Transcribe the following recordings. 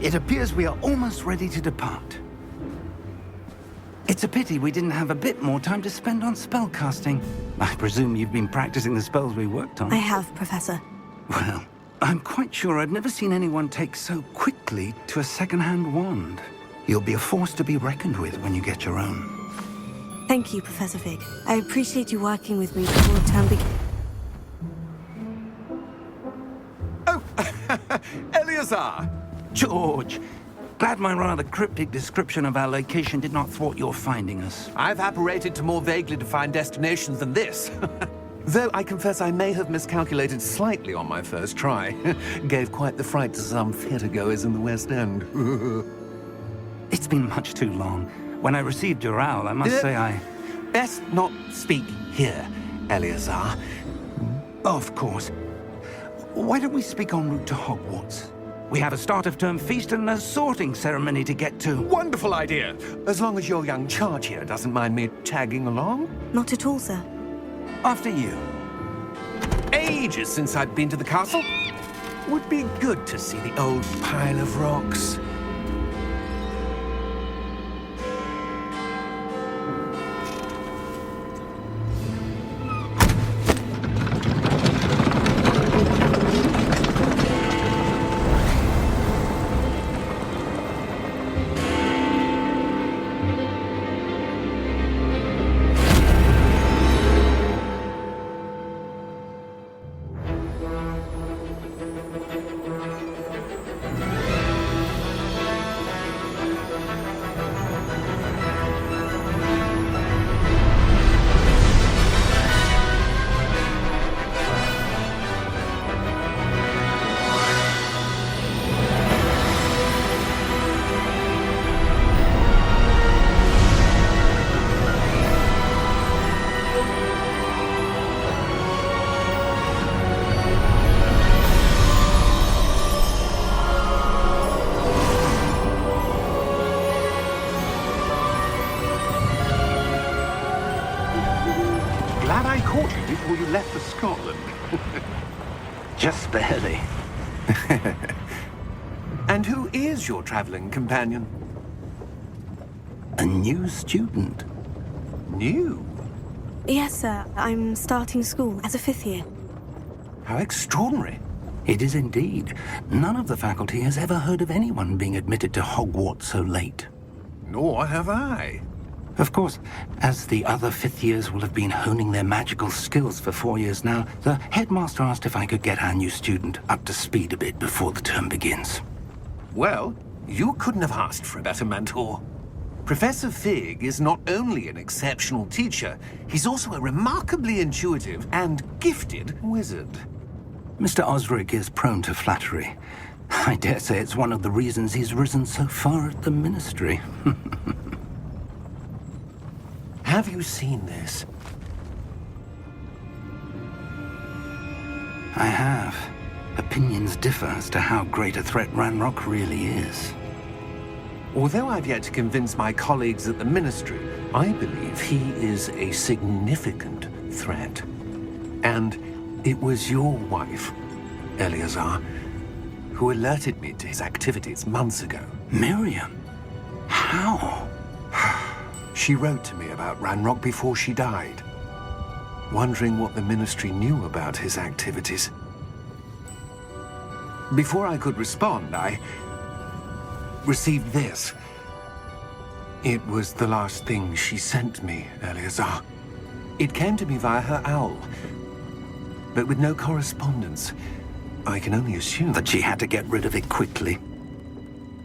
It appears we are almost ready to depart. It's a pity we didn't have a bit more time to spend on spellcasting. I presume you've been practicing the spells we worked on. I have, Professor. Well, I'm quite sure I've never seen anyone take so quickly to a second-hand wand. You'll be a force to be reckoned with when you get your own. Thank you, Professor Fig. I appreciate you working with me before the term begins. Oh, Eleazar! George, glad my rather cryptic description of our location did not thwart your finding us. I've apparated to more vaguely defined destinations than this. Though I confess I may have miscalculated slightly on my first try. Gave quite the fright to some theatre-goers in the West End. It's been much too long. When I received your owl, I must say I... Best not speak here, Eleazar. Of course. Why don't we speak en route to Hogwarts? We have a start-of-term feast and a sorting ceremony to get to. Wonderful idea! As long as your young charge here doesn't mind me tagging along. Not at all, sir. After you. Ages since I've been to the castle. Would be good to see the old pile of rocks. Glad I caught you before you left for Scotland. Just barely. And who is your traveling companion? A new student. New? Yes, sir. I'm starting school as a 5th year. How extraordinary. It is indeed. None of the faculty has ever heard of anyone being admitted to Hogwarts so late. Nor have I. Of course, as the other 5th years will have been honing their magical skills for 4 years now, the headmaster asked if I could get our new student up to speed a bit before the term begins. Well, you couldn't have asked for a better mentor. Professor Fig is not only an exceptional teacher, he's also a remarkably intuitive and gifted wizard. Mr. Osric is prone to flattery. I dare say it's one of the reasons he's risen so far at the ministry. Have you seen this? I have. Opinions differ as to how great a threat Ranrock really is. Although I've yet to convince my colleagues at the Ministry, I believe he is a significant threat. And it was your wife, Eleazar, who alerted me to his activities months ago. Miriam? How? She wrote to me about Ranrock before she died, wondering what the Ministry knew about his activities. Before I could respond, I received this. It was the last thing she sent me, Eleazar. It came to me via her owl, but with no correspondence. I can only assume That she had to get rid of it quickly,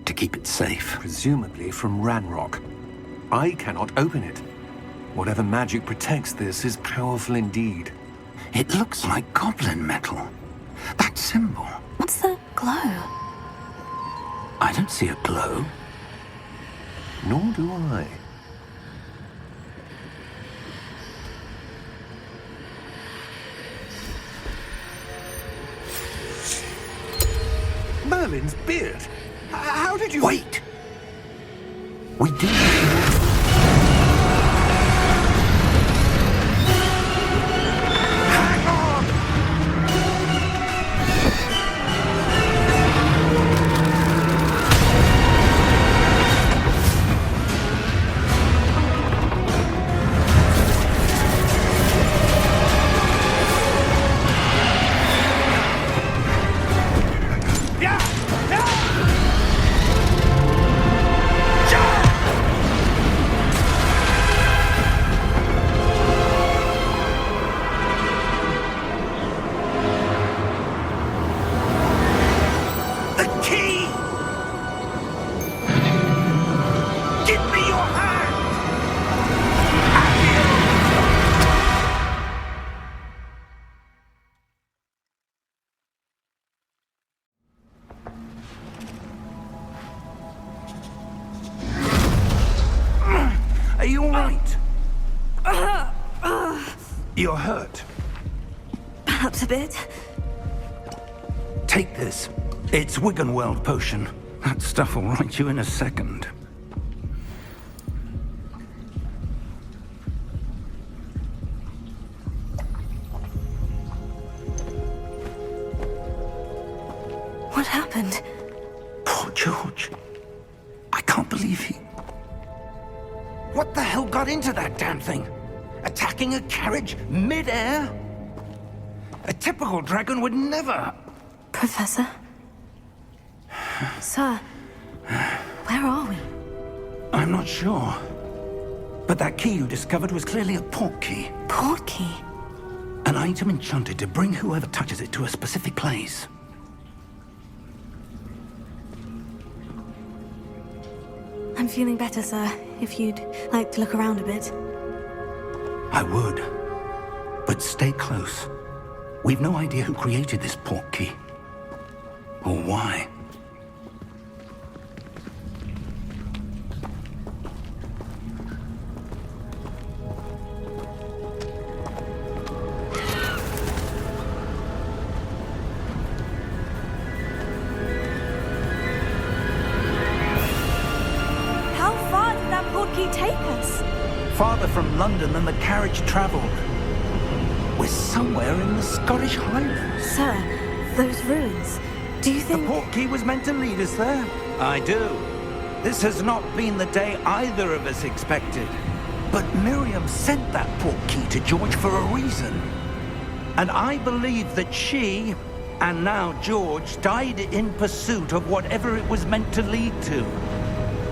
to keep it safe. presumably from Ranrock. I cannot open it. Whatever magic protects this is powerful indeed. It looks like goblin metal. That symbol. What's the glow? I don't see a glow. Nor do I. Merlin's beard! How did you... Wait! We do. You're hurt. Perhaps a bit. Take this. It's Wiggenweld potion. That stuff will right you in a second. What happened? Poor George. I can't believe he... What the hell got into that damn thing? Attacking a carriage mid-air? A typical dragon would never... Professor? Sir, where are we? I'm not sure. But that key you discovered was clearly a port key. Port key? An item enchanted to bring whoever touches it to a specific place. I'm feeling better, sir. If you'd like to look around a bit. I would. But stay close. We've no idea who created this port key. Or why. How far did that port key take us? Farther from London than the carriage traveled. We're somewhere in the Scottish Highlands. Sir, those ruins. Do you The think... port key was meant to lead us there? I do. This has not been the day either of us expected. But Miriam sent that port key to George for a reason. And I believe that she, and now George, died in pursuit of whatever it was meant to lead to.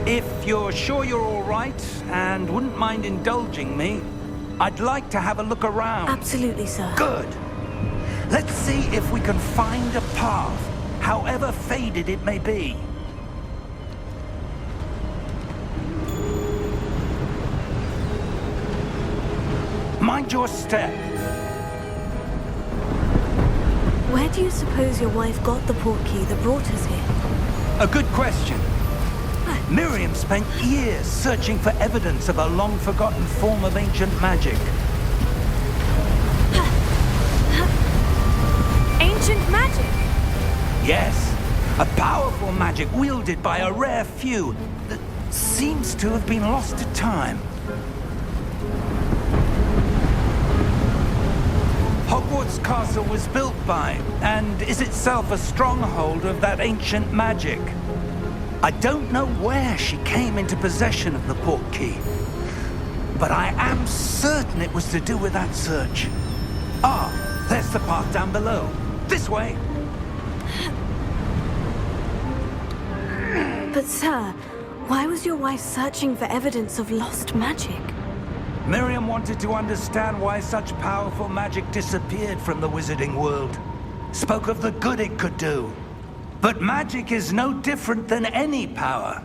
If you're sure you're all right, and wouldn't mind indulging me, I'd like to have a look around. Absolutely, sir. Good. Let's see if we can find a path, however faded it may be. Mind your step. Where do you suppose your wife got the port key that brought us here? A good question. Miriam spent years searching for evidence of a long-forgotten form of ancient magic. Ancient magic? Yes, a powerful magic wielded by a rare few that seems to have been lost to time. Hogwarts Castle was built by, and is itself a stronghold of that ancient magic. I don't know where she came into possession of the port key, but I am certain it was to do with that search. Ah, there's the path down below. This way. But sir, why was your wife searching for evidence of lost magic? Miriam wanted to understand why such powerful magic disappeared from the wizarding world. Spoke of the good it could do. But magic is no different than any power.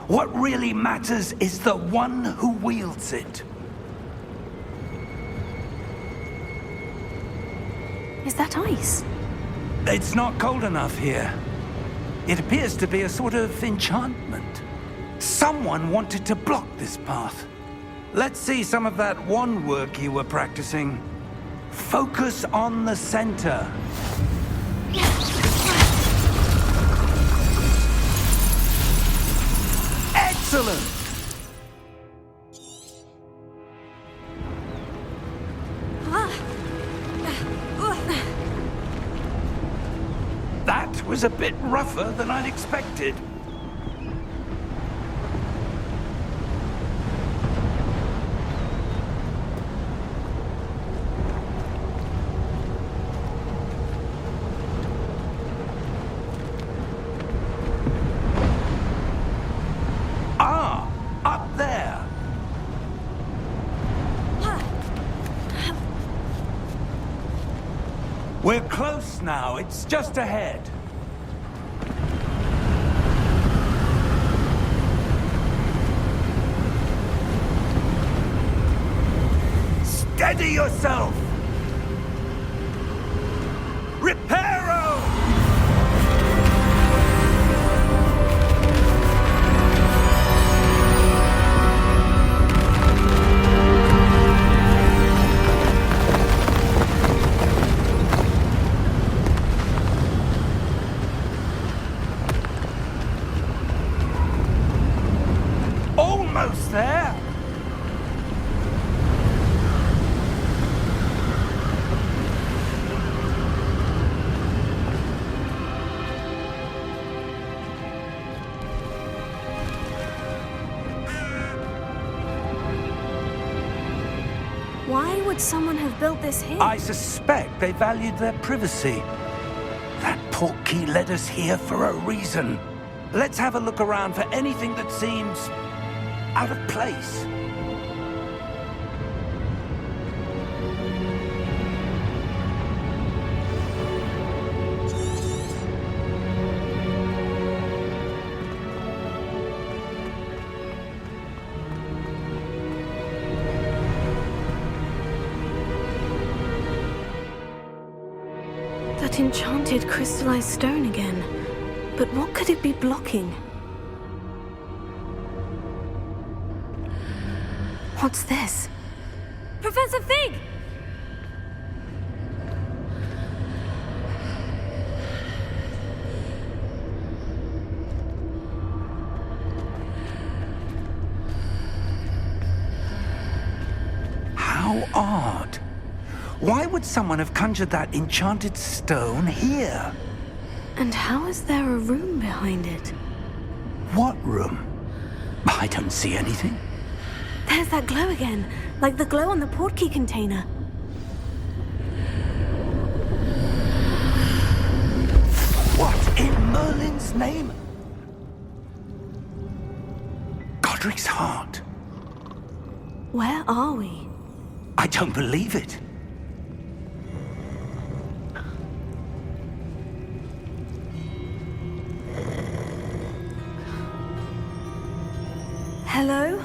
What really matters is the one who wields it. Is that ice? It's not cold enough here. It appears to be a sort of enchantment. Someone wanted to block this path. Let's see some of that wand work you were practicing. Focus on the center. Excellent! That was a bit rougher than I'd expected. Ah, up there. We're close now. It's just ahead. Steady yourself! Reparo! would someone have built this here? I suspect they valued their privacy. That portkey led us here for a reason. Let's have a look around for anything that seems out of place. That enchanted crystallized stone again. But what could it be blocking? What's this? Professor Fig! How odd. Why would someone have conjured that enchanted stone here? And how is there a room behind it? What room? I don't see anything. There's that glow again, like the glow on the portkey container. What in Merlin's name? Godric's heart. Where are we? I don't believe it. Hello?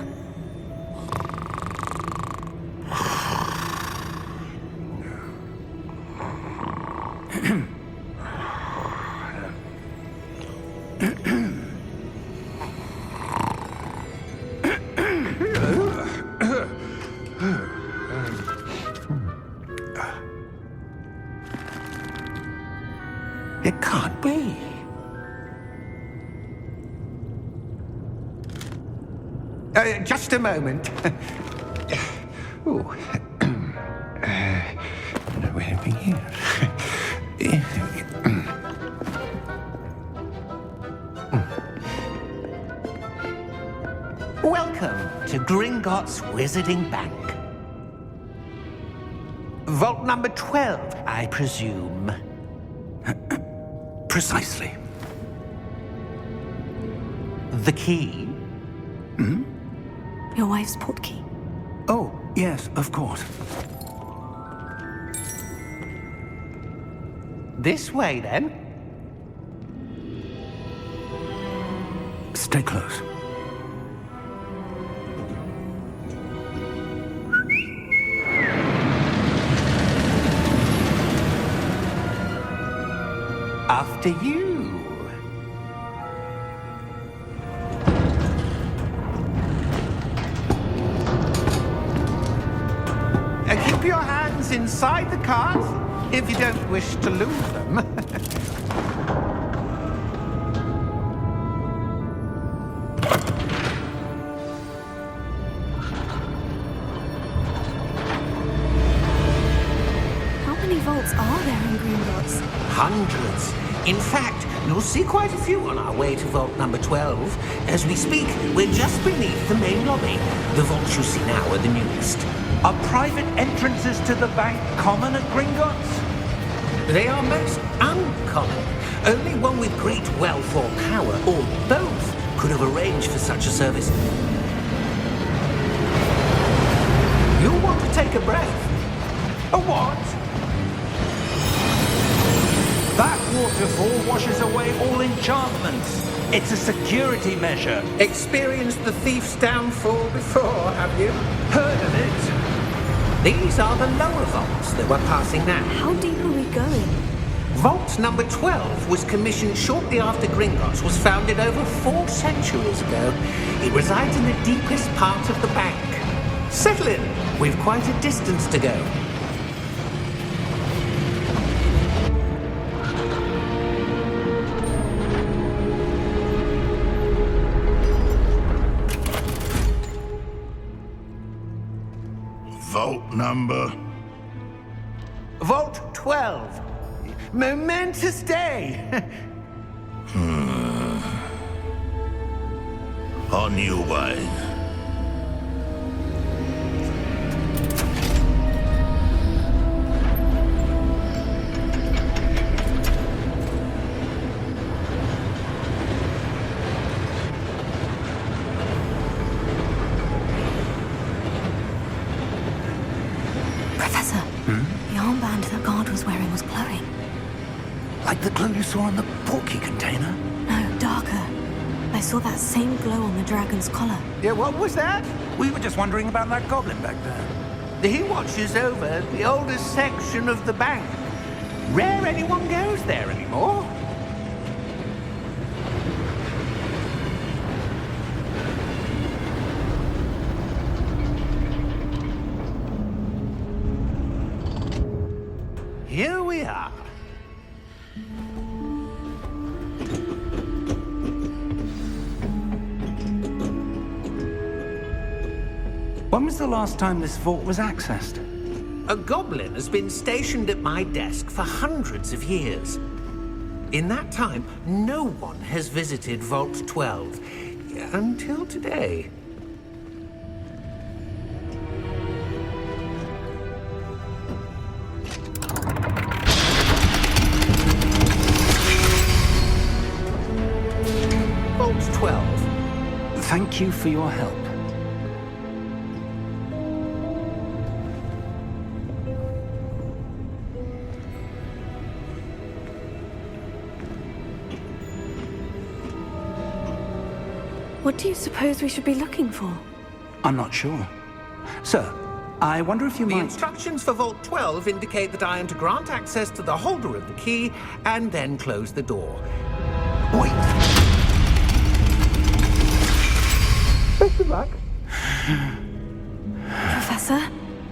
It can't be. Just a moment. Oh. Where are we here? Welcome to Gringotts Wizarding Bank. Vault number 12, I presume. Precisely. The key? Your wife's portkey. Oh, yes, of course. This way, then. Stay close. After you. Keep your hands inside the cart if you don't wish to lose them. How many vaults are there in Gringotts? Hundreds. In fact, you'll see quite a few on our way to vault number 12. As we speak, we're just beneath the main lobby. The vaults you see now are the newest. Are private entrances to the bank common at Gringotts? They are most uncommon. Only one with great wealth or power, or both, could have arranged for such a service. You'll want to take a breath. A what? That waterfall washes away all enchantments. It's a security measure. Experienced the thief's downfall before, have you? Heard of it? These are the lower vaults that we're passing now. How deep are we going? Vault number 12 was commissioned shortly after Gringotts was founded over 4 centuries ago. It resides in the deepest part of the bank. Settle in. We've quite a distance to go. Vault number? Vault 12. Momentous day. On your way. The armband that guard was wearing was glowing. Like the glow you saw in the portkey container? No, darker. I saw that same glow on the dragon's collar. Yeah, what was that? We were just wondering about that goblin back there. He watches over the oldest section of the bank. Rare anyone goes there anymore. Here we are. When was the last time this vault was accessed? A goblin has been stationed at my desk for hundreds of years. In that time, no one has visited Vault 12 until today. Vault 12. Thank you for your help. What do you suppose we should be looking for? I'm not sure. Sir, I wonder if you The might... instructions for Vault 12 indicate that I am to grant access to the holder of the key and then close the door. Wait! Best of luck. Professor?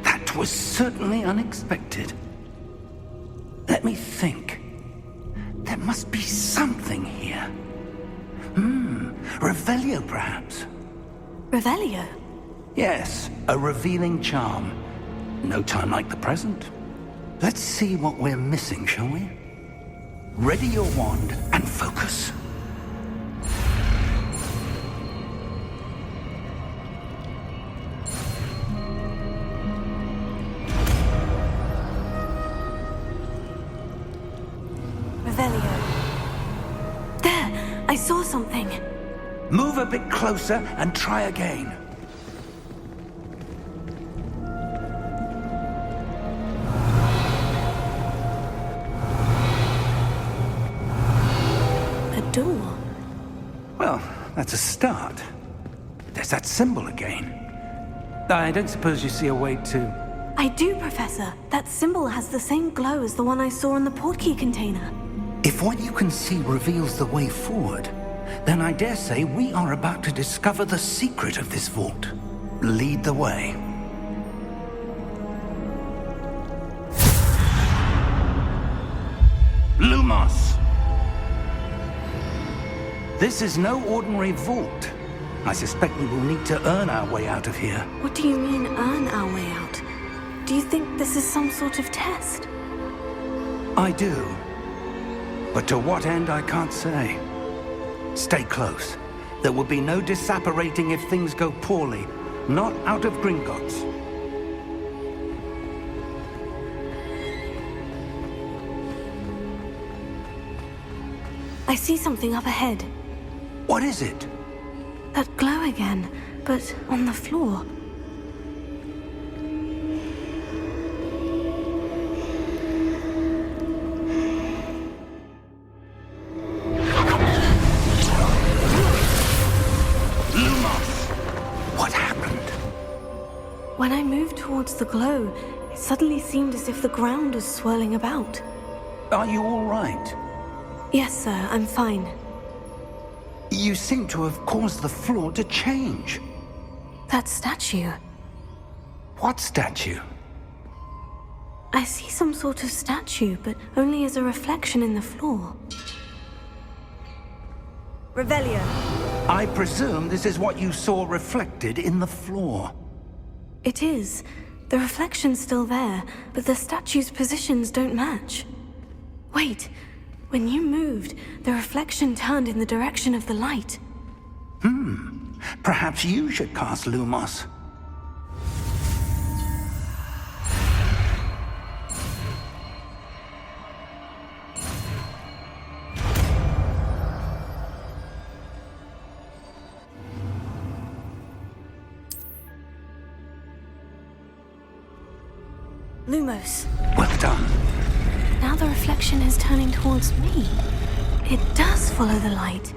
That was certainly unexpected. Let me think. There must be something here. Revelio, perhaps? Revelio? Yes, a revealing charm. No time like the present. Let's see what we're missing, shall we? Ready your wand and focus. Revelio. There! I saw something. Move a bit closer and try again. A door. Well, that's a start. There's that symbol again. I don't suppose you see a way to... I do, Professor. That symbol has the same glow as the one I saw in the portkey container. If what you can see reveals the way forward, then I dare say we are about to discover the secret of this vault. Lead the way. Lumos! This is no ordinary vault. I suspect we will need to earn our way out of here. What do you mean, earn our way out? Do you think this is some sort of test? I do. But to what end, I can't say. Stay close. There will be no disapparating if things go poorly. Not out of Gringotts. I see something up ahead. What is it? That glow again, but on the floor. When I moved towards the glow, it suddenly seemed as if the ground was swirling about. Are you all right? Yes, sir, I'm fine. You seem to have caused the floor to change. That statue. What statue? I see some sort of statue, but only as a reflection in the floor. Revelio. I presume this is what you saw reflected in the floor. It is. The reflection's still there, but the statue's positions don't match. Wait, when you moved, the reflection turned in the direction of the light. Perhaps you should cast Lumos. Lumos, Well done. now the reflection is turning towards me. It does follow the light.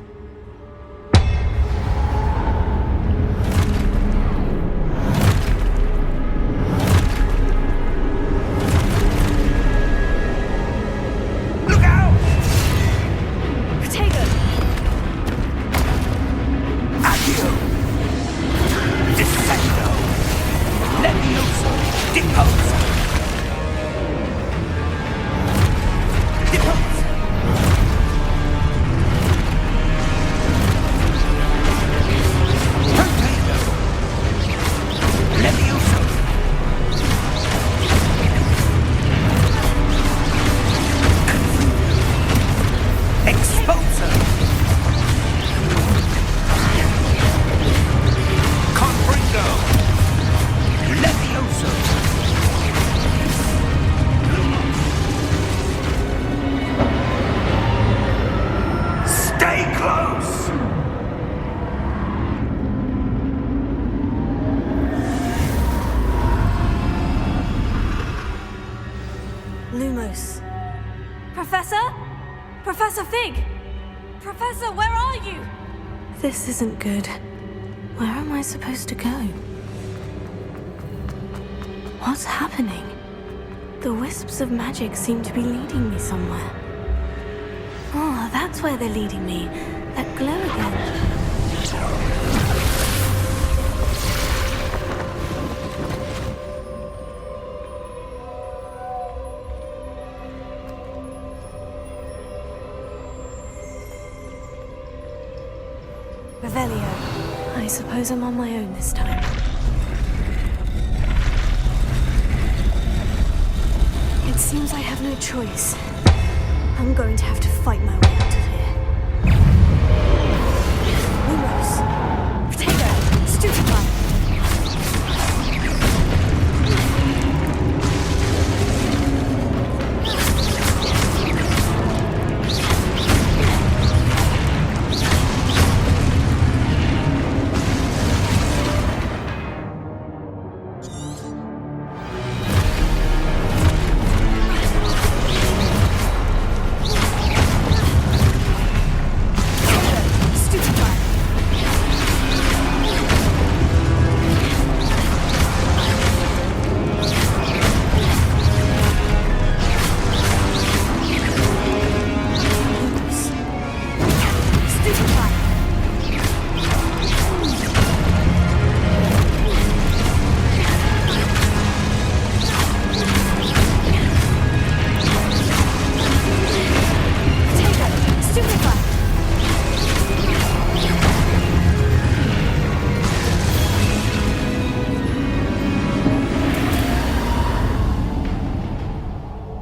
Look out! Protego! Accio! Descendo! Levioso! Deposa! Deposa! Torpedo! Levioso! Exposer! Confringo! Levioso! Stay close! Lumos. Professor? Professor Fig! Professor, where are you? This isn't good. Where am I supposed to go? What's happening? The wisps of magic seem to be leading me somewhere. Oh, that's where they're leading me. That glow again. Revelio. I suppose I'm on my own this time. It seems I have no choice. I'm going to have to fight my way out of here. Lumos. Protego. Stupefy.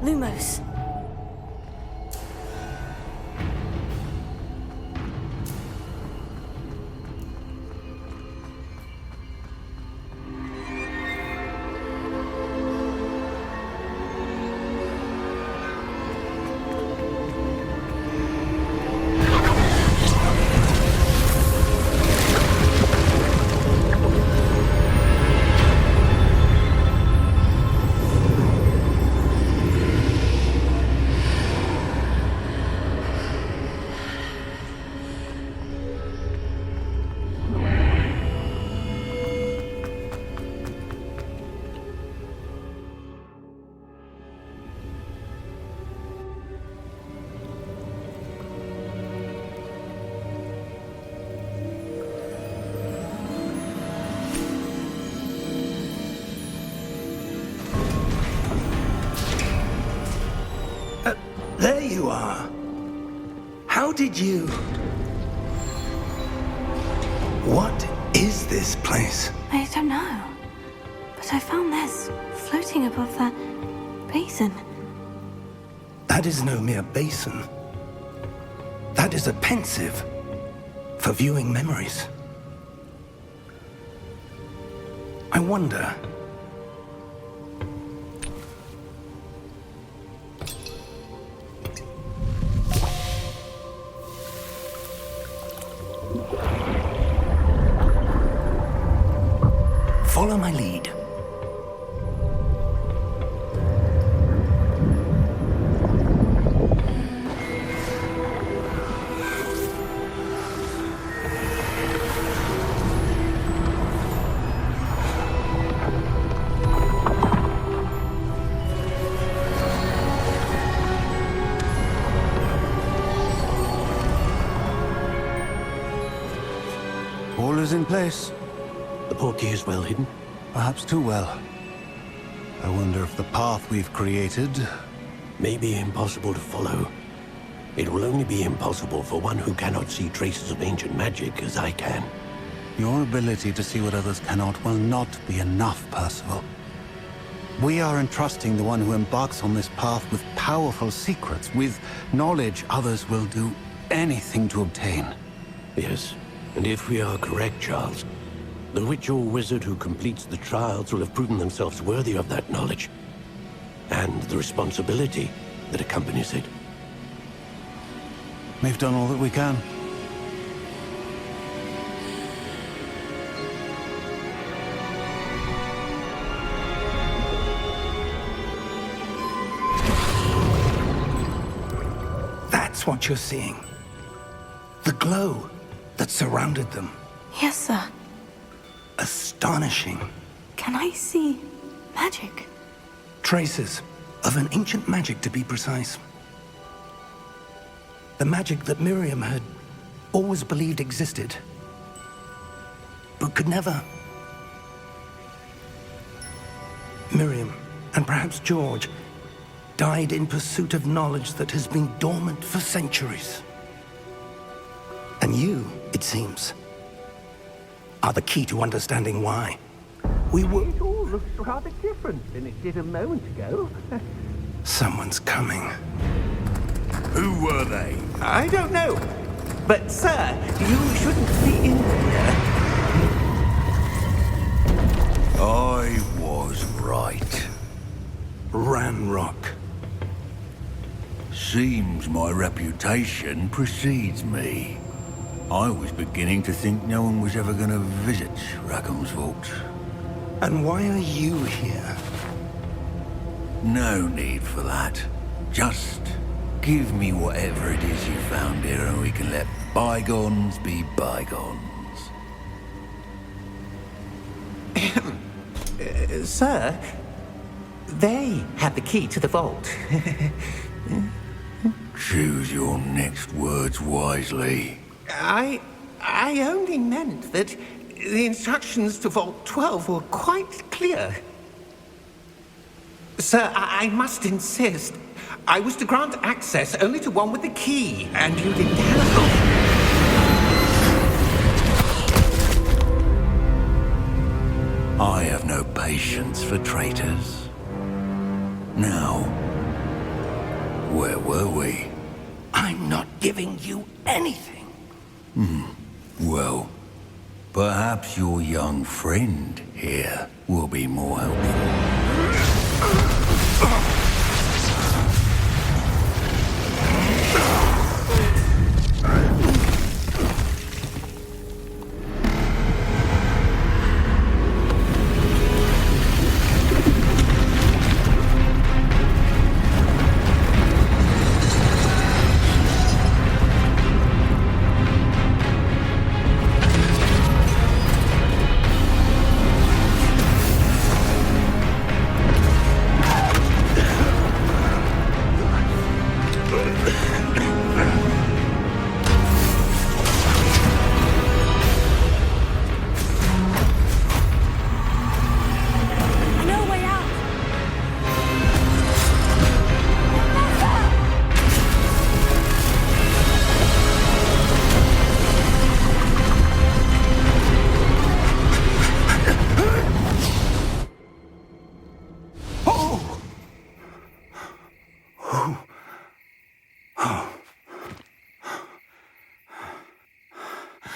Lumos. There you are. How did you... What is this place? I don't know. But I found this floating above that basin. That is no mere basin. That is a pensive for viewing memories. I wonder... Follow my lead. is in place. The portkey is well hidden? Perhaps too well. I wonder if the path we've created... May be impossible to follow. It will only be impossible for one who cannot see traces of ancient magic as I can. Your ability to see what others cannot will not be enough, Percival. We are entrusting the one who embarks on this path with powerful secrets, with knowledge others will do anything to obtain. Yes, and if we are correct, Charles, the witch or wizard who completes the trials will have proven themselves worthy of that knowledge, and the responsibility that accompanies it. We've done all that we can. That's what you're seeing. The glow that surrounded them. Yes, sir. Astonishing. Can I see magic? Traces of an ancient magic, to be precise. The magic that Miriam had always believed existed, but could never. Miriam, and perhaps George, died in pursuit of knowledge that has been dormant for centuries. And you, it seems, are the key to understanding why. We were... It all looks rather different than it did a moment ago. Someone's coming. Who were they? I don't know. But, sir, you shouldn't be in here. I was right. Ranrock. Seems my reputation precedes me. I was beginning to think no one was ever going to visit Rackham's vault. And why are you here? No need for that. Just give me whatever it is you found here and we can let bygones be bygones. Sir, they had the key to the vault. Choose your next words wisely. I only meant that the instructions to Vault 12 were quite clear. Sir, I must insist. I was to grant access only to one with the key, and you didn't have. I have no patience for traitors. Now, where were we? I'm not giving you anything. Well, perhaps your young friend here will be more helpful.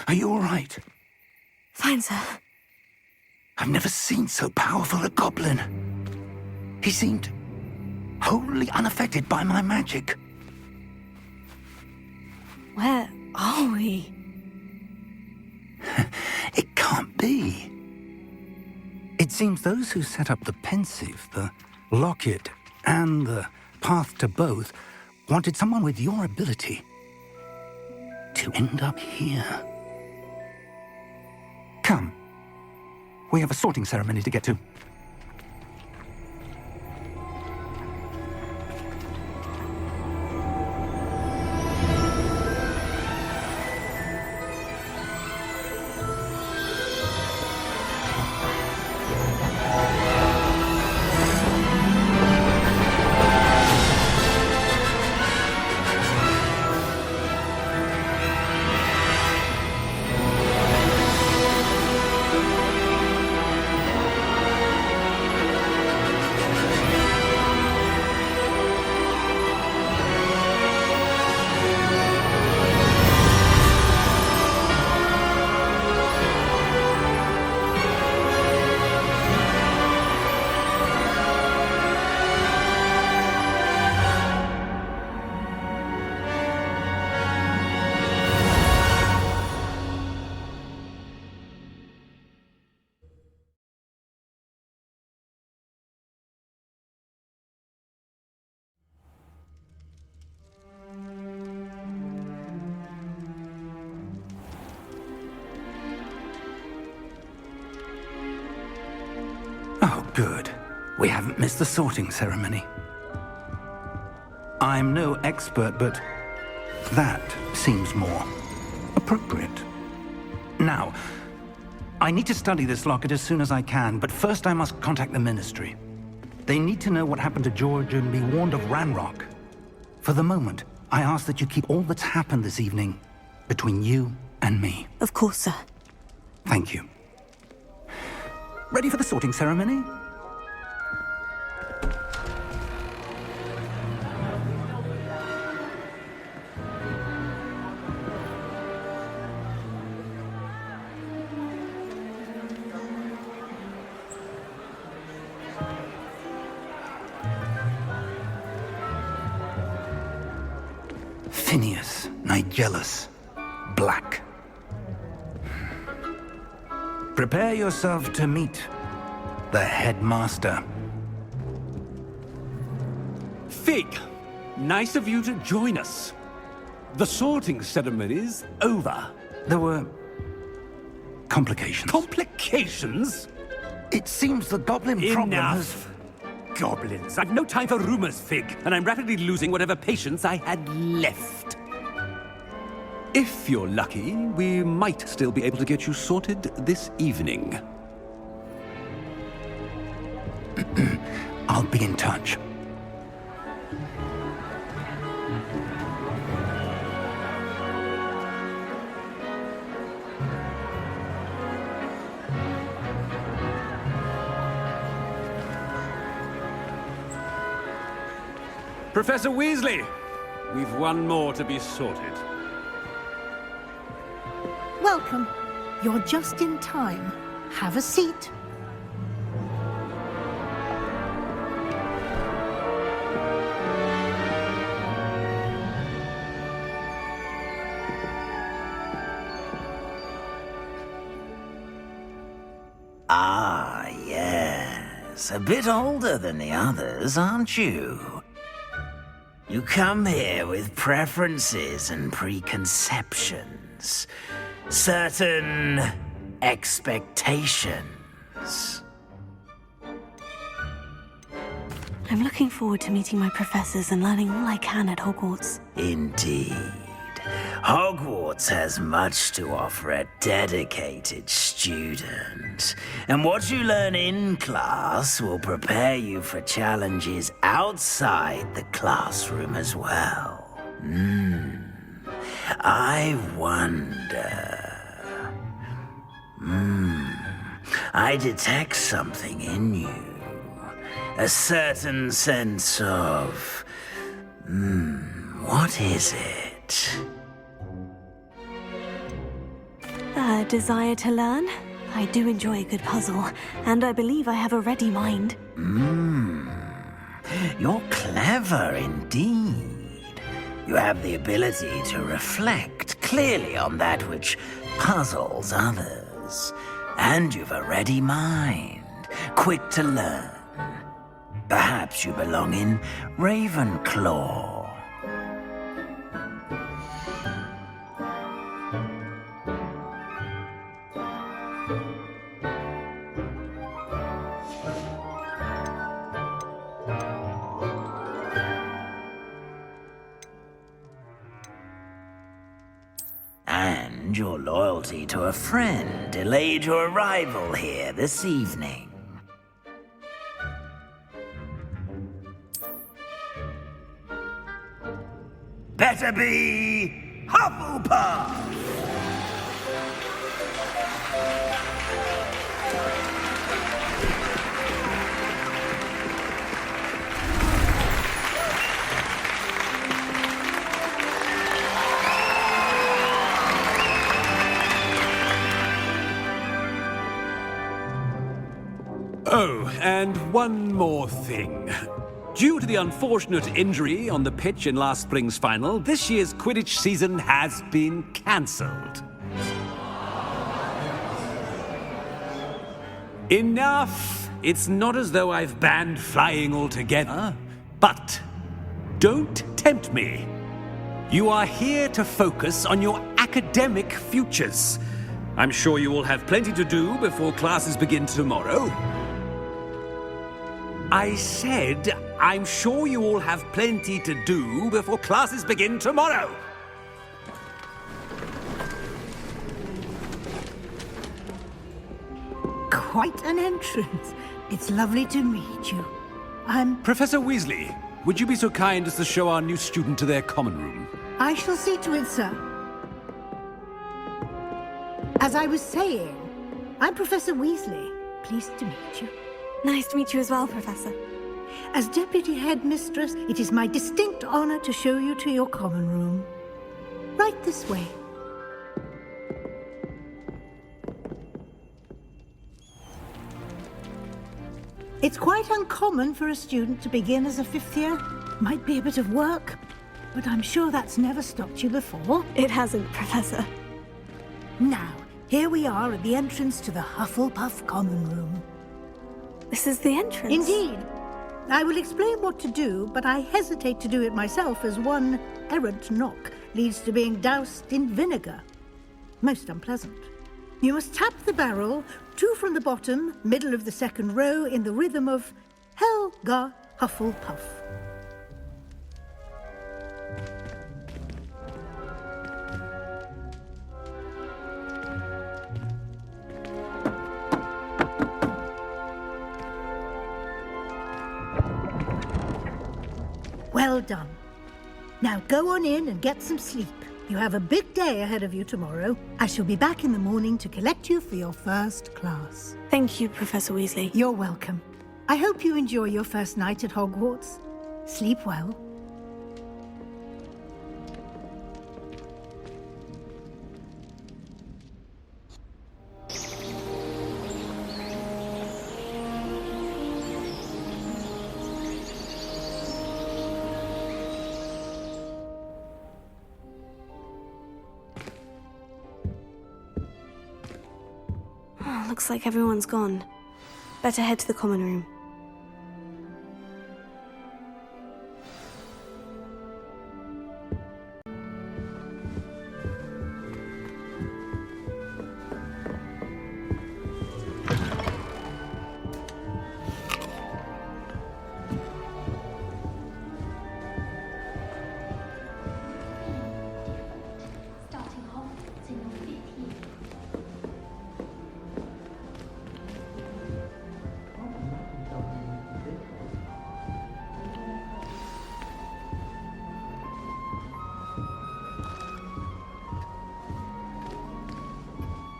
Are you all right? Fine, sir. I've never seen so powerful a goblin. He seemed wholly unaffected by my magic. Where are we? It can't be. It seems those who set up the pensive, the locket, and the path to both wanted someone with your ability to end up here. Come. We have a sorting ceremony to get to. We haven't missed the sorting ceremony. I'm no expert, but that seems more appropriate. Now, I need to study this locket as soon as I can, but first I must contact the Ministry. They need to know what happened to George and be warned of Ranrock. For the moment, I ask that you keep all that's happened this evening between you and me. Of course, sir. Thank you. Ready for the sorting ceremony? Phineas, Nigellus, Black. Prepare yourself to meet the headmaster. Fig, nice of you to join us. The sorting ceremony's over. There were complications. Complications? It seems the goblin problem has... Enough. Goblins. I've no time for rumors, Fig, and I'm rapidly losing whatever patience I had left. If you're lucky, we might still be able to get you sorted this evening. I'll be in touch. Professor Weasley, we've one more to be sorted. Welcome. You're just in time. Have a seat. Ah, yes. A bit older than the others, aren't you? You come here with preferences and preconceptions. Certain expectations. I'm looking forward to meeting my professors and learning all I can at Hogwarts. Indeed. Hogwarts has much to offer a dedicated student. And what you learn in class will prepare you for challenges outside the classroom as well. I wonder... I detect something in you. A certain sense of... what is it? A desire to learn? I do enjoy a good puzzle, and I believe I have a ready mind. You're clever indeed. You have the ability to reflect clearly on that which puzzles others. And you've a ready mind, quick to learn. Perhaps you belong in Ravenclaw. And your loyalty to a friend delayed your arrival here this evening. Better be Hufflepuff! Oh, and one more thing. Due to the unfortunate injury on the pitch in last spring's final, this year's Quidditch season has been cancelled. Enough! It's not as though I've banned flying altogether, but don't tempt me. You are here to focus on your academic futures. I'm sure you will have plenty to do before classes begin tomorrow. I said I'm sure you all have plenty to do before classes begin tomorrow. Quite an entrance. It's lovely to meet you. Professor Weasley, would you be so kind as to show our new student to their common room? I shall see to it, sir. As I was saying, I'm Professor Weasley. Pleased to meet you. Nice to meet you as well, Professor. As Deputy Headmistress, it is my distinct honor to show you to your common room. Right this way. It's quite uncommon for a student to begin as a fifth year. Might be a bit of work, but I'm sure that's never stopped you before. It hasn't, Professor. Now, here we are at the entrance to the Hufflepuff common room. This is the entrance? Indeed. I will explain what to do, but I hesitate to do it myself as one errant knock leads to being doused in vinegar. Most unpleasant. You must tap the barrel, 2 from the bottom, middle of the second row, in the rhythm of Helga Hufflepuff. Well done. Now go on in and get some sleep. You have a big day ahead of you tomorrow. I shall be back in the morning to collect you for your first class. Thank you, Professor Weasley. You're welcome. I hope you enjoy your first night at Hogwarts. Sleep well. Looks like everyone's gone. Better head to the common room.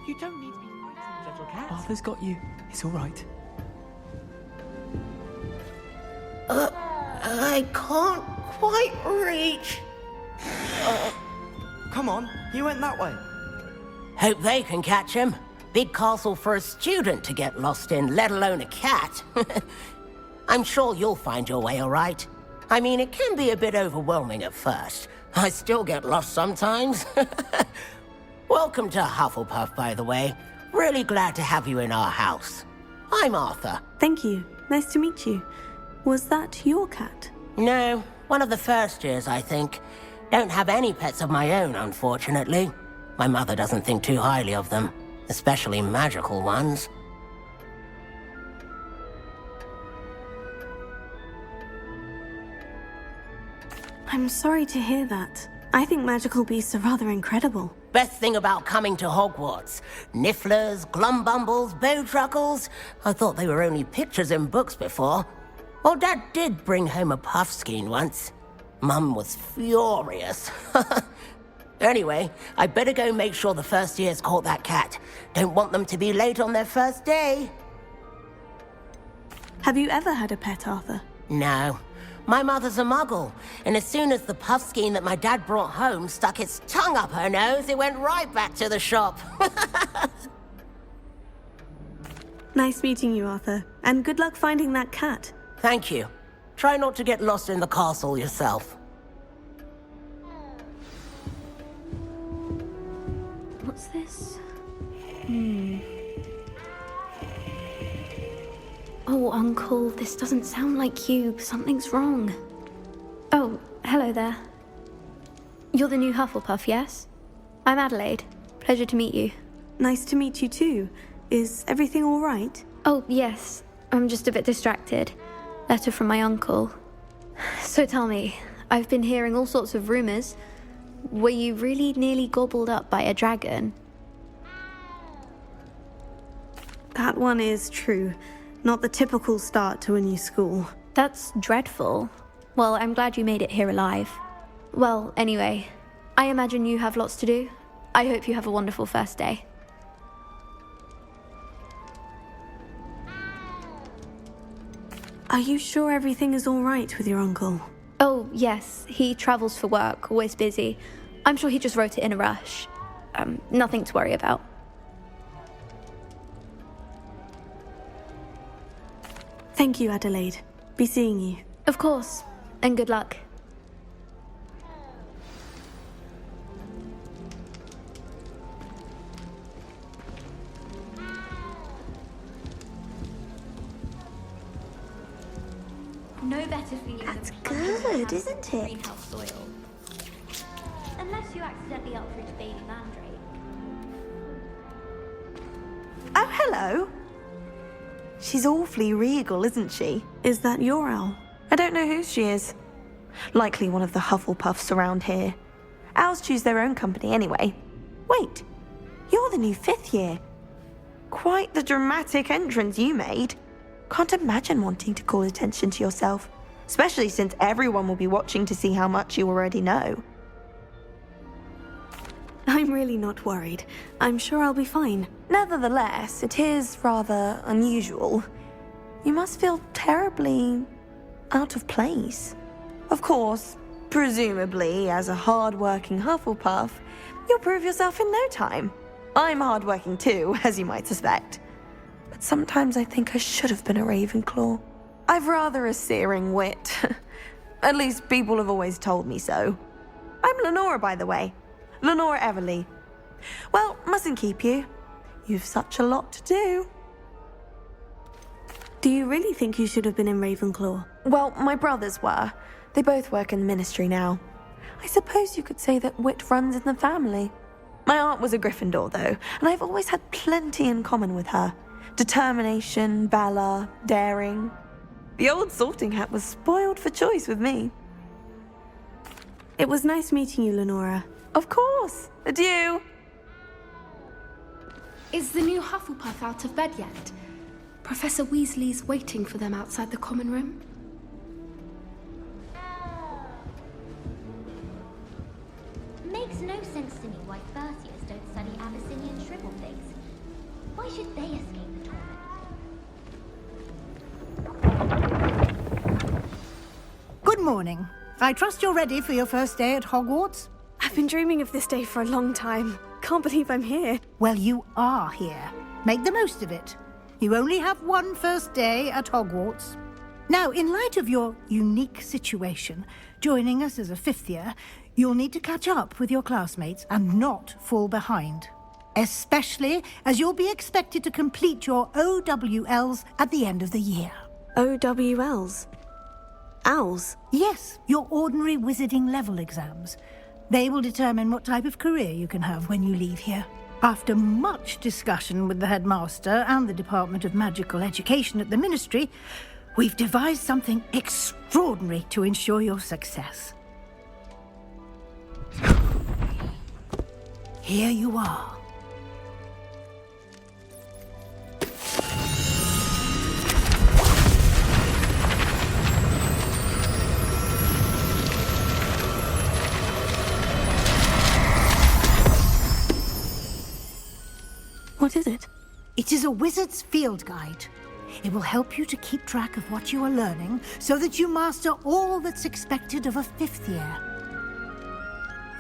You don't need to be frightened, little cat. Arthur's got you. It's all right. I can't quite reach. Come on, he went that way. Hope they can catch him. Big castle for a student to get lost in, let alone a cat. I'm sure you'll find your way all right. I mean, it can be a bit overwhelming at first. I still get lost sometimes. Welcome to Hufflepuff, by the way. Really glad to have you in our house. I'm Arthur. Thank you. Nice to meet you. Was that your cat? No, one of the first years, I think. Don't have any pets of my own, unfortunately. My mother doesn't think too highly of them, especially magical ones. I'm sorry to hear that. I think magical beasts are rather incredible. Best thing about coming to Hogwarts. Nifflers, glumbumbles, bowtruckles. I thought they were only pictures in books before. Well, Dad did bring home a puffskein once. Mum was furious. Anyway, I better go make sure the first years caught that cat. Don't want them to be late on their first day. Have you ever had a pet, Arthur? No. My mother's a muggle, and as soon as the puffskein that my dad brought home stuck its tongue up her nose, it went right back to the shop. Nice meeting you, Arthur. And good luck finding that cat. Thank you. Try not to get lost in the castle yourself. What's this? Oh, Uncle, this doesn't sound like you. Something's wrong. Oh, hello there. You're the new Hufflepuff, yes? I'm Adelaide. Pleasure to meet you. Nice to meet you too. Is everything all right? Oh, yes. I'm just a bit distracted. Letter from my uncle. So tell me, I've been hearing all sorts of rumors. Were you really nearly gobbled up by a dragon? That one is true. Not the typical start to a new school. That's dreadful. Well, I'm glad you made it here alive. Well, anyway, I imagine you have lots to do. I hope you have a wonderful first day. Are you sure everything is all right with your uncle? Oh, yes. He travels for work, always busy. I'm sure he just wrote it in a rush. Nothing to worry about. Thank you, Adelaide. Be seeing you. Of course. And good luck. No better for you. That's good, isn't it? Greenhouse soil. Unless you accidentally uproot baby mandrake. Oh, hello. She's awfully regal, isn't she? Is that your owl? I don't know who she is. Likely one of the Hufflepuffs around here. Owls choose their own company anyway. Wait, you're the new 5th year. Quite the dramatic entrance you made. Can't imagine wanting to call attention to yourself, especially since everyone will be watching to see how much you already know. I'm really not worried. I'm sure I'll be fine. Nevertheless, it is rather unusual. You must feel terribly out of place. Of course, presumably, as a hard-working Hufflepuff, you'll prove yourself in no time. I'm hard-working too, as you might suspect. But sometimes I think I should have been a Ravenclaw. I've rather a searing wit. At least people have always told me so. I'm Lenora, by the way. Lenora Everly. Well, mustn't keep you. You've such a lot to do. Do you really think you should have been in Ravenclaw? Well, my brothers were. They both work in the ministry now. I suppose you could say that wit runs in the family. My aunt was a Gryffindor, though, and I've always had plenty in common with her. Determination, valor, daring. The old sorting hat was spoiled for choice with me. It was nice meeting you, Lenora. Of course. Adieu. Is the new Hufflepuff out of bed yet? Professor Weasley's waiting for them outside the common room. Makes no sense to me why first years don't study Abyssinian shrivelfigs. Why should they escape the torment? Good morning. I trust you're ready for your first day at Hogwarts? I've been dreaming of this day for a long time. Can't believe I'm here. Well, you are here. Make the most of it. You only have one first day at Hogwarts. Now, in light of your unique situation, joining us as a 5th year, you'll need to catch up with your classmates and not fall behind. Especially as you'll be expected to complete your OWLs at the end of the year. OWLs? Owls? Yes, your ordinary wizarding level exams. They will determine what type of career you can have when you leave here. After much discussion with the headmaster and the Department of Magical Education at the Ministry, we've devised something extraordinary to ensure your success. Here you are. What is it? It is a wizard's field guide. It will help you to keep track of what you are learning so that you master all that's expected of a 5th year.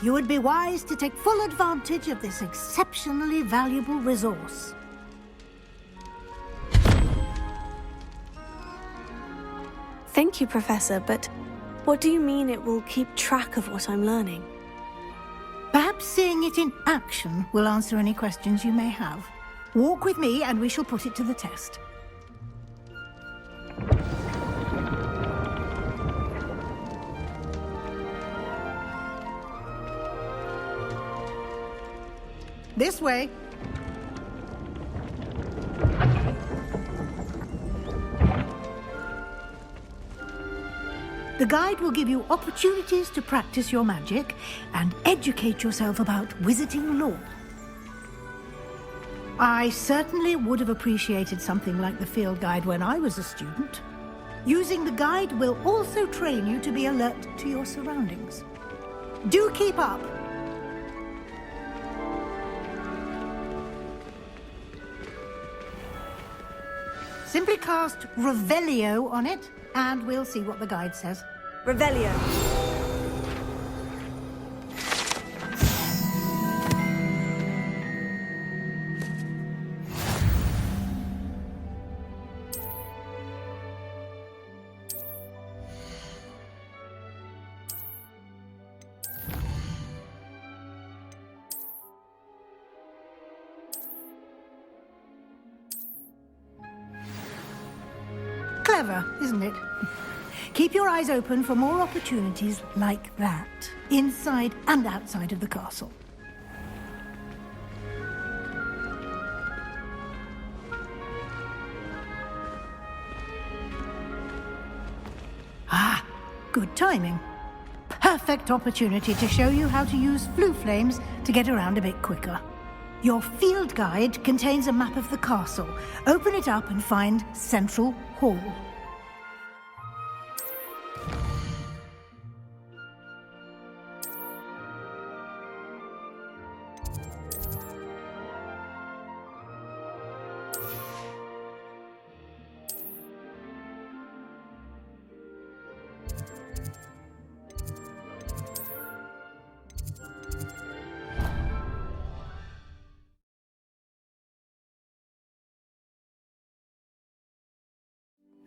You would be wise to take full advantage of this exceptionally valuable resource. Thank you, Professor, but what do you mean it will keep track of what I'm learning? Perhaps seeing it in action will answer any questions you may have. Walk with me and we shall put it to the test. This way. The guide will give you opportunities to practice your magic and educate yourself about wizarding lore. I certainly would have appreciated something like the field guide when I was a student. Using the guide will also train you to be alert to your surroundings. Do keep up! Simply cast Revelio on it, and we'll see what the guide says. Revelio. Clever, isn't it? Keep your eyes open for more opportunities like that, inside and outside of the castle. Ah, good timing. Perfect opportunity to show you how to use flue flames to get around a bit quicker. Your field guide contains a map of the castle. Open it up and find Central Hall.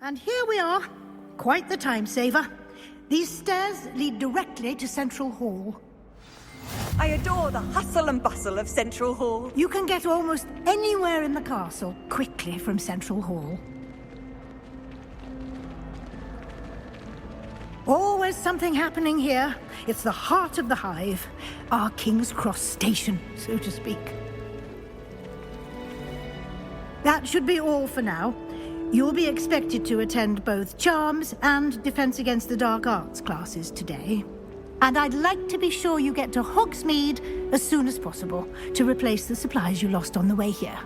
And here we are. Quite the time saver. These stairs lead directly to Central Hall. I adore the hustle and bustle of Central Hall. You can get almost anywhere in the castle quickly from Central Hall. Always something happening here. It's the heart of the hive. Our King's Cross station, so to speak. That should be all for now. You'll be expected to attend both Charms and Defense Against the Dark Arts classes today. And I'd like to be sure you get to Hogsmeade as soon as possible to replace the supplies you lost on the way here.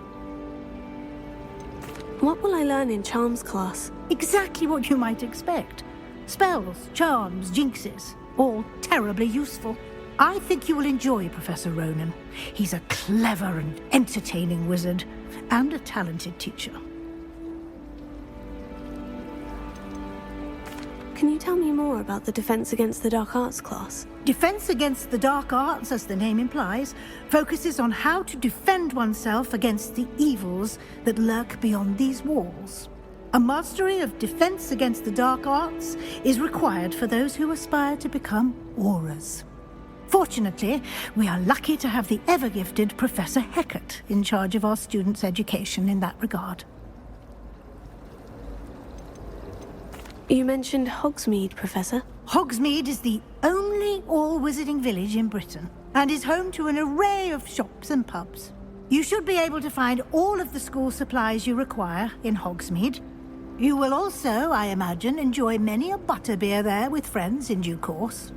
What will I learn in Charms class? Exactly what you might expect. Spells, charms, jinxes, all terribly useful. I think you will enjoy Professor Ronan. He's a clever and entertaining wizard, and a talented teacher. Can you tell me more about the Defense Against the Dark Arts class? Defense Against the Dark Arts, as the name implies, focuses on how to defend oneself against the evils that lurk beyond these walls. A mastery of Defense Against the Dark Arts is required for those who aspire to become Aurors. Fortunately, we are lucky to have the ever-gifted Professor Hecat in charge of our students' education in that regard. You mentioned Hogsmeade, Professor. Hogsmeade is the only all-wizarding village in Britain, and is home to an array of shops and pubs. You should be able to find all of the school supplies you require in Hogsmeade. You will also, I imagine, enjoy many a butterbeer there with friends in due course.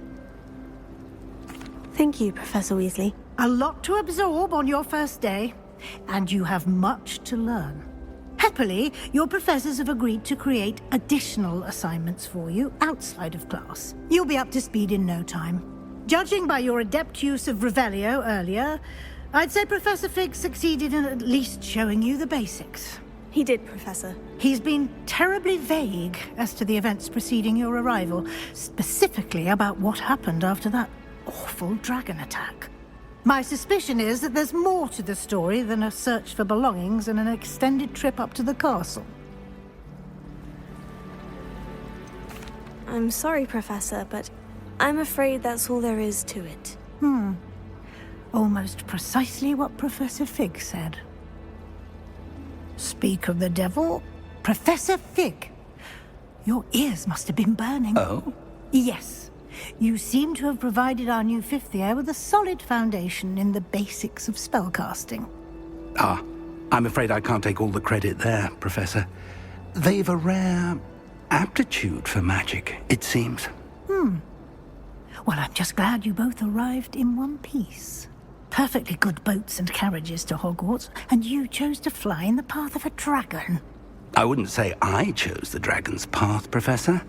Thank you, Professor Weasley. A lot to absorb on your first day, and you have much to learn. Happily, your professors have agreed to create additional assignments for you outside of class. You'll be up to speed in no time. Judging by your adept use of Revelio earlier, I'd say Professor Fig succeeded in at least showing you the basics. He did, Professor. He's been terribly vague as to the events preceding your arrival, specifically about what happened after that awful dragon attack. My suspicion is that there's more to the story than a search for belongings and an extended trip up to the castle. I'm sorry, Professor, but I'm afraid that's all there is to it. Almost precisely what Professor Fig said. Speak of the devil, Professor Fig. Your ears must have been burning. Oh? Yes. You seem to have provided our new fifth year with a solid foundation in the basics of spellcasting. Ah, I'm afraid I can't take all the credit there, Professor. They've a rare aptitude for magic, it seems. Well, I'm just glad you both arrived in one piece. Perfectly good boats and carriages to Hogwarts, and you chose to fly in the path of a dragon. I wouldn't say I chose the dragon's path, Professor.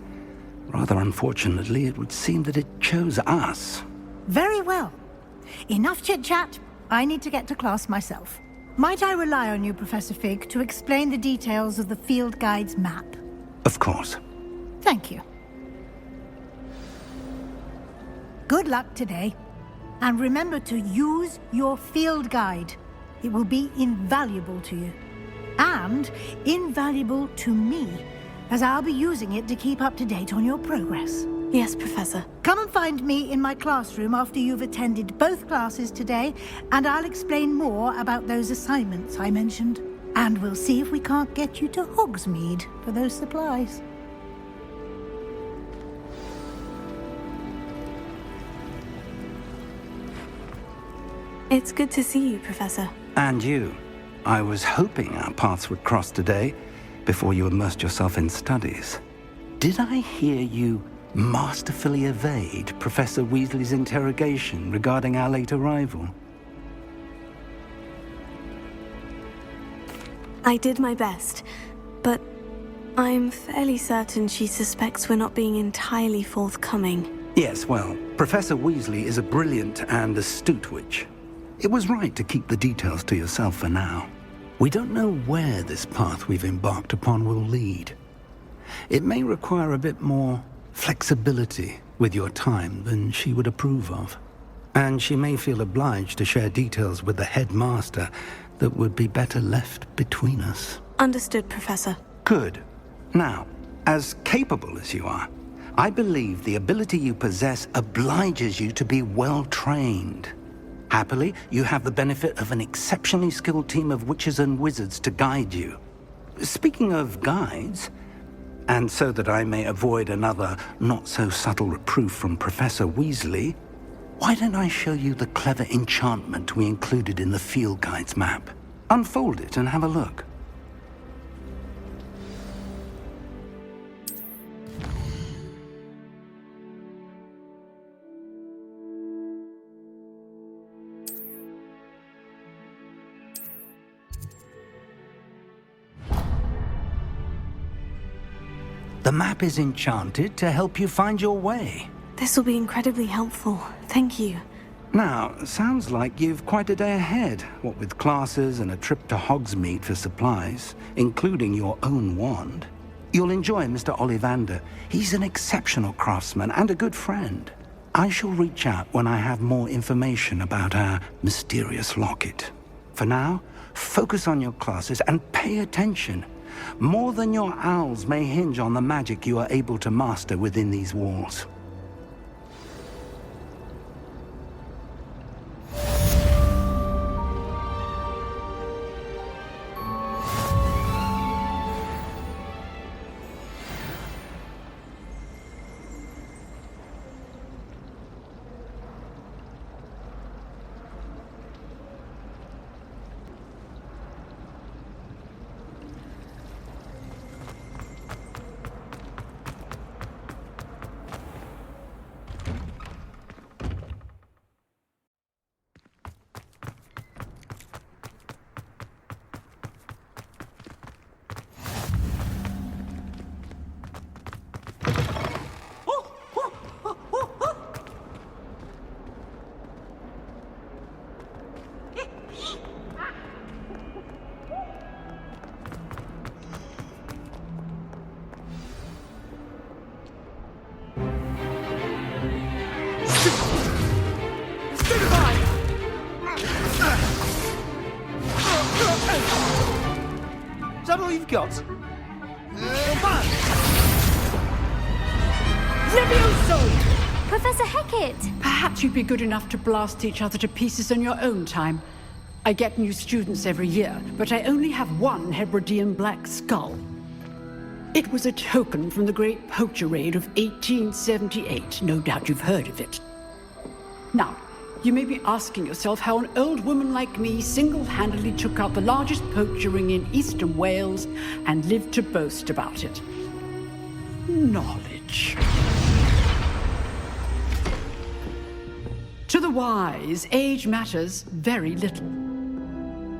Rather unfortunately, it would seem that it chose us. Very well. Enough chit-chat. I need to get to class myself. Might I rely on you, Professor Fig, to explain the details of the field guide's map? Of course. Thank you. Good luck today. And remember to use your field guide. It will be invaluable to you. And invaluable to me, as I'll be using it to keep up to date on your progress. Yes, Professor. Come and find me in my classroom after you've attended both classes today, and I'll explain more about those assignments I mentioned. And we'll see if we can't get you to Hogsmeade for those supplies. It's good to see you, Professor. And you. I was hoping our paths would cross today, before you immersed yourself in studies. Did I hear you masterfully evade Professor Weasley's interrogation regarding our late arrival? I did my best, but I'm fairly certain she suspects we're not being entirely forthcoming. Yes, well, Professor Weasley is a brilliant and astute witch. It was right to keep the details to yourself for now. We don't know where this path we've embarked upon will lead. It may require a bit more flexibility with your time than she would approve of. And she may feel obliged to share details with the headmaster that would be better left between us. Understood, Professor. Good. Now, as capable as you are, I believe the ability you possess obliges you to be well trained. Happily, you have the benefit of an exceptionally skilled team of witches and wizards to guide you. Speaking of guides, and so that I may avoid another not-so-subtle reproof from Professor Weasley, why don't I show you the clever enchantment we included in the field guide's map? Unfold it and have a look. The map is enchanted to help you find your way. This will be incredibly helpful. Thank you. Now, sounds like you've quite a day ahead, what with classes and a trip to Hogsmeade for supplies, including your own wand. You'll enjoy Mr. Ollivander. He's an exceptional craftsman and a good friend. I shall reach out when I have more information about our mysterious locket. For now, focus on your classes and pay attention. More than your owls may hinge on the magic you are able to master within these walls. Is that all you've got? Levioso! Professor Hecat! Perhaps you'd be good enough to blast each other to pieces in your own time. I get new students every year, but I only have one Hebridean black skull. It was a token from the Great Poacher Raid of 1878. No doubt you've heard of it. Now, you may be asking yourself how an old woman like me single-handedly took out the largest poacher ring in eastern Wales and lived to boast about it. Knowledge. To the wise, age matters very little.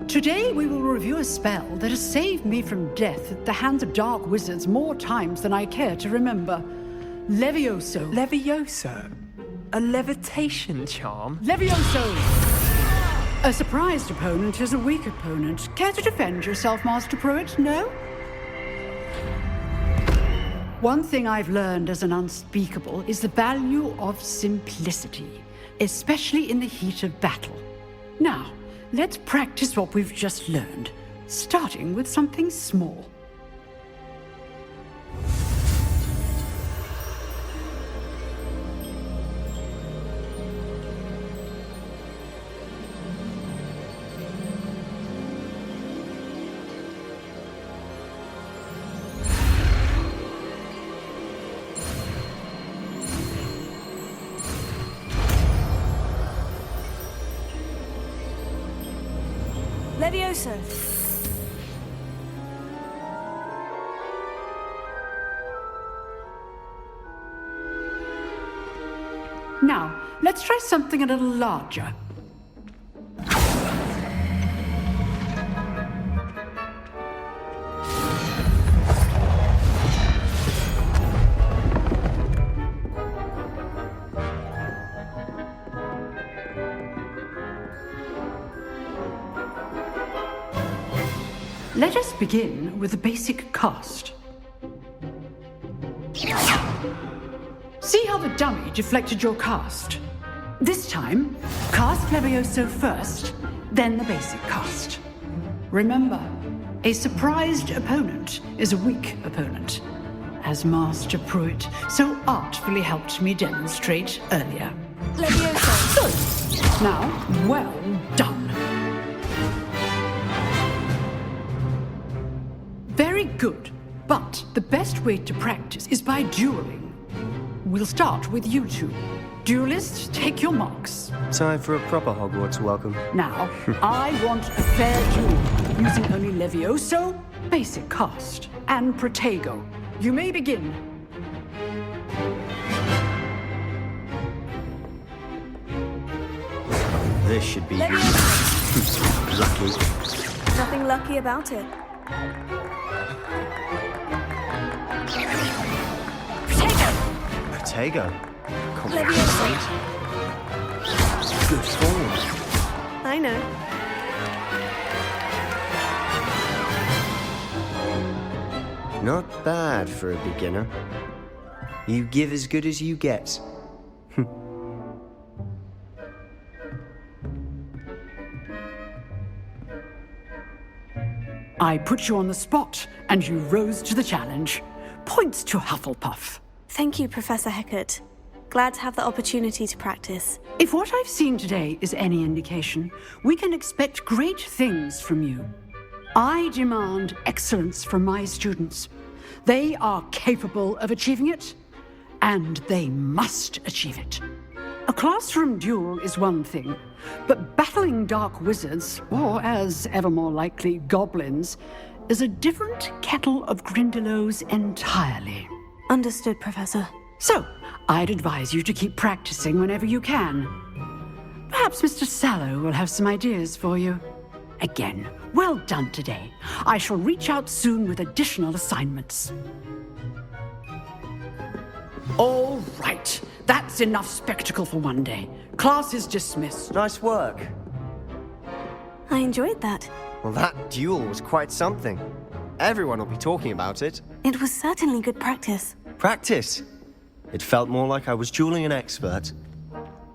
Today we will review a spell that has saved me from death at the hands of dark wizards more times than I care to remember. Levioso. Levioso? A levitation charm? Levioso! A surprised opponent is a weak opponent. Care to defend yourself, Master Pruitt? No? One thing I've learned as an unspeakable is the value of simplicity, especially in the heat of battle. Now, let's practice what we've just learned, starting with something small. Levioso. Now, let's try something a little larger. Let us begin with the basic cast. See how the dummy deflected your cast? This time, cast Levioso first, then the basic cast. Remember, a surprised opponent is a weak opponent, as Master Pruitt so artfully helped me demonstrate earlier. Levioso. Good. Now, well done. Very good, but the best way to practice is by dueling. We'll start with you two. Duelists, take your marks. Time for a proper Hogwarts welcome. Now, I want a fair duel, using only Levioso, basic cast, and Protego. You may begin. This should be lucky. Nothing lucky about it. Protego. Complicated. Good form. I know. Not bad for a beginner. You give as good as you get. I put you on the spot, and you rose to the challenge. Points to Hufflepuff. Thank you, Professor Hecat. Glad to have the opportunity to practice. If what I've seen today is any indication, we can expect great things from you. I demand excellence from my students. They are capable of achieving it, and they must achieve it. A classroom duel is one thing, but battling dark wizards, or as ever more likely, goblins, is a different kettle of Grindylows entirely. Understood, Professor. So, I'd advise you to keep practicing whenever you can. Perhaps Mr. Sallow will have some ideas for you. Again, well done today. I shall reach out soon with additional assignments. All right. That's enough spectacle for one day. Class is dismissed. Nice work. I enjoyed that. Well, that duel was quite something. Everyone will be talking about it. It was certainly good practice. Practice? It felt more like I was dueling an expert.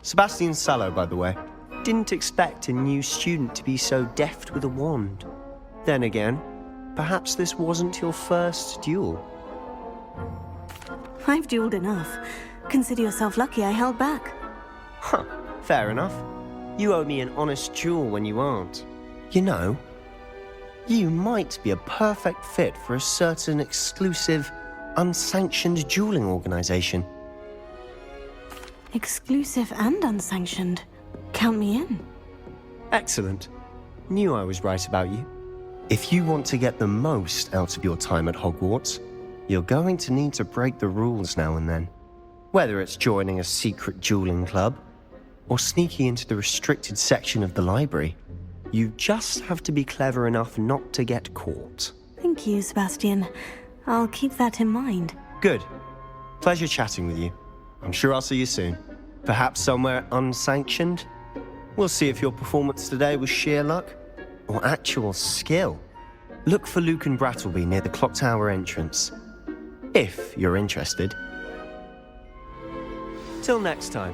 Sebastian Sallow, by the way. Didn't expect a new student to be so deft with a wand. Then again, perhaps this wasn't your first duel. I've dueled enough. Consider yourself lucky I held back. Huh, fair enough. You owe me an honest duel when you aren't. You know, you might be a perfect fit for a certain exclusive, unsanctioned dueling organization. Exclusive and unsanctioned. Count me in. Excellent. Knew I was right about you. If you want to get the most out of your time at Hogwarts, you're going to need to break the rules now and then. Whether it's joining a secret dueling club, or sneaking into the restricted section of the library. You just have to be clever enough not to get caught. Thank you, Sebastian. I'll keep that in mind. Good. Pleasure chatting with you. I'm sure I'll see you soon. Perhaps somewhere unsanctioned? We'll see if your performance today was sheer luck or actual skill. Look for Luke and Brattleby near the clock tower entrance, if you're interested. Till next time.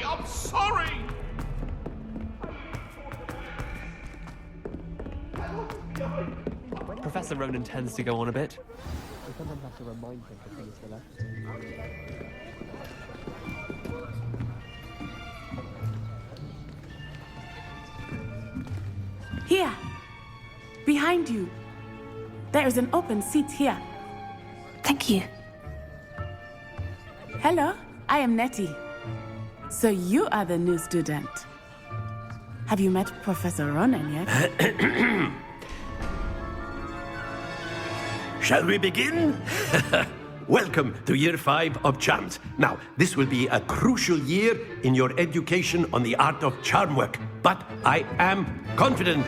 I'm sorry! Professor Ronan tends to go on a bit. I sometimes have to remind him the things he left. Here! Behind you! There is an open seat here. Thank you. Hello, I am Nettie. So you are the new student. Have you met Professor Ronan yet? Shall we begin? Welcome to Year 5 of Charms. Now, this will be a crucial year in your education on the art of charm work, but I am confident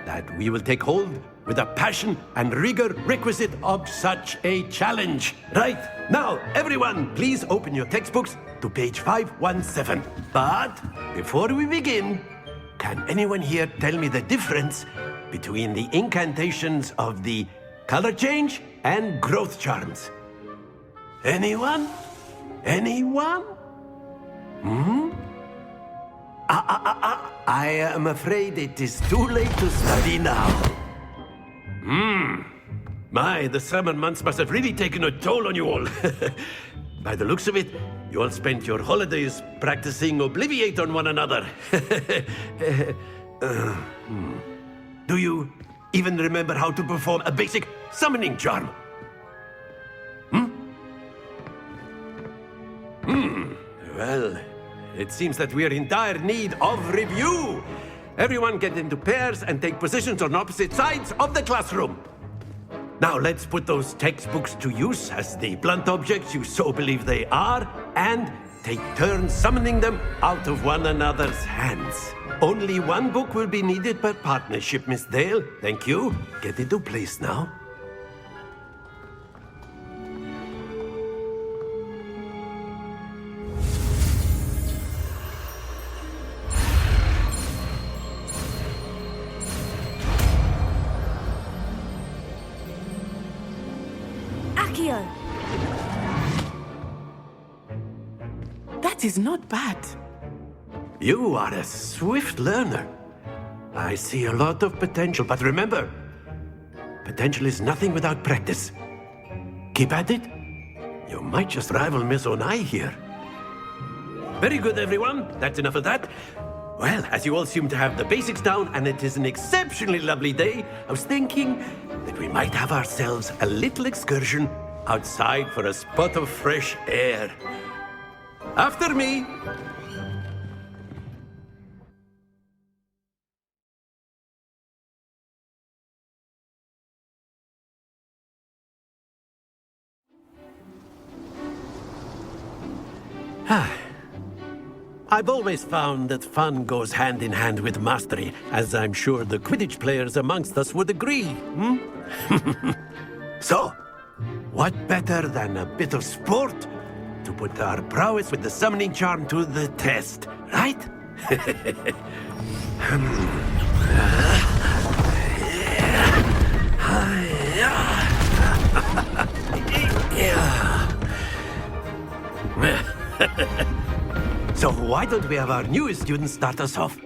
that we will take hold with the passion and rigor requisite of such a challenge. Right, now, everyone, please open your textbooks to page 517. But before we begin, can anyone here tell me the difference between the incantations of the color change and growth charms? Anyone? Anyone? I am afraid it is too late to study now. My, the summer months must have really taken a toll on you all. By the looks of it, you all spent your holidays practicing Obliviate on one another. Do you even remember how to perform a basic summoning charm? Well, it seems that we are in dire need of review. Everyone get into pairs and take positions on opposite sides of the classroom. Now let's put those textbooks to use as the blunt objects you so believe they are, and take turns summoning them out of one another's hands. Only one book will be needed per partnership, Miss Dale. Thank you. Get into place now. That is not bad. You are a swift learner. I see a lot of potential, but remember, potential is nothing without practice. Keep at it. You might just rival Miss Onai here. Very good, everyone. That's enough of that. Well, as you all seem to have the basics down, and it is an exceptionally lovely day, I was thinking that we might have ourselves a little excursion outside for a spot of fresh air. After me. I've always found that fun goes hand in hand with mastery, as I'm sure the Quidditch players amongst us would agree. So, what better than a bit of sport to put our prowess with the summoning charm to the test, right? So why don't we have our newest student start us off?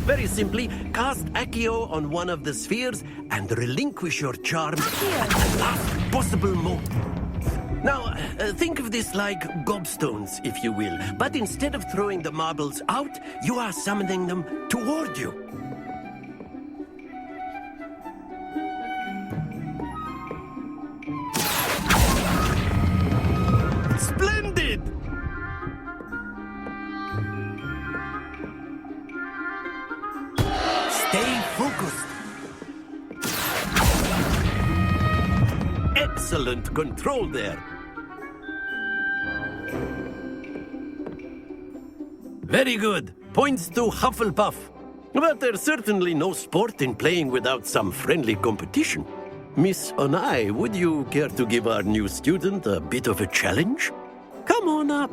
Very simply, cast Accio on one of the spheres and relinquish your charm at the last possible motives. Now, think of this like gobstones, if you will. But instead of throwing the marbles out, you are summoning them toward you. Splendid! Stay focused. Excellent control there. Very good. Points to Hufflepuff. But there's certainly no sport in playing without some friendly competition. Miss Onai, would you care to give our new student a bit of a challenge? Come on up.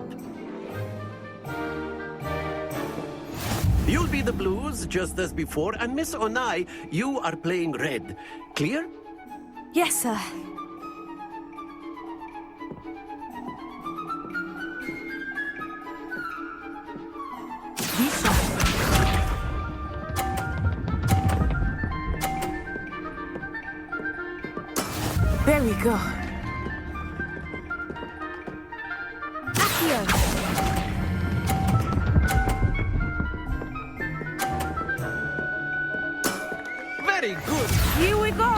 You'll be the blues, just as before, and Miss Onai, you are playing red. Clear? Yes, sir. There we go. Accio! Very good. Here we go.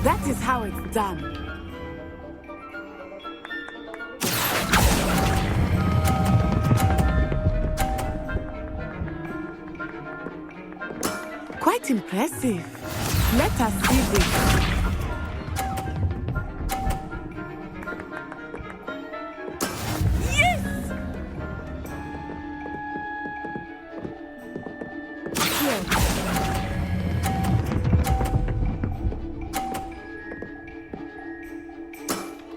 That is how it's done. Quite impressive. Let us see this. Yes!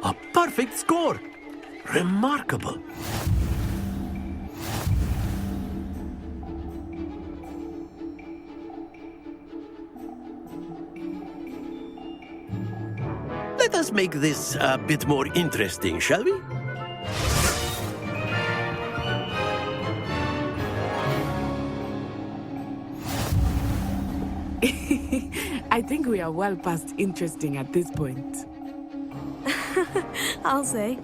A perfect score. Remarkable. Let us make this a bit more interesting, shall we? I think we are well past interesting at this point. I'll say.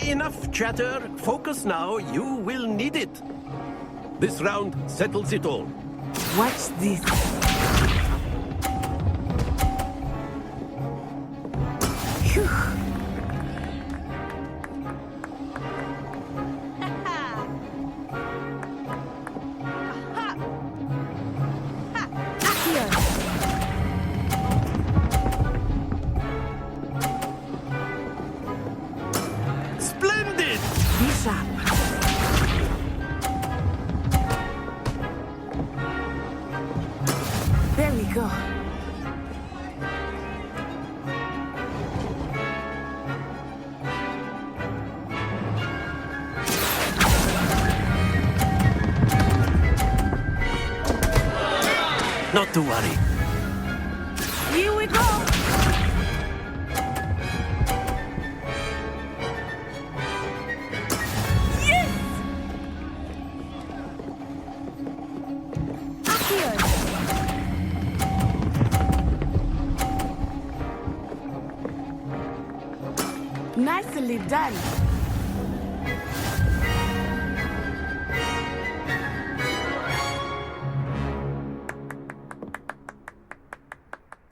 Enough chatter. Focus now. You will need it. This round settles it all. Watch this. Phew. Splendid! Be sharp. There we go. Not to worry. Here we go. Yes! Accio! Nicely done.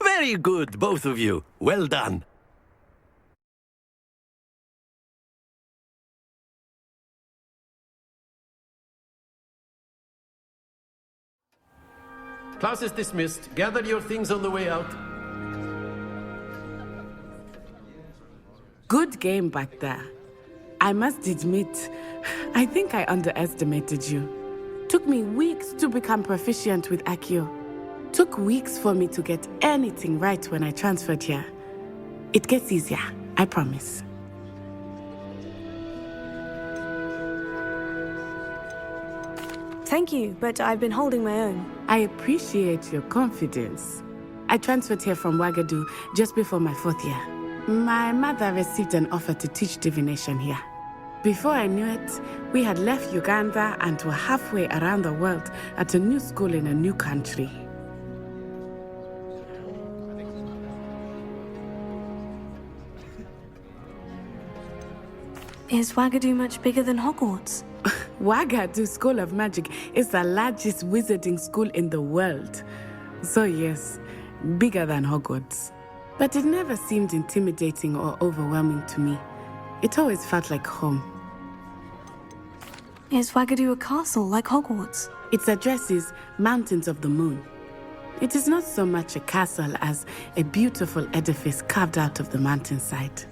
Very good, both of you. Well done. Class is dismissed. Gather your things on the way out. Good game back there. I must admit, I think I underestimated you. Took me weeks to become proficient with Accio. Took weeks for me to get anything right when I transferred here. It gets easier, I promise. Thank you, but I've been holding my own. I appreciate your confidence. I transferred here from Wagadu just before my 4th year. My mother received an offer to teach divination here. Before I knew it, we had left Uganda and were halfway around the world at a new school in a new country. Is Wagadu much bigger than Hogwarts? Wagadu School of Magic is the largest wizarding school in the world. So yes, bigger than Hogwarts. But it never seemed intimidating or overwhelming to me. It always felt like home. Is Wagadu a castle like Hogwarts? Its address is Mountains of the Moon. It is not so much a castle as a beautiful edifice carved out of the mountainside.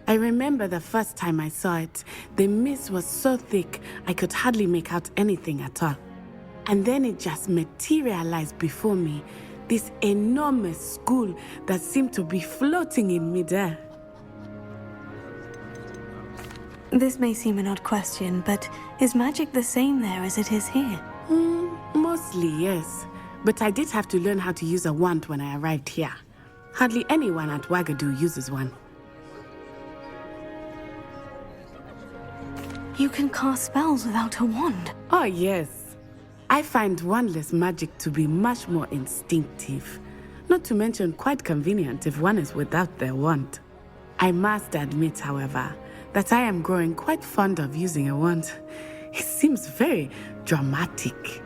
I remember the first time I saw it, the mist was so thick I could hardly make out anything at all. And then it just materialized before me, this enormous school that seemed to be floating in midair. This may seem an odd question, but is magic the same there as it is here? Mostly, yes. But I did have to learn how to use a wand when I arrived here. Hardly anyone at Wagadu uses one. You can cast spells without a wand? Oh, yes. I find wandless magic to be much more instinctive. Not to mention quite convenient if one is without their wand. I must admit, however, that I am growing quite fond of using a wand. It seems very dramatic.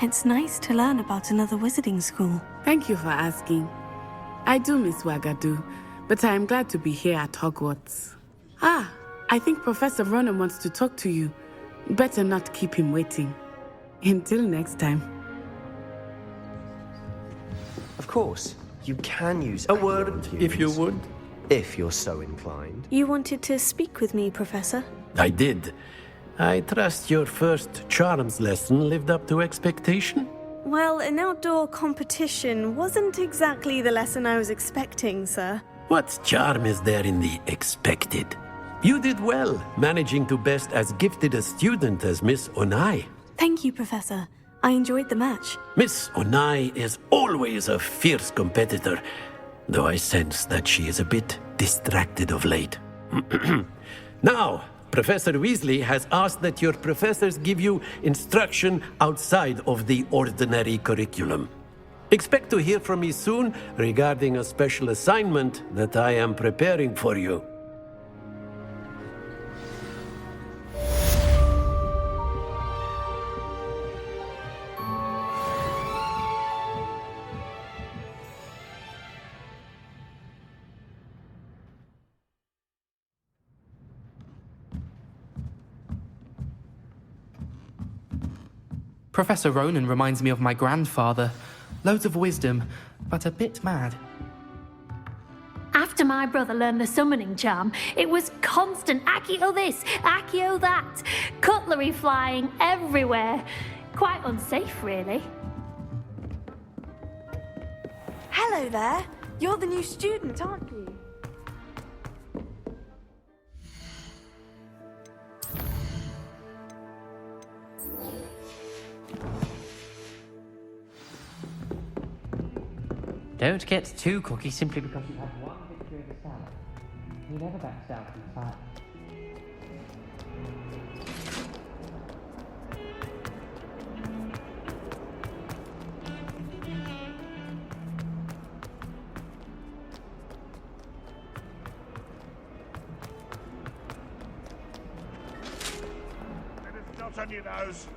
It's nice to learn about another wizarding school. Thank you for asking. I do miss Wagadu, but I am glad to be here at Hogwarts. I think Professor Ronan wants to talk to you. Better not keep him waiting. Until next time. Of course, you can use a word if you would. If you're so inclined. You wanted to speak with me, Professor? I did. I trust your first charms lesson lived up to expectation? Well, an outdoor competition wasn't exactly the lesson I was expecting, sir. What charm is there in the expected? You did well, managing to best as gifted a student as Miss Onai. Thank you, Professor. I enjoyed the match. Miss Onai is always a fierce competitor, though I sense that she is a bit distracted of late. Now, Professor Weasley has asked that your professors give you instruction outside of the ordinary curriculum. Expect to hear from me soon regarding a special assignment that I am preparing for you. Professor Ronan reminds me of my grandfather. Loads of wisdom, but a bit mad. After my brother learned the summoning charm, it was constant Accio this, Accio that, cutlery flying everywhere. Quite unsafe, really. Hello there. You're the new student, aren't you? Don't get too cocky simply because you have one victory in the salad. He never backs down from the fight. Not on your nose.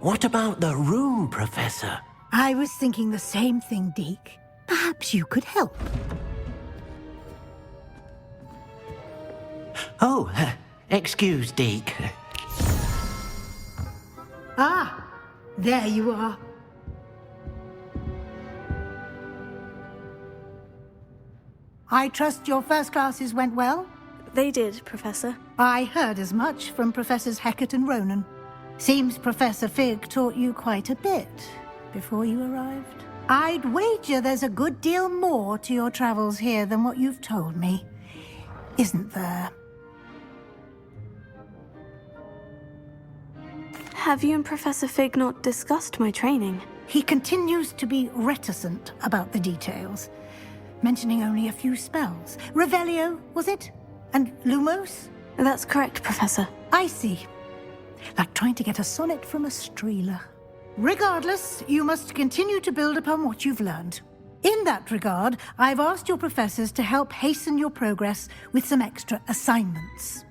What about the room, Professor? I was thinking the same thing, Deke. Perhaps you could help. Oh, excuse, Deke. Ah, there you are. I trust your first classes went well? They did, Professor. I heard as much from Professors Hecat and Ronan. Seems Professor Fig taught you quite a bit before you arrived. I'd wager there's a good deal more to your travels here than what you've told me, isn't there? Have you and Professor Fig not discussed my training? He continues to be reticent about the details, mentioning only a few spells. Revelio, was it? And Lumos? That's correct, Professor. I see. Like trying to get a sonnet from a streeler. Regardless, you must continue to build upon what you've learned. In that regard, I've asked your professors to help hasten your progress with some extra assignments.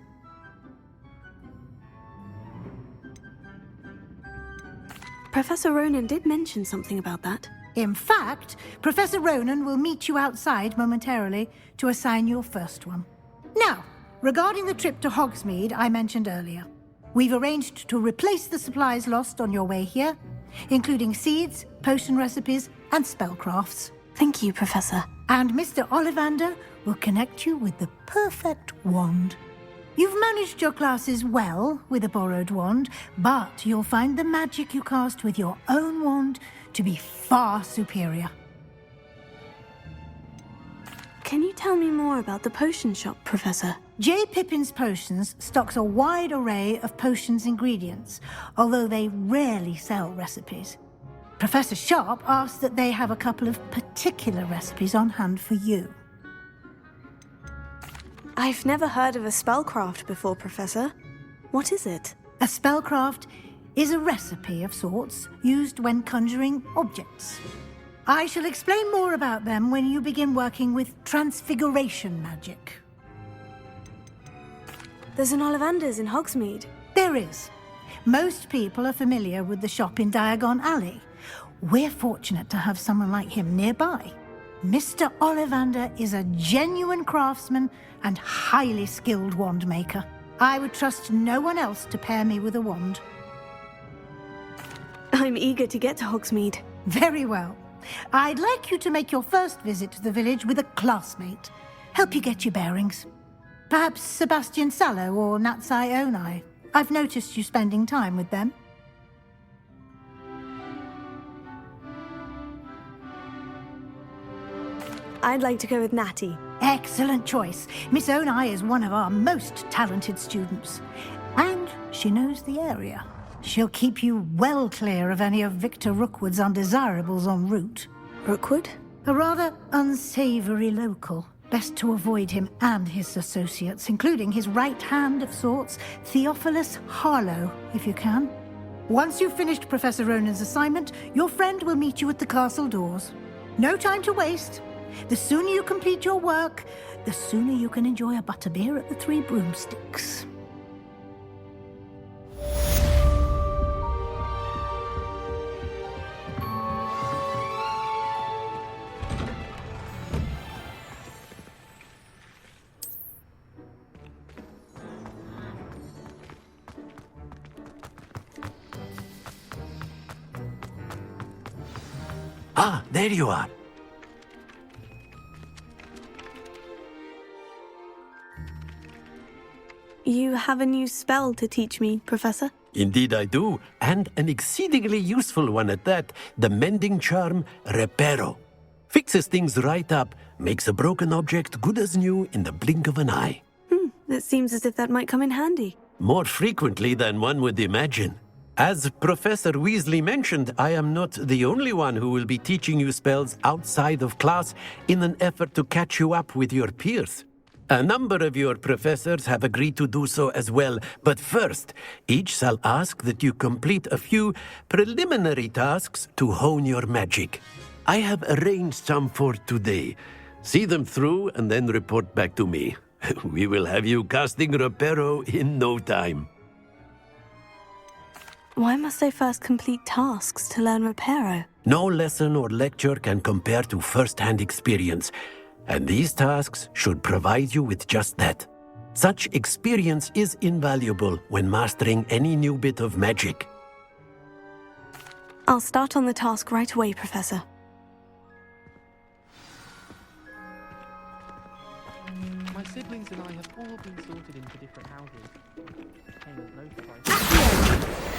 Professor Ronan did mention something about that. In fact, Professor Ronan will meet you outside momentarily to assign your first one. Now, regarding the trip to Hogsmeade I mentioned earlier, we've arranged to replace the supplies lost on your way here, including seeds, potion recipes, and spellcrafts. Thank you, Professor. And Mr. Ollivander will connect you with the perfect wand. You've managed your classes well with a borrowed wand, but you'll find the magic you cast with your own wand to be far superior. Can you tell me more about the potion shop, Professor? J. Pippin's Potions stocks a wide array of potions ingredients, although they rarely sell recipes. Professor Sharp asked that they have a couple of particular recipes on hand for you. I've never heard of a spellcraft before, Professor. What is it? A spellcraft is a recipe of sorts used when conjuring objects. I shall explain more about them when you begin working with transfiguration magic. There's an Ollivander's in Hogsmeade. There is. Most people are familiar with the shop in Diagon Alley. We're fortunate to have someone like him nearby. Mr. Ollivander is a genuine craftsman and highly skilled wand maker. I would trust no one else to pair me with a wand. I'm eager to get to Hogsmeade. Very well. I'd like you to make your first visit to the village with a classmate. Help you get your bearings. Perhaps Sebastian Sallow or Natsai Onai. I've noticed you spending time with them. I'd like to go with Natty. Excellent choice. Miss Onai is one of our most talented students. And she knows the area. She'll keep you well clear of any of Victor Rookwood's undesirables en route. Rookwood? A rather unsavory local. Best to avoid him and his associates, including his right hand of sorts, Theophilus Harlow, if you can. Once you've finished Professor Ronan's assignment, your friend will meet you at the castle doors. No time to waste. The sooner you complete your work, the sooner you can enjoy a butterbeer at the Three Broomsticks. Ah, there you are. You have a new spell to teach me, Professor? Indeed I do, and an exceedingly useful one at that. The mending charm, Reparo. Fixes things right up, makes a broken object good as new in the blink of an eye. It seems as if that might come in handy. More frequently than one would imagine. As Professor Weasley mentioned, I am not the only one who will be teaching you spells outside of class in an effort to catch you up with your peers. A number of your professors have agreed to do so as well, but first, each shall ask that you complete a few preliminary tasks to hone your magic. I have arranged some for today. See them through and then report back to me. We will have you casting Reparo in no time. Why must I first complete tasks to learn Reparo? No lesson or lecture can compare to first-hand experience. And these tasks should provide you with just that. Such experience is invaluable when mastering any new bit of magic. I'll start on the task right away, Professor. My siblings and I have all been sorted into different houses. Came as no surprise.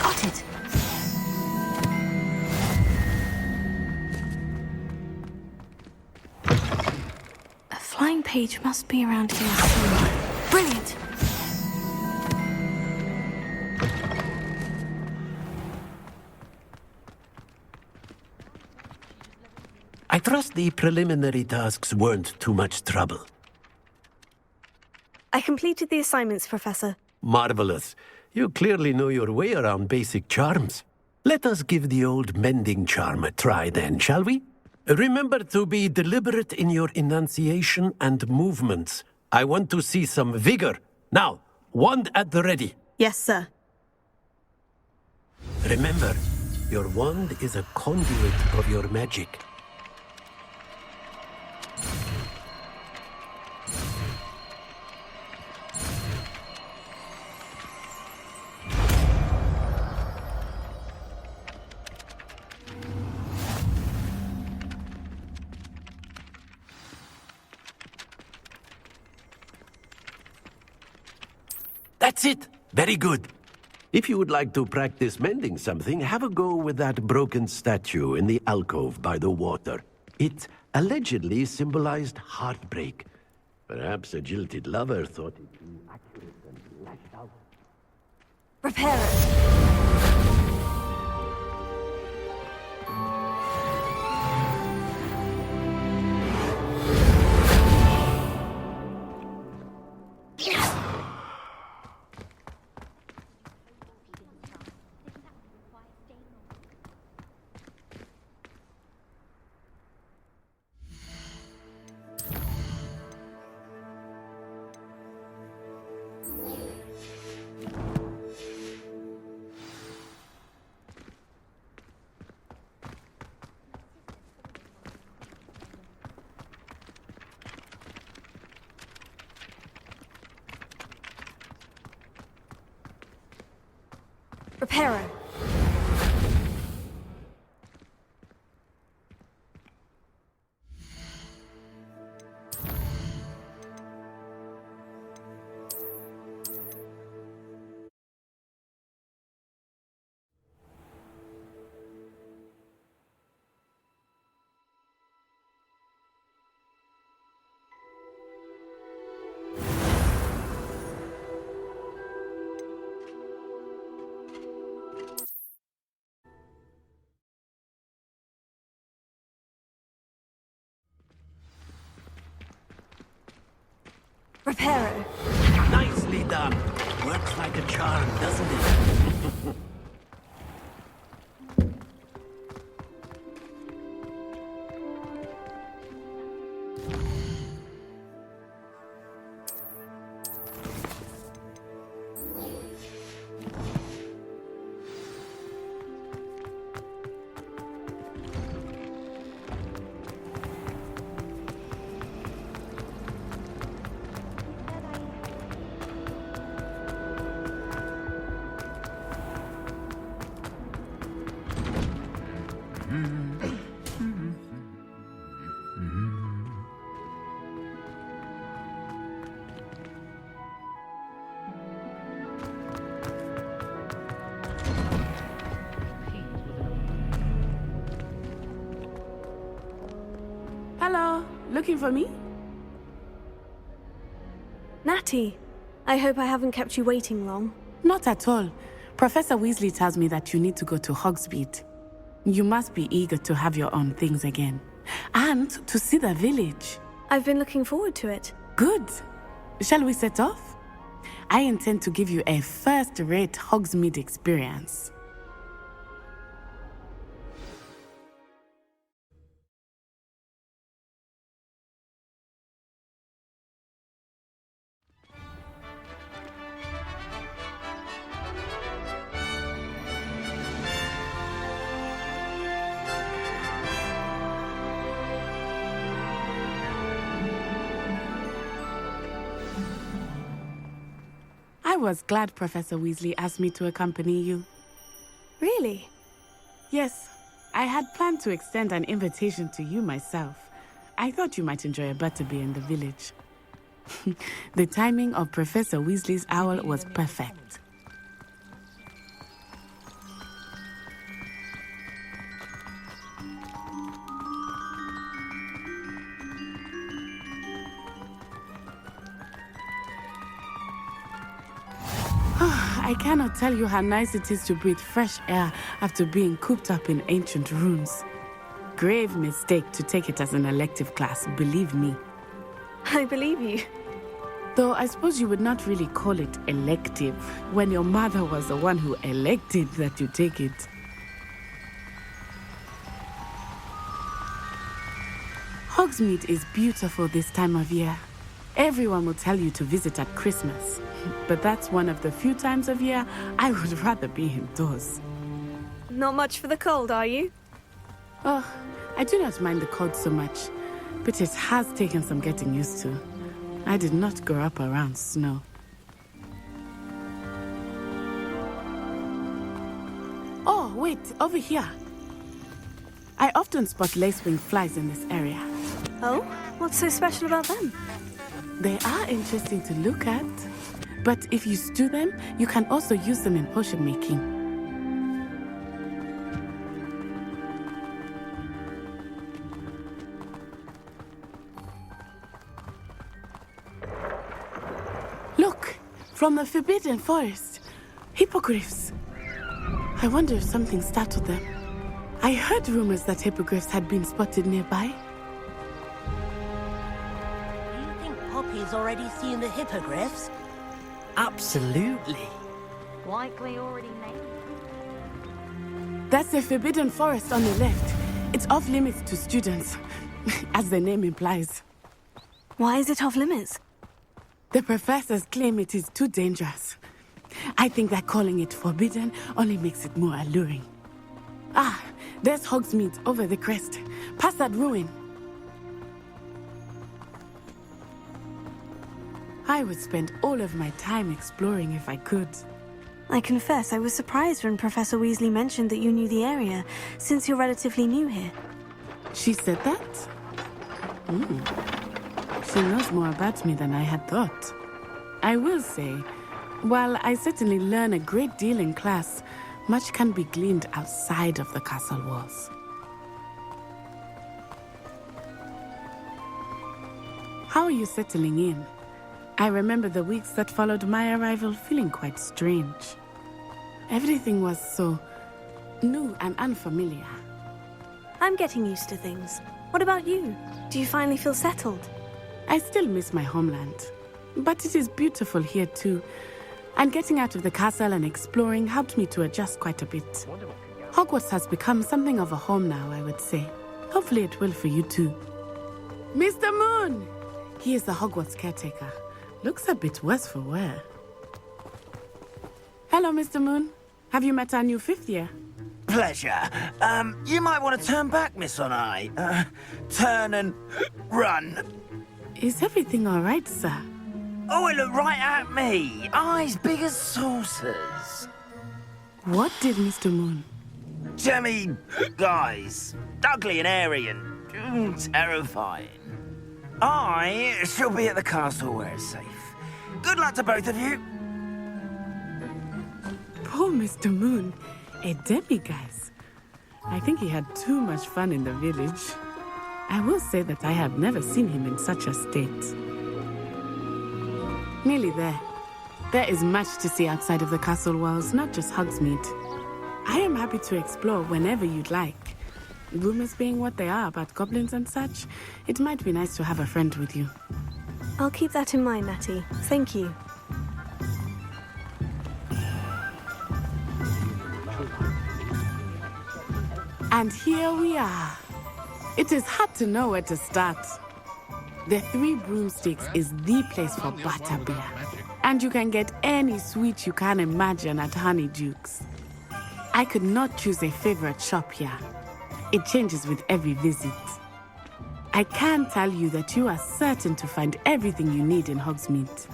Got it! A flying page must be around here somewhere. Brilliant! I trust the preliminary tasks weren't too much trouble. I completed the assignments, Professor. Marvelous. You clearly know your way around basic charms. Let us give the old mending charm a try then, shall we? Remember to be deliberate in your enunciation and movements. I want to see some vigor. Now, wand at the ready. Yes, sir. Remember, your wand is a conduit of your magic. That's it! Very good. If you would like to practice mending something, have a go with that broken statue in the alcove by the water. It allegedly symbolized heartbreak. Perhaps a jilted lover thought it too accurate and lashed out. Repair it. Reparo. Reparo. Nicely done. Works like a charm, doesn't it? Hello, looking for me? Natty, I hope I haven't kept you waiting long. Not at all. Professor Weasley tells me that you need to go to Hogsmeade. You must be eager to have your own things again. And to see the village. I've been looking forward to it. Good. Shall we set off? I intend to give you a first-rate Hogsmeade experience. I was glad Professor Weasley asked me to accompany you. Really? Yes. I had planned to extend an invitation to you myself. I thought you might enjoy a butterbeer in the village. The timing of Professor Weasley's owl was perfect. I cannot tell you how nice it is to breathe fresh air after being cooped up in ancient rooms. grave mistake to take it as an elective class, believe me. I believe you. Though I suppose you would not really call it elective when your mother was the one who elected that you take it. Hogsmeade is beautiful this time of year. Everyone will tell you to visit at Christmas, but that's one of the few times of year I would rather be indoors. Not much for the cold, are you? Oh, I do not mind the cold so much, but it has taken some getting used to. I did not grow up around snow. Oh, wait, over here. I often spot lacewing flies in this area. Oh? What's so special about them? They are interesting to look at, but if you stew them, you can also use them in potion making. Look, from the Forbidden Forest, hippogriffs. I wonder if something startled them. I heard rumors that hippogriffs had been spotted nearby. Poppy's already seen the hippogriffs? Absolutely. Likely already made. That's the Forbidden Forest on the left. It's off limits to students, as the name implies. Why is it off limits? The professors claim it is too dangerous. I think that calling it forbidden only makes it more alluring. Ah, there's Hogsmeade over the crest, past that ruin. I would spend all of my time exploring if I could. I confess I was surprised when Professor Weasley mentioned that you knew the area, since you're relatively new here. She said that? She knows more about me than I had thought. I will say, while I certainly learn a great deal in class, much can be gleaned outside of the castle walls. How are you settling in? I remember the weeks that followed my arrival feeling quite strange. Everything was so new and unfamiliar. I'm getting used to things. What about you? Do you finally feel settled? I still miss my homeland, but it is beautiful here too. And getting out of the castle and exploring helped me to adjust quite a bit. Hogwarts has become something of a home now, I would say. Hopefully it will for you too. Mr. Moon! He is the Hogwarts caretaker. Looks a bit worse for wear. Hello, Mr. Moon. Have you met our new fifth year? Pleasure. You might want to turn back, Miss Onai. Turn and run. Is everything all right, sir? Oh, it looked right at me. Eyes big as saucers. What did Mr. Moon? Jemmy, guys. Ugly and airy and terrifying. I shall be at the castle where it's safe. Good luck to both of you. Poor Mr. Moon. A demiguise. I think he had too much fun in the village. I will say that I have never seen him in such a state. Nearly there. There is much to see outside of the castle walls, not just Hogsmeade. I am happy to explore whenever you'd like. Rumors being what they are about goblins and such, it might be nice to have a friend with you. I'll keep that in mind, Natty. Thank you. And here we are. It is hard to know where to start. The Three Broomsticks is the place for butterbeer. And you can get any sweet you can imagine at Honeydukes. I could not choose a favorite shop here. It changes with every visit. I can tell you that you are certain to find everything you need in Hogsmeade.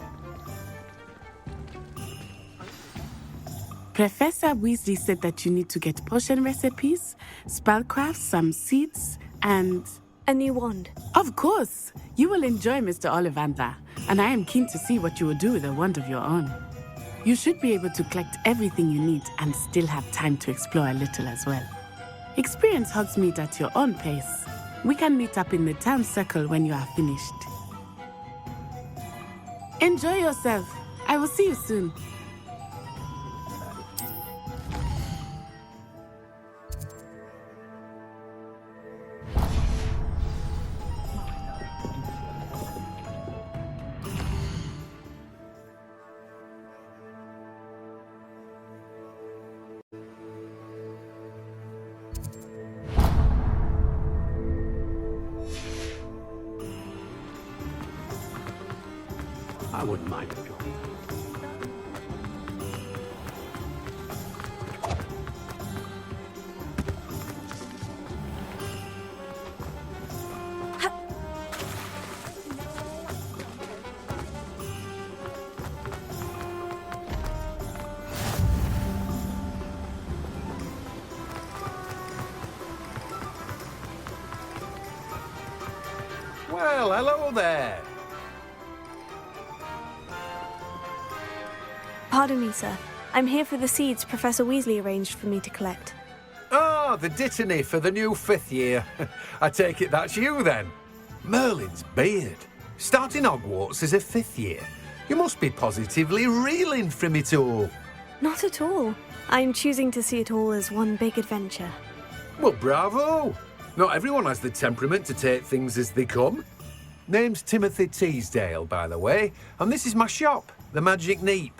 Professor Weasley said that you need to get potion recipes, spellcrafts, some seeds, and... a new wand. Of course! You will enjoy Mr. Ollivander, and I am keen to see what you will do with a wand of your own. You should be able to collect everything you need and still have time to explore a little as well. Experience Hogsmeade at your own pace. We can meet up in the town circle when you are finished. Enjoy yourself. I will see you soon. I wouldn't mind a job. Well, hello there. Pardon me, sir. I'm here for the seeds Professor Weasley arranged for me to collect. Oh, the dittany for the new 5th year. I take it that's you, then. Merlin's beard. Starting Hogwarts as a 5th year. You must be positively reeling from it all. Not at all. I'm choosing to see it all as one big adventure. Well, bravo. Not everyone has the temperament to take things as they come. Name's Timothy Teasdale, by the way, and this is my shop, the Magic Neep.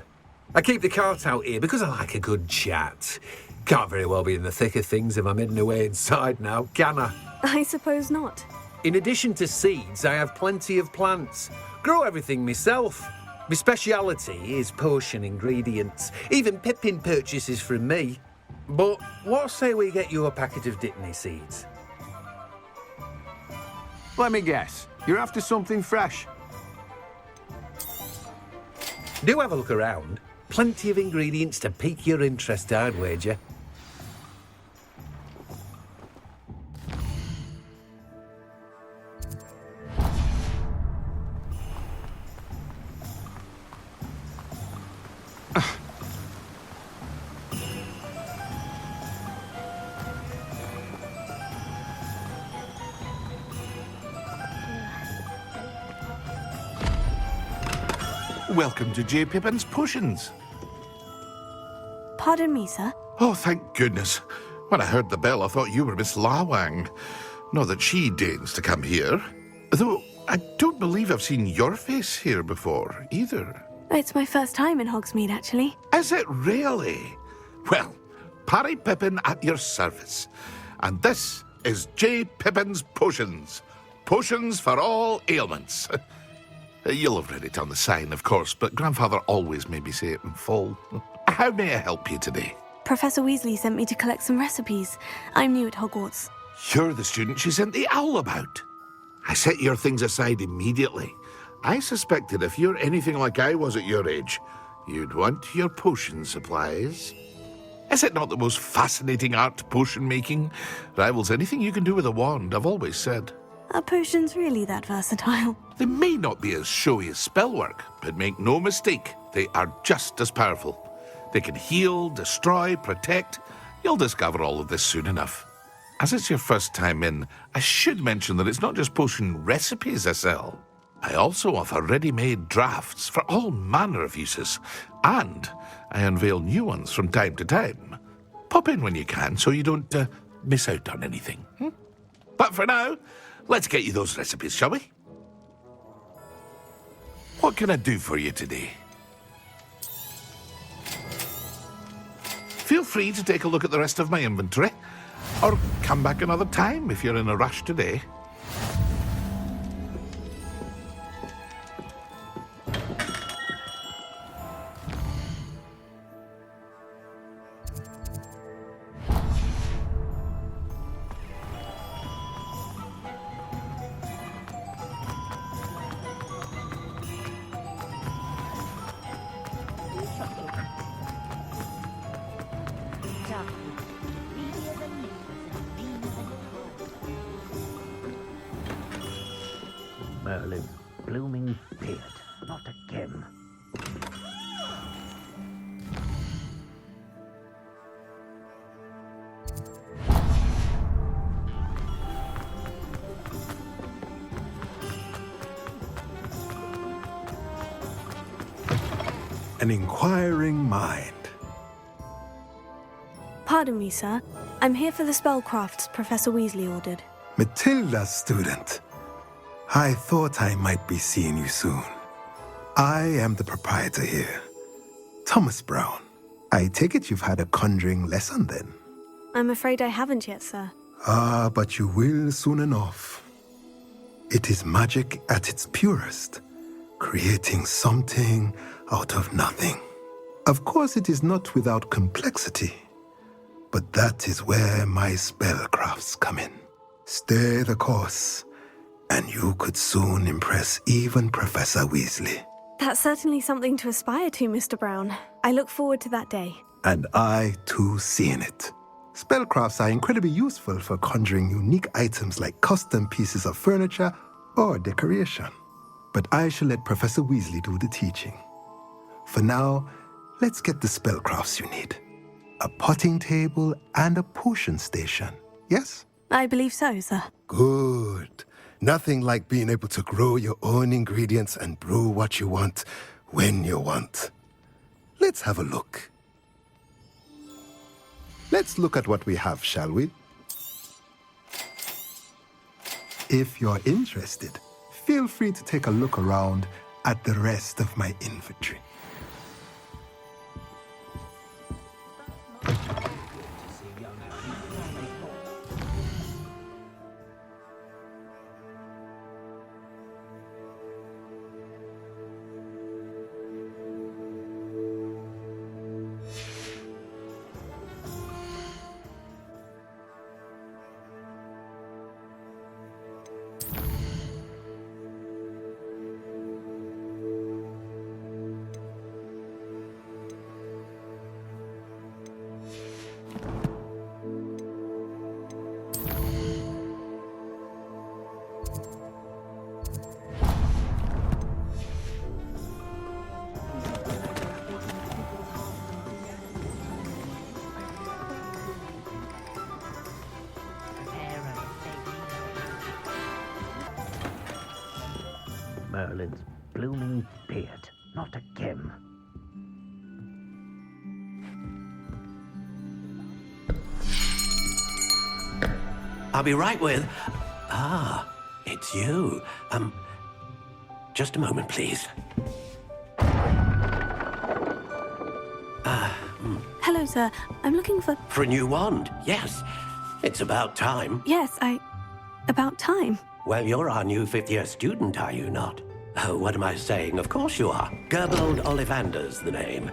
I keep the cart out here because I like a good chat. Can't very well be in the thick of things if I'm hidden away inside now, can I? I suppose not. In addition to seeds, I have plenty of plants. Grow everything myself. My speciality is potion ingredients. Even Pippin purchases from me. But what say we get you a packet of Dittany seeds? Let me guess. You're after something fresh. Do have a look around. Plenty of ingredients to pique your interest, I'd wager. Welcome to J. Pippin's Potions. Pardon me, sir. Oh, thank goodness. When I heard the bell, I thought you were Miss Lawang. Not that she deigns to come here. Though I don't believe I've seen your face here before, either. It's my first time in Hogsmeade, actually. Is it really? Well, Parry Pippin at your service. And this is J. Pippin's Potions. Potions for all ailments. You'll have read it on the sign, of course, but Grandfather always made me say it in full. How may I help you today? Professor Weasley sent me to collect some recipes. I'm new at Hogwarts. You're the student she sent the owl about. I set your things aside immediately. I suspected if you're anything like I was at your age, you'd want your potion supplies. Is it not the most fascinating art, potion making? Rivals anything you can do with a wand, I've always said. Are potions really that versatile? They may not be as showy as spellwork, but make no mistake, they are just as powerful. They can heal, destroy, protect. You'll discover all of this soon enough. As it's your first time in, I should mention that it's not just potion recipes I sell. I also offer ready-made drafts for all manner of uses, and I unveil new ones from time to time. Pop in when you can so you don't miss out on anything. But for now, let's get you those recipes, shall we? What can I do for you today? Feel free to take a look at the rest of my inventory, or come back another time if you're in a rush today. Merlin, blooming beard, not again. An inquiring mind. Pardon me, sir. I'm here for the spellcrafts Professor Weasley ordered. Matilda's student. I thought I might be seeing you soon. I am the proprietor here, Thomas Brown. I take it you've had a conjuring lesson then? I'm afraid I haven't yet, sir. Ah, but you will soon enough. It is magic at its purest, creating something out of nothing. Of course, it is not without complexity, but that is where my spellcrafts come in. Stay the course, and you could soon impress even Professor Weasley. That's certainly something to aspire to, Mr. Brown. I look forward to that day. And I, too, seeing it. Spellcrafts are incredibly useful for conjuring unique items like custom pieces of furniture or decoration. But I shall let Professor Weasley do the teaching. For now, let's get the spellcrafts you need. A potting table and a potion station, yes? I believe so, sir. Good. Nothing like being able to grow your own ingredients and brew what you want when you want. Let's have a look. Let's look at what we have, shall we? If you're interested, feel free to take a look around at the rest of my inventory. Merlin's blooming beard, not again. I'll be right with... Ah, it's you. Just a moment, please. Hello, sir. I'm looking for... For a new wand, yes. It's about time. Yes, About time. Well, you're our new fifth-year student, are you not? Oh, what am I saying? Of course you are. Gerbold Ollivander's the name.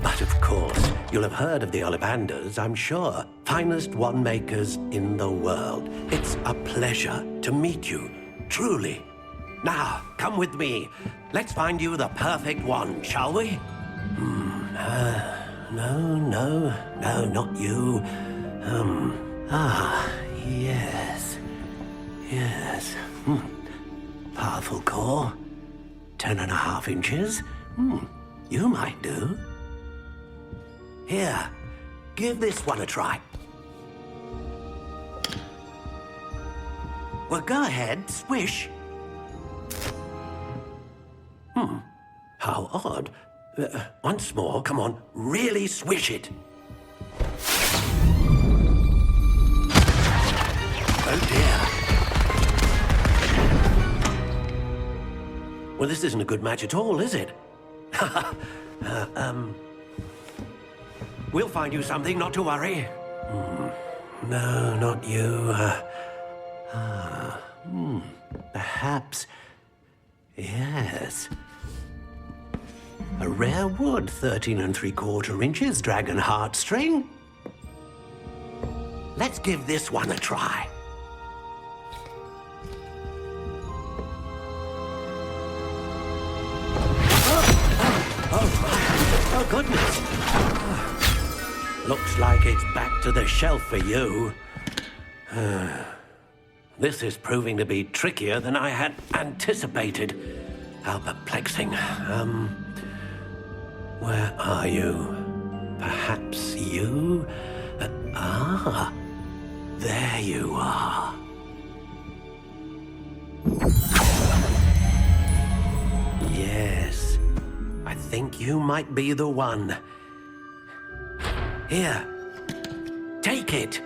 But of course, you'll have heard of the Ollivanders, I'm sure. Finest wand makers in the world. It's a pleasure to meet you, truly. Now, come with me. Let's find you the perfect wand, shall we? No, not you. Yes. Powerful core. 10.5 inches. You might do. Here, give this one a try. Well, go ahead, swish. How odd. Once more, come on, really swish it. Oh dear. Well, this isn't a good match at all, is it? We'll find you something, not to worry. No, not you. Perhaps... Yes. A rare wood, 13 3/4 inches, dragon heartstring. Let's give this one a try. Oh, goodness. Looks like it's back to the shelf for you. This is proving to be trickier than I had anticipated. How perplexing. Where are you? Perhaps you? There you are. Yes, I think you might be the one. Here, take it.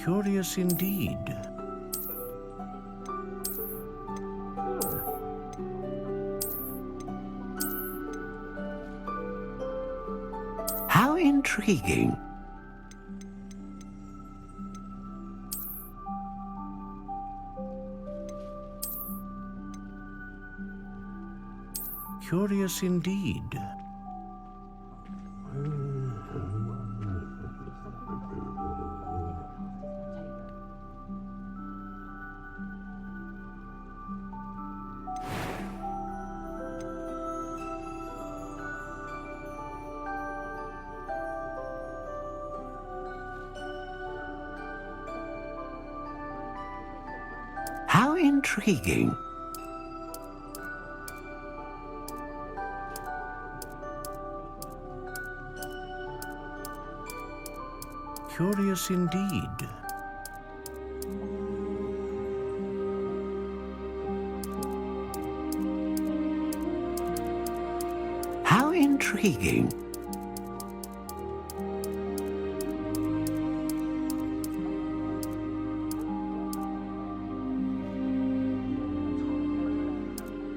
Curious indeed. How intriguing. Curious indeed. How intriguing. Curious indeed. How intriguing.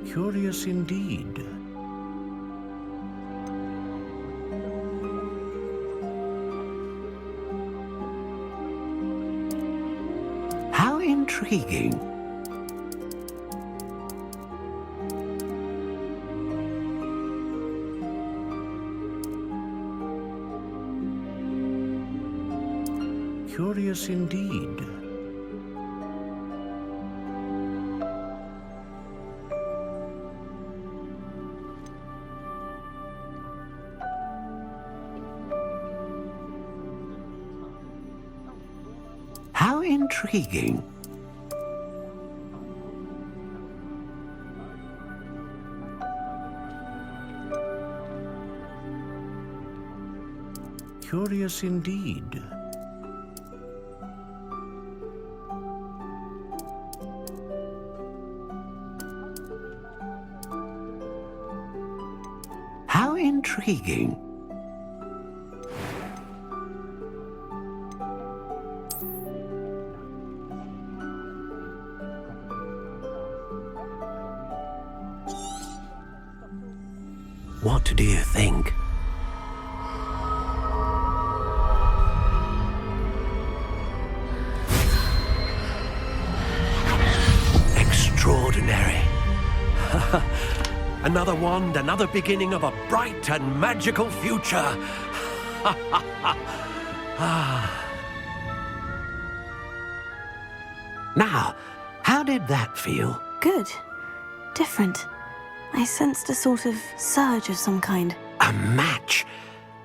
Curious indeed. How intriguing. Curious indeed. How intriguing. Curious indeed. How intriguing. What do you think? Extraordinary. Another wand, another beginning of a bright and magical future. Now, how did that feel? Good. Different. I sensed a sort of surge of some kind. A match.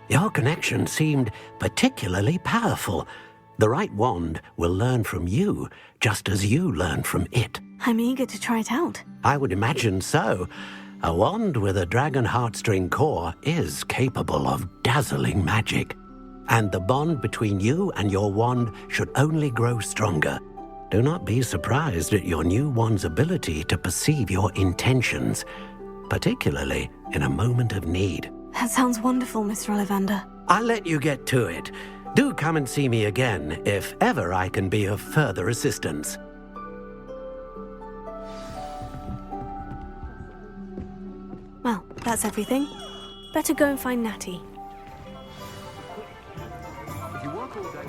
Your connection seemed particularly powerful. The right wand will learn from you, just as you learn from it. I'm eager to try it out. I would imagine so. A wand with a dragon heartstring core is capable of dazzling magic. And the bond between you and your wand should only grow stronger. Do not be surprised at your new wand's ability to perceive your intentions, particularly in a moment of need. That sounds wonderful, Mr. Ollivander. I'll let you get to it. Do come and see me again if ever I can be of further assistance. Well, that's everything. Better go and find Natty. If you work all day...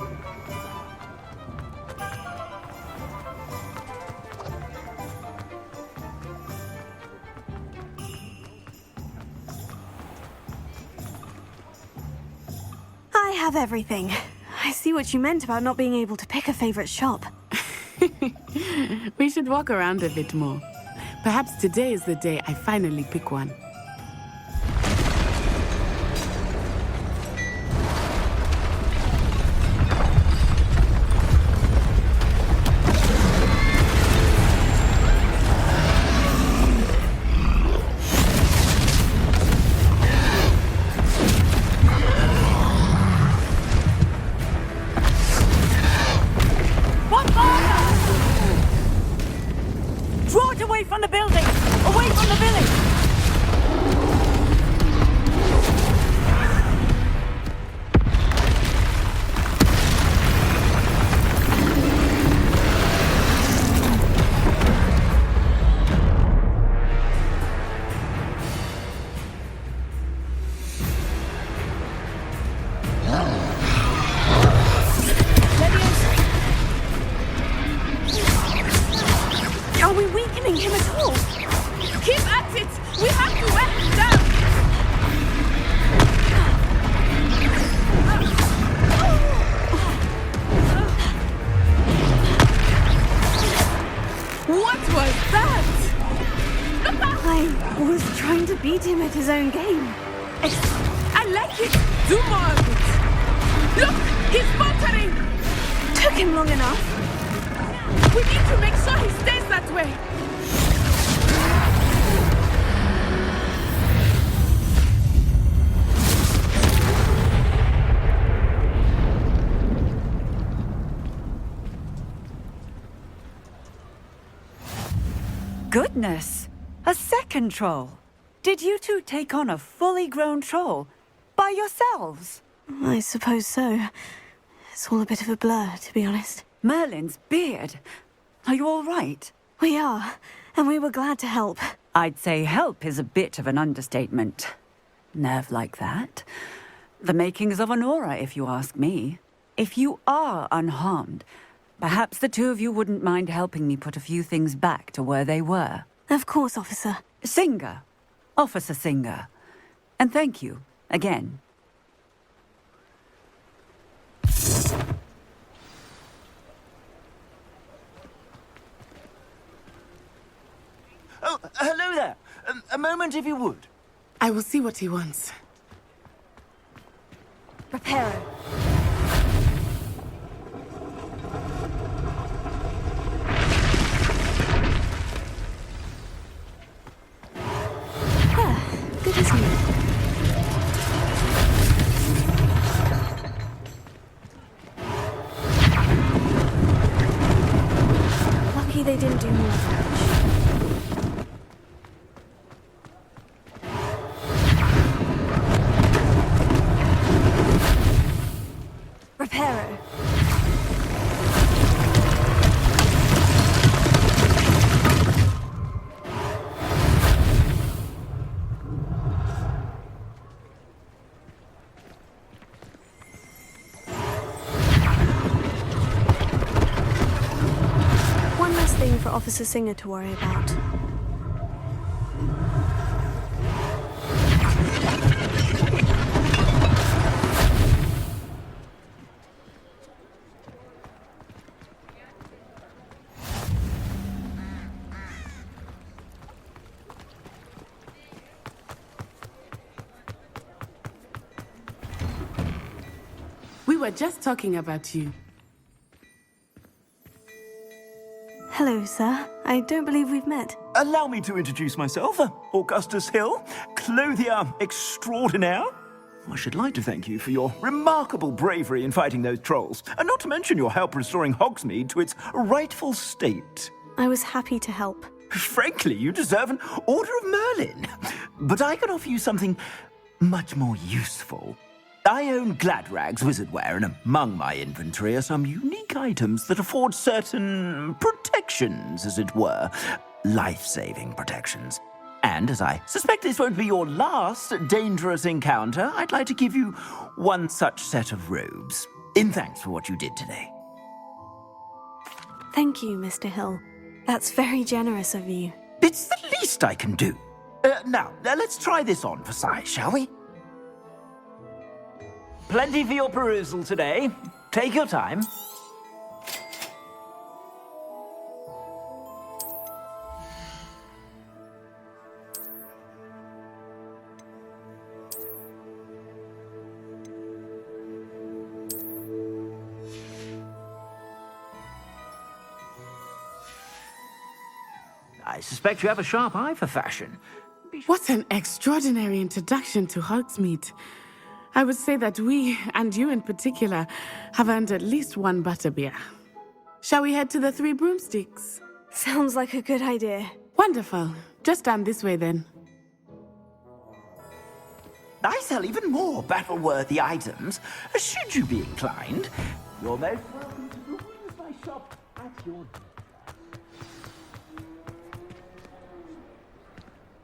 I have everything. I see what you meant about not being able to pick a favorite shop. We should walk around a bit more. Perhaps today is the day I finally pick one. Draw it away from the building! Away from the village! was trying to beat him at his own game. I like it! Do more of it! Look! He's faltering! Took him long enough. We need to make sure he stays that way! Goodness! A second troll! Did you two take on a fully grown troll? By yourselves? I suppose so. It's all a bit of a blur, to be honest. Merlin's beard. Are you all right? We are, and we were glad to help. I'd say help is a bit of an understatement. Nerve like that. The makings of an aura, if you ask me. If you are unharmed, perhaps the two of you wouldn't mind helping me put a few things back to where they were. Of course, officer. Singer. Officer Singer. And thank you, again. Oh, hello there. A moment, if you would. I will see what he wants. Reparo. Good as new. Lucky they didn't do more damage. Reparo. For Officer Singer to worry about. We were just talking about you. Hello, sir. I don't believe we've met. Allow me to introduce myself. Augustus Hill, clothier extraordinaire. I should like to thank you for your remarkable bravery in fighting those trolls, and not to mention your help restoring Hogsmeade to its rightful state. I was happy to help. Frankly, you deserve an Order of Merlin. But I can offer you something much more useful. I own Gladrag's wizardware, and among my inventory are some unique items that afford certain protections, as it were. Life-saving protections. And as I suspect this won't be your last dangerous encounter, I'd like to give you one such set of robes, in thanks for what you did today. Thank you, Mr. Hill. That's very generous of you. It's the least I can do. Now, let's try this on for size, shall we? Plenty for your perusal today. Take your time. I suspect you have a sharp eye for fashion. What an extraordinary introduction to Hogsmeade. I would say that we, and you in particular, have earned at least one butterbeer. Shall we head to the Three Broomsticks? Sounds like a good idea. Wonderful. Just down this way then. I sell even more battle-worthy items, should you be inclined. You're most welcome to use my shop at your...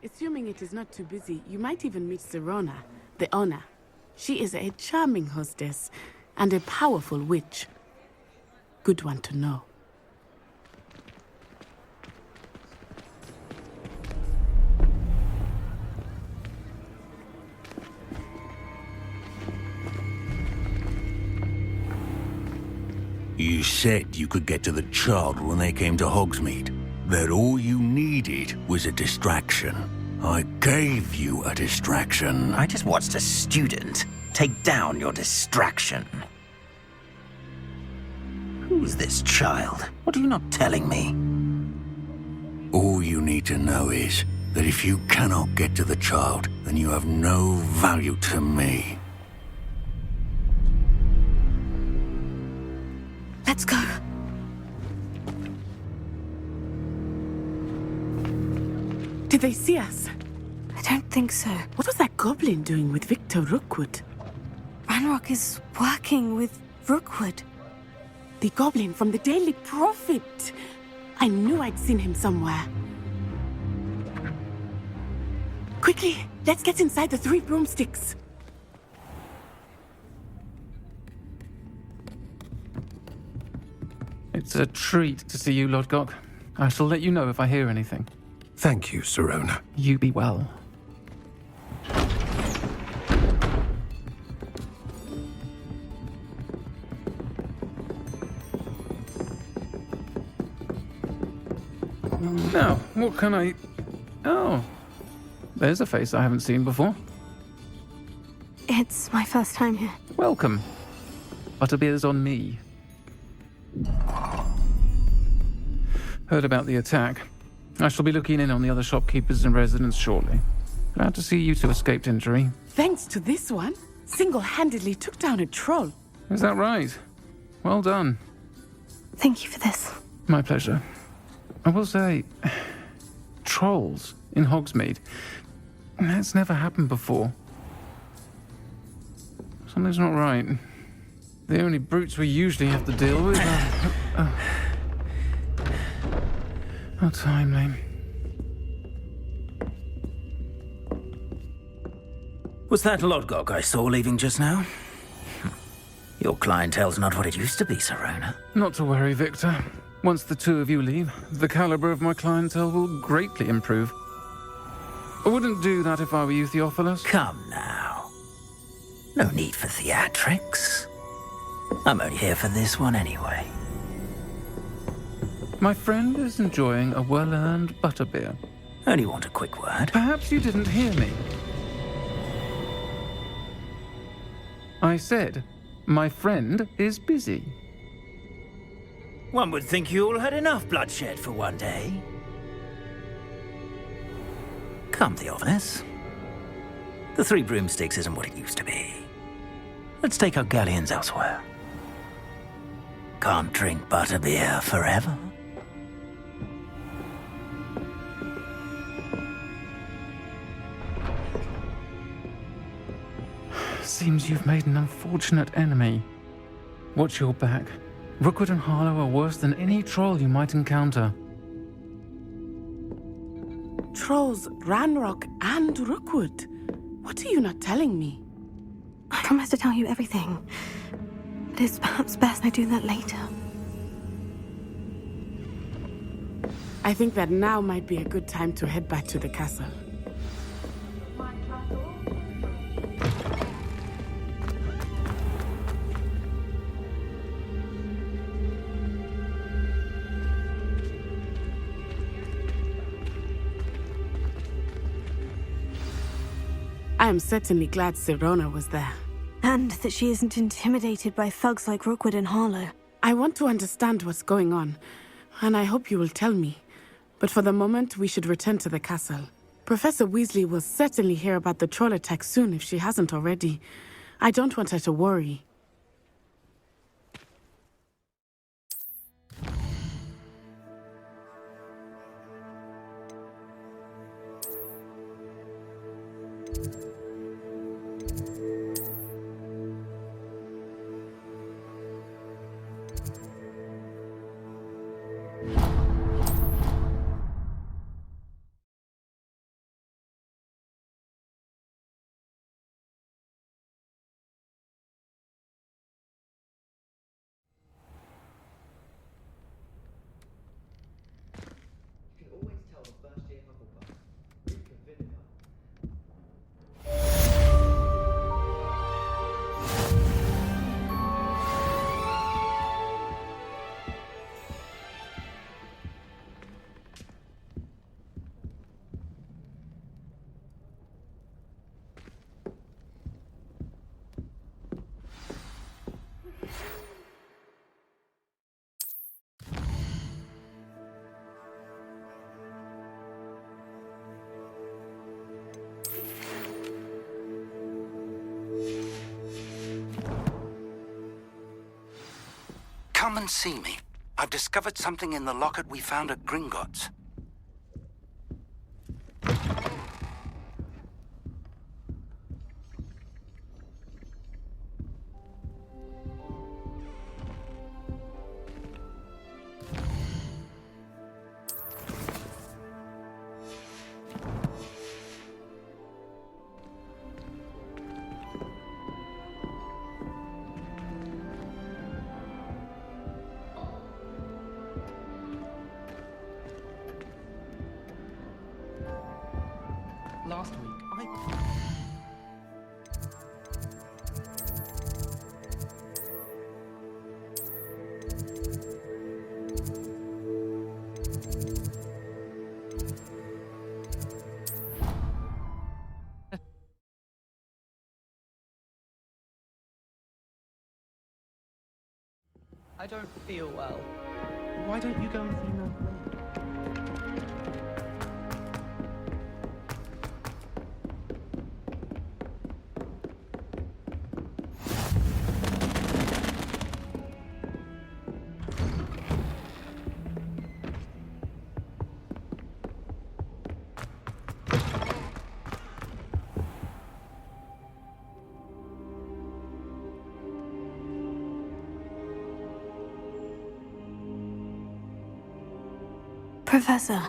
Assuming it is not too busy, you might even meet Serona, the owner. She is a charming hostess and a powerful witch. Good one to know. You said you could get to the child when they came to Hogsmeade. That all you needed was a distraction. I gave you a distraction. I just watched a student take down your distraction. Who's this child? What are you not telling me? All you need to know is that if you cannot get to the child, then you have no value to me. Let's go. Did they see us? I don't think so. What was that goblin doing with Victor Rookwood? Ranrock is working with Rookwood. The goblin from the Daily Prophet. I knew I'd seen him somewhere. Quickly, let's get inside the 3 broomsticks. It's a treat to see you, Lodgok. I shall let you know if I hear anything. Thank you, Sirona. You be well. Now, what can I... Oh, there's a face I haven't seen before. It's my first time here. Welcome. Butterbeer's on me. Heard about the attack. I shall be looking in on the other shopkeepers and residents shortly. Glad to see you two escaped injury. Thanks to this one, single-handedly took down a troll. Is that right? Well done. Thank you for this. My pleasure. I will say, trolls in Hogsmeade. That's never happened before. Something's not right. The only brutes we usually have to deal with are... How timely. Was that Lodgok I saw leaving just now? Your clientele's not what it used to be, Sirona. Not to worry, Victor. Once the two of you leave, the caliber of my clientele will greatly improve. I wouldn't do that if I were you, Theophilus. Come now. No need for theatrics. I'm only here for this one anyway. My friend is enjoying a well-earned butterbeer. Only want a quick word. Perhaps you didn't hear me. I said, my friend is busy. One would think you all had enough bloodshed for one day. Come, Theophilus. The 3 broomsticks isn't what it used to be. Let's take our galleons elsewhere. Can't drink butterbeer forever. Seems you've made an unfortunate enemy. Watch your back. Rookwood and Harlow are worse than any troll you might encounter. Trolls, Ranrock, and Rookwood. What are you not telling me? I promise to tell you everything. But it's perhaps best I do that later. I think that now might be a good time to head back to the castle. I am certainly glad Sirona was there. And that she isn't intimidated by thugs like Rookwood and Harlow. I want to understand what's going on, and I hope you will tell me. But for the moment, we should return to the castle. Professor Weasley will certainly hear about the troll attack soon if she hasn't already. I don't want her to worry. come and see me. I've discovered something in the locket we found at Gringotts. Last week, I don't feel well. Why don't you go and see Merlin? Professor,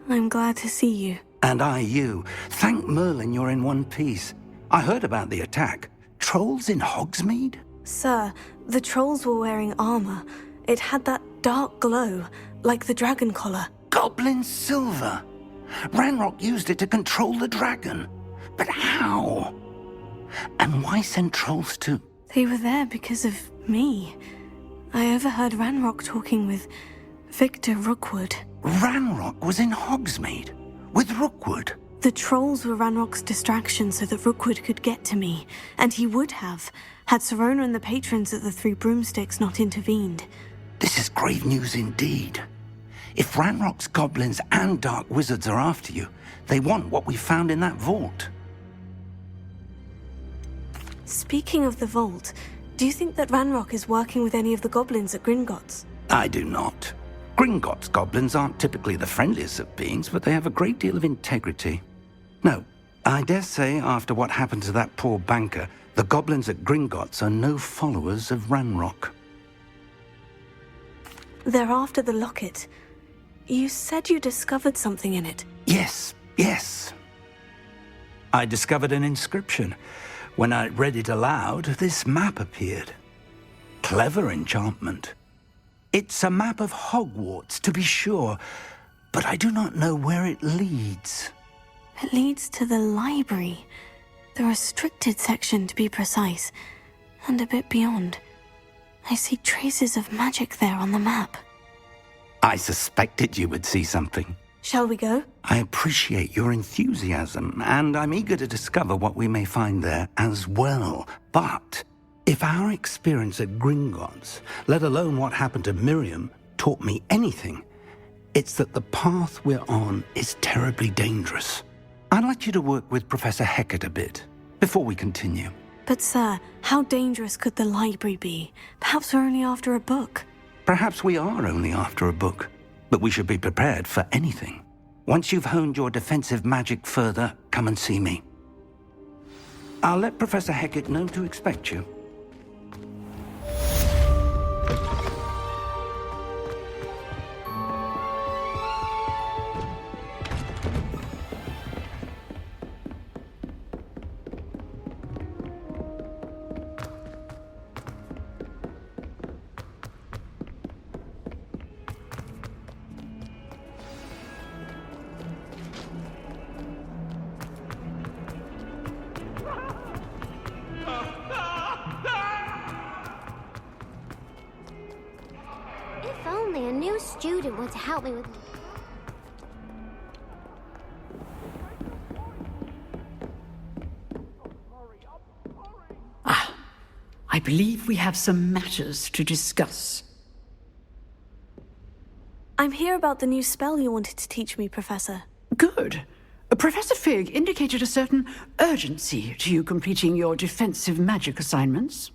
I'm glad to see you. And I you. Thank Merlin you're in one piece. I heard about the attack. Trolls in Hogsmeade? Sir, the trolls were wearing armor. It had that dark glow, like the dragon collar. Goblin silver. Ranrock used it to control the dragon. But how? And why send trolls to... They were there because of me. I overheard Ranrock talking with Victor Rookwood. Ranrock was in Hogsmeade? With Rookwood? The trolls were Ranrock's distraction so that Rookwood could get to me. And he would have, had Serona and the patrons at the Three Broomsticks not intervened. This is grave news indeed. If Ranrock's goblins and dark wizards are after you, they want what we found in that vault. Speaking of the vault, do you think that Ranrock is working with any of the goblins at Gringotts? I do not. Gringotts goblins aren't typically the friendliest of beings, but they have a great deal of integrity. No, I dare say after what happened to that poor banker, the goblins at Gringotts are no followers of Ranrock. They're after the locket. You said you discovered something in it. Yes. I discovered an inscription. When I read it aloud, this map appeared. Clever enchantment. It's a map of Hogwarts, to be sure, but I do not know where it leads. It leads to the library. The restricted section, to be precise, and a bit beyond. I see traces of magic there on the map. I suspected you would see something. Shall we go? I appreciate your enthusiasm, and I'm eager to discover what we may find there as well. But if our experience at Gringotts, let alone what happened to Miriam, taught me anything, it's that the path we're on is terribly dangerous. I'd like you to work with Professor Hecat a bit before we continue. But sir, how dangerous could the library be? Perhaps we're only after a book. Perhaps we are only after a book, but we should be prepared for anything. Once you've honed your defensive magic further, come and see me. I'll let Professor Hecat know to expect you. If only a new student were to help me with... I believe we have some matters to discuss. I'm here about the new spell you wanted to teach me, Professor. Good. Professor Fig indicated a certain urgency to you completing your defensive magic assignments.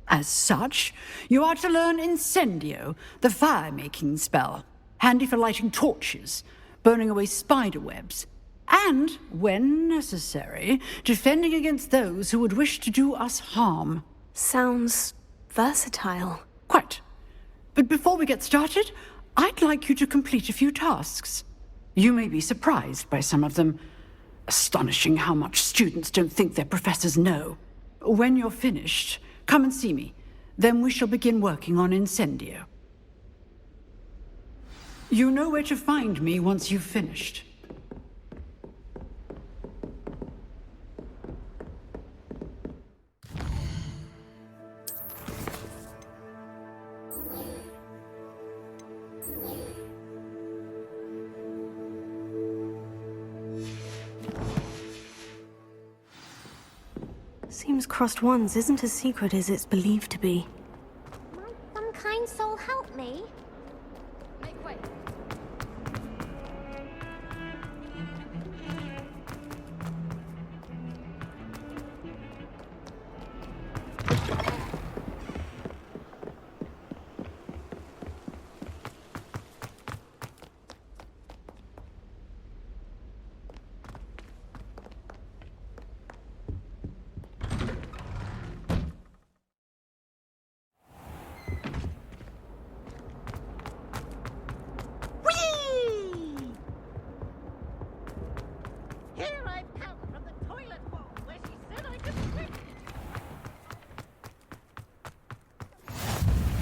As such, you are to learn Incendio, the fire-making spell, handy for lighting torches, burning away spider webs, and, when necessary, defending against those who would wish to do us harm. Sounds versatile. Quite. But before we get started, I'd like you to complete a few tasks. You may be surprised by some of them. Astonishing how much students don't think their professors know. When you're finished, come and see me. Then we shall begin working on Incendio. You know where to find me once you've finished. Seems crossed wands isn't as secret as it's believed to be. Might some kind soul help me? Make way.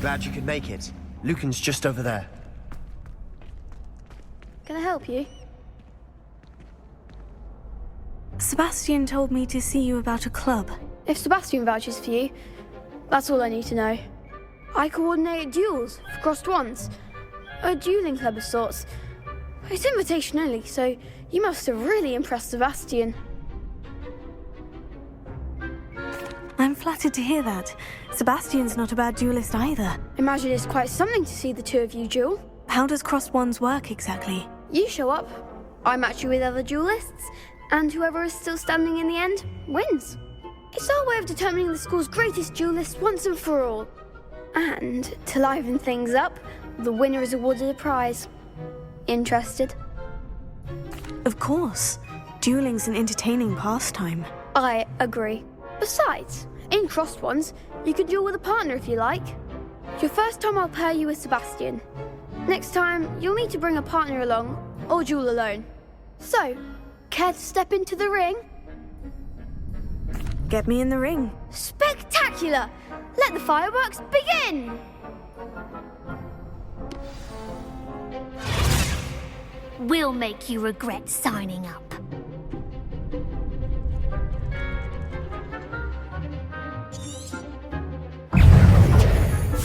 Glad you could make it. Lucan's just over there. Can I help you? Sebastian told me to see you about a club. If Sebastian vouches for you, that's all I need to know. I coordinate duels for crossed wands. A dueling club of sorts. It's invitation only, so you must have really impressed Sebastian. I'm flattered to hear that. Sebastian's not a bad duelist either. Imagine it's quite something to see the two of you duel. How does crossed wands work exactly? You show up, I match you with other duelists, and whoever is still standing in the end wins. It's our way of determining the school's greatest duelist once and for all. And to liven things up, the winner is awarded a prize. Interested? Of course. Dueling's an entertaining pastime. I agree. Besides, in crossed wands, you can duel with a partner if you like. Your first time I'll pair you with Sebastian. Next time, you'll need to bring a partner along, or duel alone. So, care to step into the ring? Get me in the ring. Spectacular! Let the fireworks begin! We'll make you regret signing up.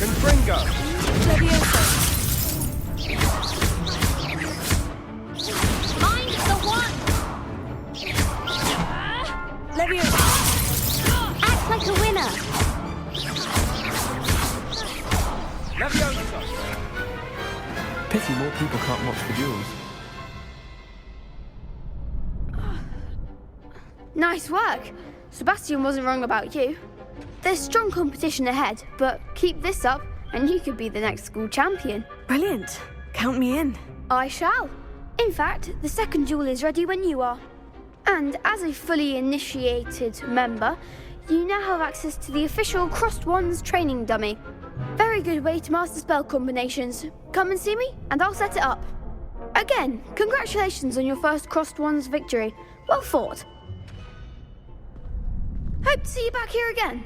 Confringo! Mind the one! Leviosa! Act like a winner! Leviosa! Pity more people can't watch the duels. Nice work. Sebastian wasn't wrong about you. There's strong competition ahead, but keep this up and you could be the next school champion. Brilliant. Count me in. I shall. In fact, the second duel is ready when you are. And as a fully initiated member, you now have access to the official Crossed Wands training dummy. Very good way to master spell combinations. Come and see me and I'll set it up. Again, congratulations on your first Crossed Wands victory. Well fought. Hope to see you back here again.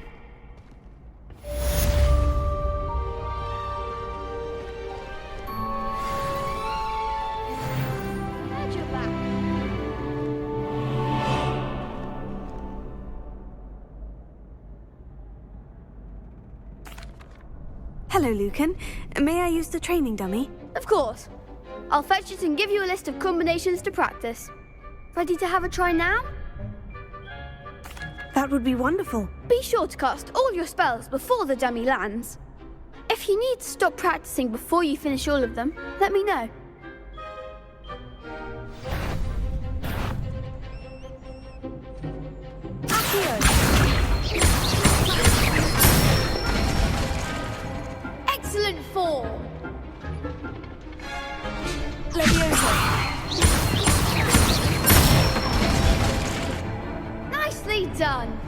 Glad you're back. Hello, Lucan. May I use the training dummy? Of course. I'll fetch it and give you a list of combinations to practice. Ready to have a try now? That would be wonderful. Be sure to cast all your spells before the dummy lands. If you need to stop practicing before you finish all of them, let me know. Accio! form. Nicely done.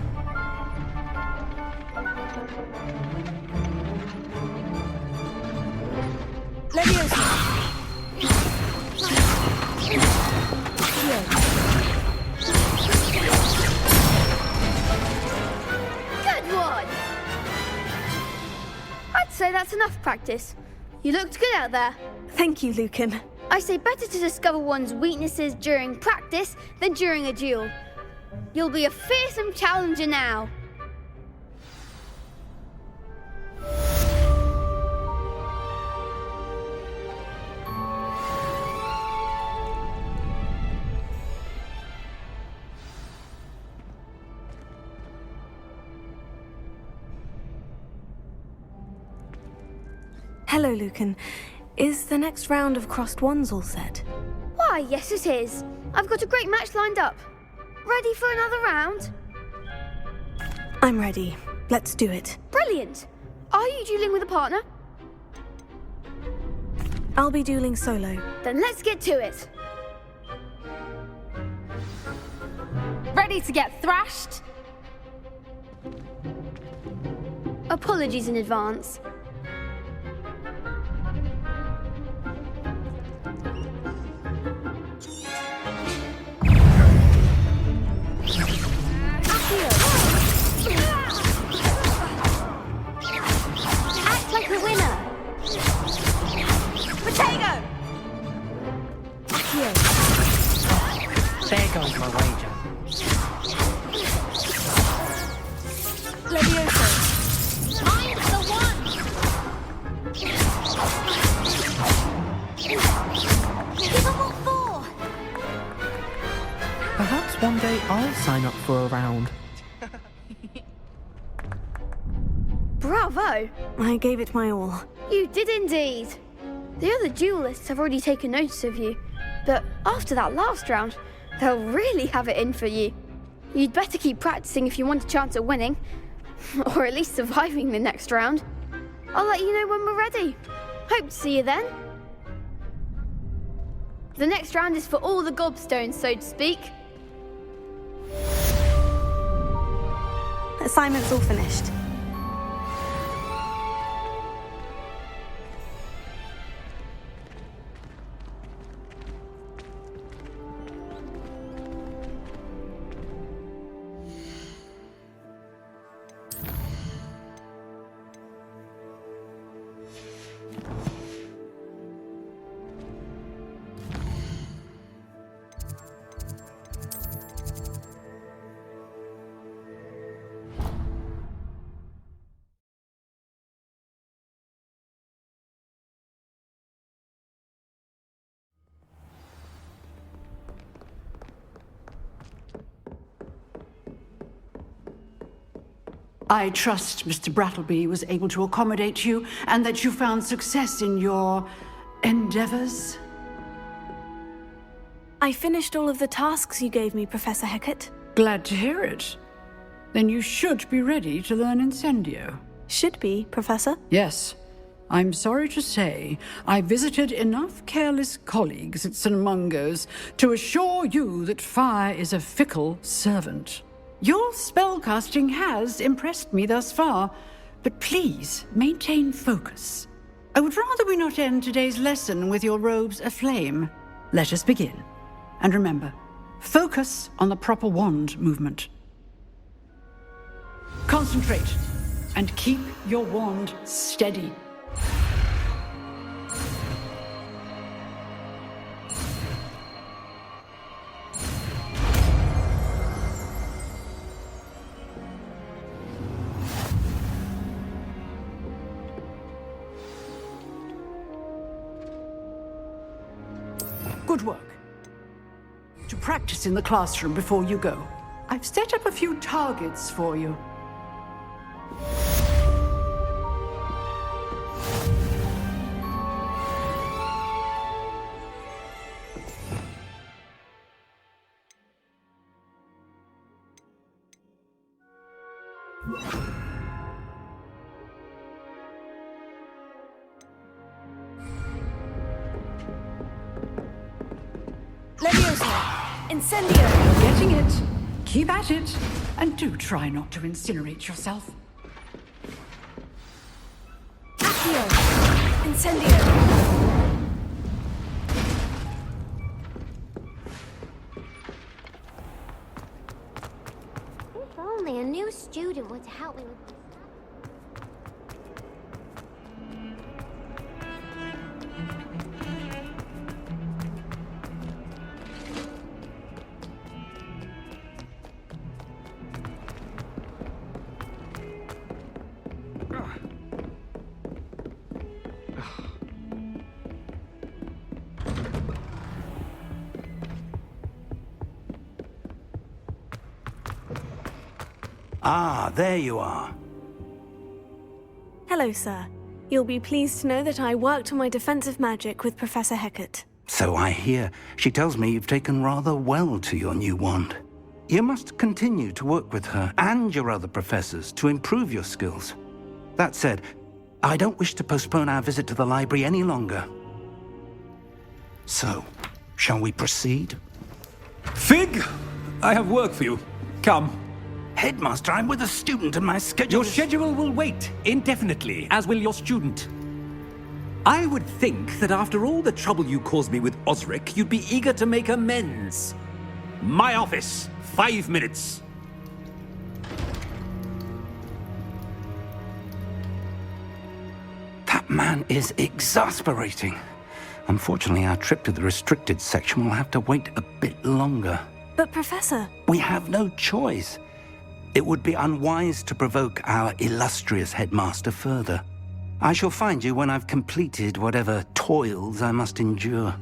Good one. I'd say that's enough practice. You looked good out there. Thank you, Lucan. I say better to discover one's weaknesses during practice than during a duel. You'll be a fearsome challenger now. Hello, Lucan. Is the next round of crossed wands all set? Why, yes it is. I've got a great match lined up. Ready for another round? I'm ready. Let's do it. Brilliant. Are you dueling with a partner? I'll be dueling solo. Then let's get to it. Ready to get thrashed? Apologies in advance. Act like a winner. Potato! There goes my wager. Levioso. I'm the one! Give them all four! Perhaps one day I'll sign up for a round. Bravo! I gave it my all. You did indeed. The other duelists have already taken notice of you, but after that last round, they'll really have it in for you. You'd better keep practicing if you want a chance at winning, or at least surviving the next round. I'll let you know when we're ready. Hope to see you then. The next round is for all the gobstones, so to speak. Assignment's all finished. I trust Mr. Brattleby was able to accommodate you and that you found success in your endeavors. I finished all of the tasks you gave me, Professor Hecat. Glad to hear it. Then you should be ready to learn Incendio. Should be, Professor. Yes. I'm sorry to say, I visited enough careless colleagues at St. Mungo's to assure you that fire is a fickle servant. Your spellcasting has impressed me thus far, but please maintain focus. I would rather we not end today's lesson with your robes aflame. Let us begin. And remember, focus on the proper wand movement. Concentrate and keep your wand steady. Good work. To practice in the classroom before you go, I've set up a few targets for you. Incendio! You're getting it. Keep at it. And do try not to incinerate yourself. Accio! Incendio! If only a new student were to help me with this. Ah, there you are. Hello, sir. You'll be pleased to know that I worked on my defensive magic with Professor Hecat. So I hear. She tells me you've taken rather well to your new wand. You must continue to work with her and your other professors to improve your skills. That said, I don't wish to postpone our visit to the library any longer. So, shall we proceed? Fig! I have work for you. Come. Headmaster, I'm with a student and my schedule Your schedule will wait indefinitely, as will your student. I would think that after all the trouble you caused me with Osric, you'd be eager to make amends. My office, 5 minutes. That man is exasperating. Unfortunately, our trip to the restricted section will have to wait a bit longer. But, Professor... We have no choice. It would be unwise to provoke our illustrious headmaster further. I shall find you when I've completed whatever toils I must endure.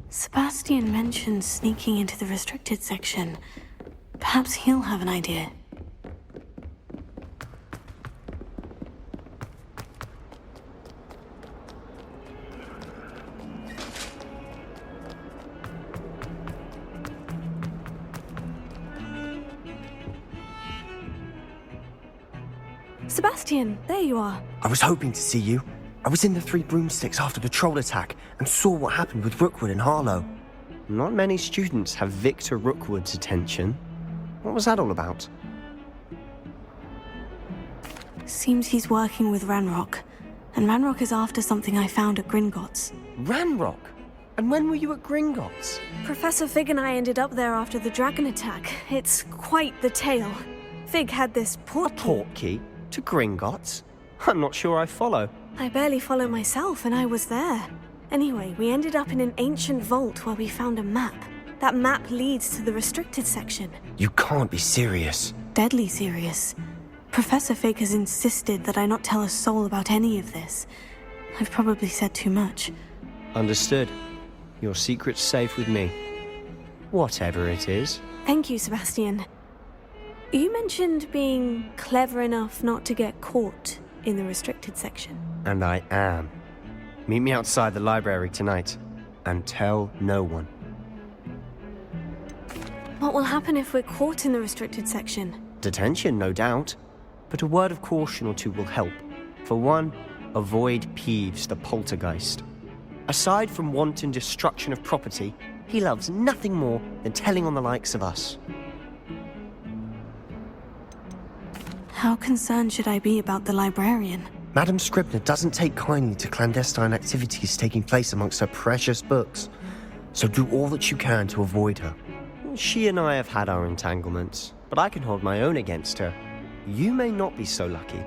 Sebastian mentioned sneaking into the restricted section. Perhaps he'll have an idea. Sebastian, there you are. I was hoping to see you. I was in the Three Broomsticks after the troll attack and saw what happened with Rookwood and Harlow. Not many students have Victor Rookwood's attention. What was that all about? Seems he's working with Ranrock, and Ranrock is after something I found at Gringotts. Ranrock? And when were you at Gringotts? Professor Fig and I ended up there after the dragon attack. It's quite the tale. Fig had this portkey. A portkey? To Gringotts? I'm not sure I follow. I barely follow myself, and I was there. Anyway, we ended up in an ancient vault where we found a map. That map leads to the restricted section. You can't be serious. Deadly serious. Professor Fig has insisted that I not tell a soul about any of this. I've probably said too much. Understood. Your secret's safe with me. Whatever it is. Thank you, Sebastian. You mentioned being clever enough not to get caught in the restricted section. And I am. Meet me outside the library tonight, and tell no one. What will happen if we're caught in the restricted section? Detention, no doubt. But a word of caution or two will help. For one, avoid Peeves, the poltergeist. Aside from wanton destruction of property, he loves nothing more than telling on the likes of us. How concerned should I be about the librarian? Madame Scribner doesn't take kindly to clandestine activities taking place amongst her precious books. So do all that you can to avoid her. She and I have had our entanglements, but I can hold my own against her. You may not be so lucky.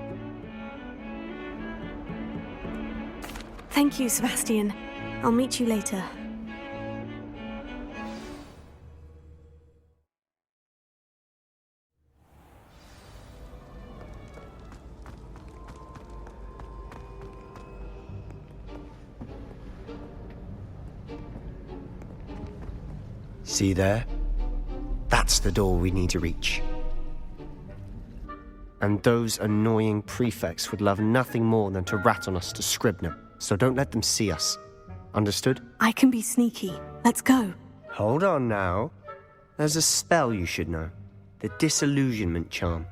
Thank you, Sebastian. I'll meet you later. See there? That's the door we need to reach. And those annoying prefects would love nothing more than to rat on us to Scribner, so don't let them see us. Understood? I can be sneaky. Let's go. Hold on now. There's a spell you should know. The Disillusionment Charm.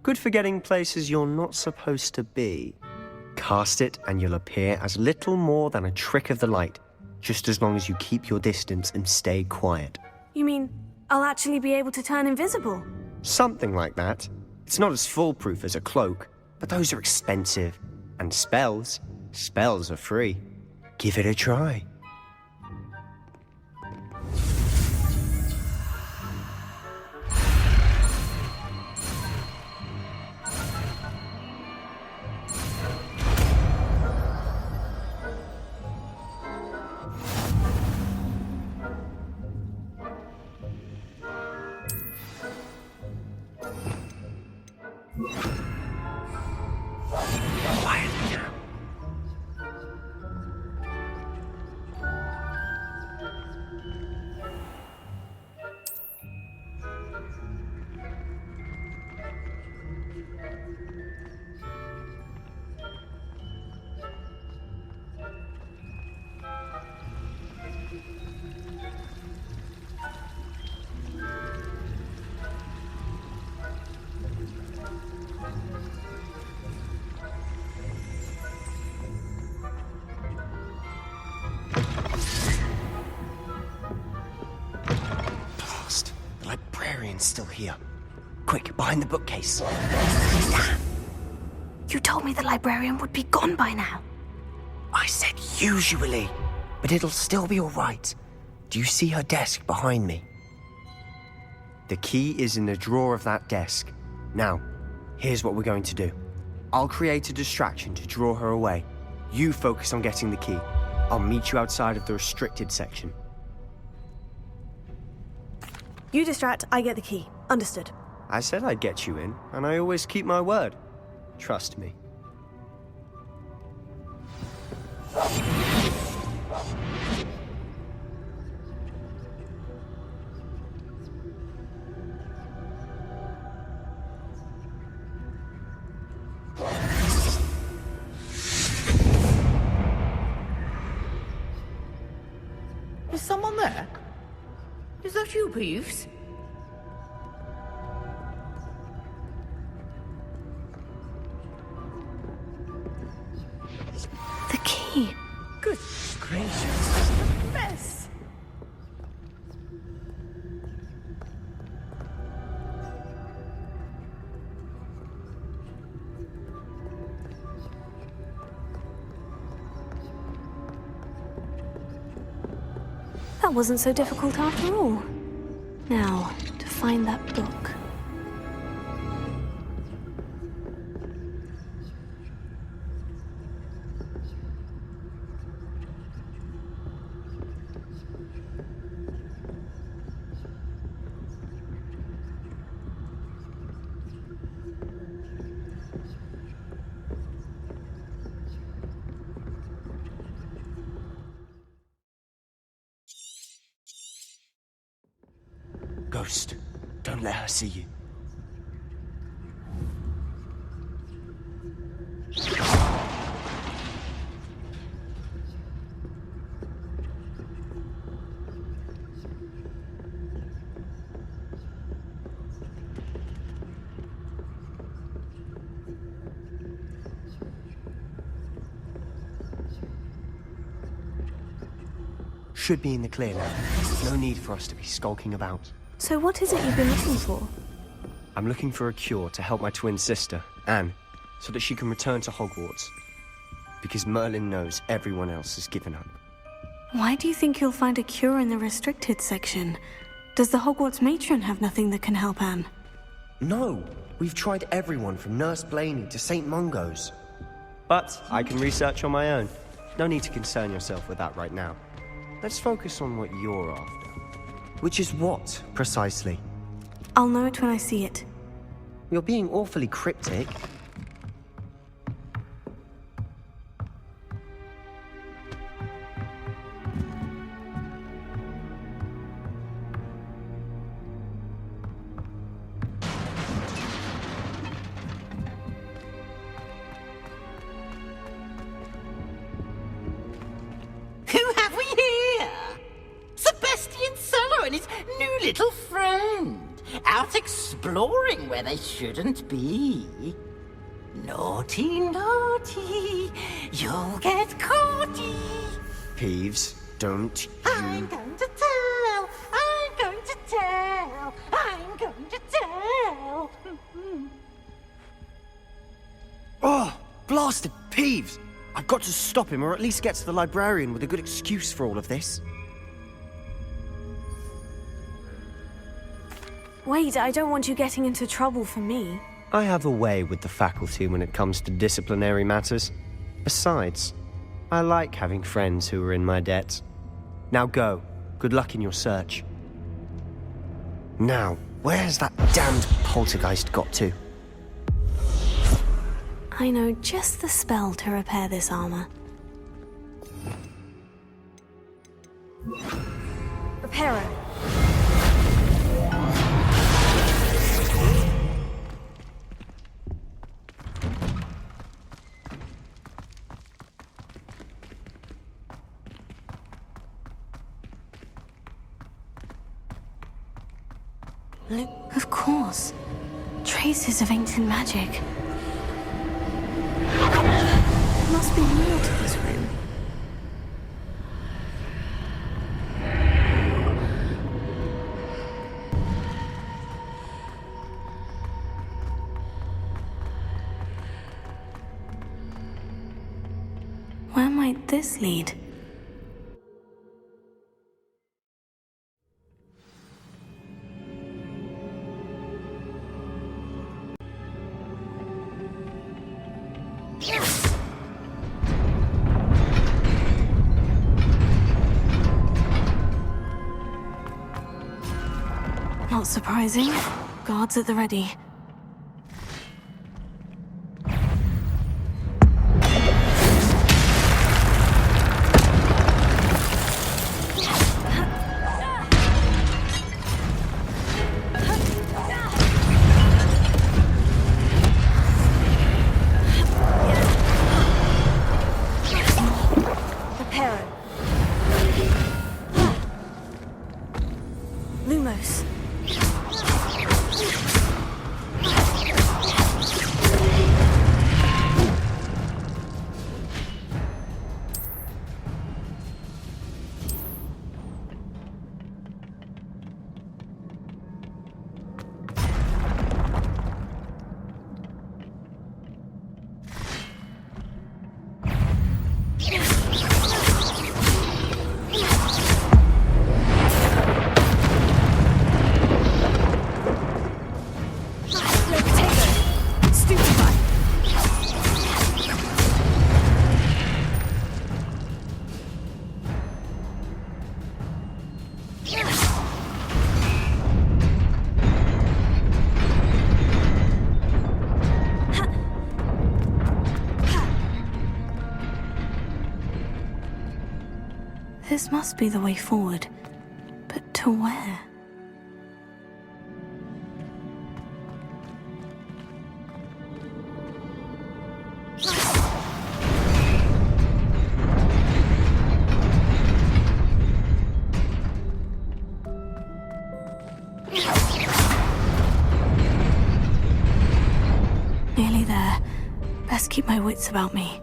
Good for getting places you're not supposed to be. Cast it and you'll appear as little more than a trick of the light, just as long as you keep your distance and stay quiet. You mean I'll actually be able to turn invisible? Something like that. It's not as foolproof as a cloak, but those are expensive. And spells are free. Give it a try. Still here. Quick, behind the bookcase. Damn. You told me the librarian would be gone by now. I said usually, but it'll still be all right. Do you see her desk behind me? The key is in the drawer of that desk. Now, here's what we're going to do. I'll create a distraction to draw her away. You focus on getting the key. I'll meet you outside of the restricted section. You distract, I get the key. Understood. I said I'd get you in, and I always keep my word. Trust me. Is someone there? Is that you, Peeves? The key. Good gracious. What a mess. That wasn't so difficult after all. Now, to find that book. Ghost, don't let her see you. Should be in the clear now. No need for us to be skulking about. So what is it you've been looking for? I'm looking for a cure to help my twin sister, Anne, so that she can return to Hogwarts. Because Merlin knows everyone else has given up. Why do you think you'll find a cure in the restricted section? Does the Hogwarts matron have nothing that can help Anne? No! We've tried everyone from Nurse Blaney to St. Mungo's. But I can research on my own. No need to concern yourself with that right now. Let's focus on what you're after. Which is what, precisely? I'll know it when I see it. You're being awfully cryptic. little friend, out exploring where they shouldn't be. Naughty, naughty, you'll get caughty. Peeves, don't you... I'm going to tell, I'm going to tell, I'm going to tell. Oh, blasted Peeves! I've got to stop him, or at least get to the librarian with a good excuse for all of this. Wait, I don't want you getting into trouble for me. I have a way with the faculty when it comes to disciplinary matters. Besides, I like having friends who are in my debt. Now go. Good luck in your search. Now, where's that damned poltergeist got to? I know just the spell to repair this armor. Repair it. Of course. Traces of ancient magic. There must be more to this room. Where might this lead? Not surprising. Guards at the ready. Lumos. This must be the way forward. But to where? Nearly there. Best keep my wits about me.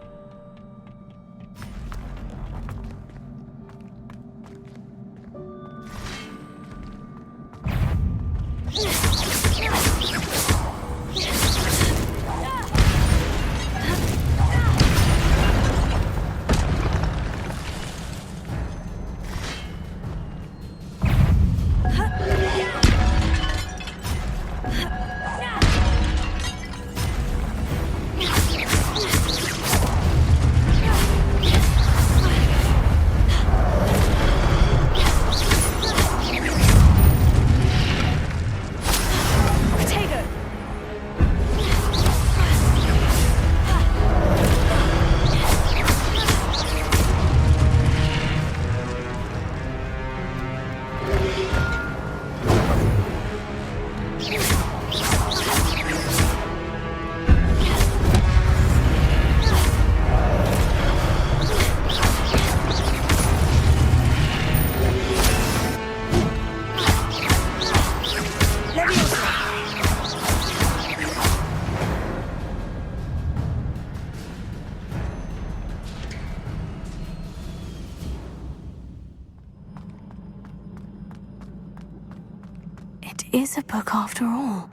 It is a book after all.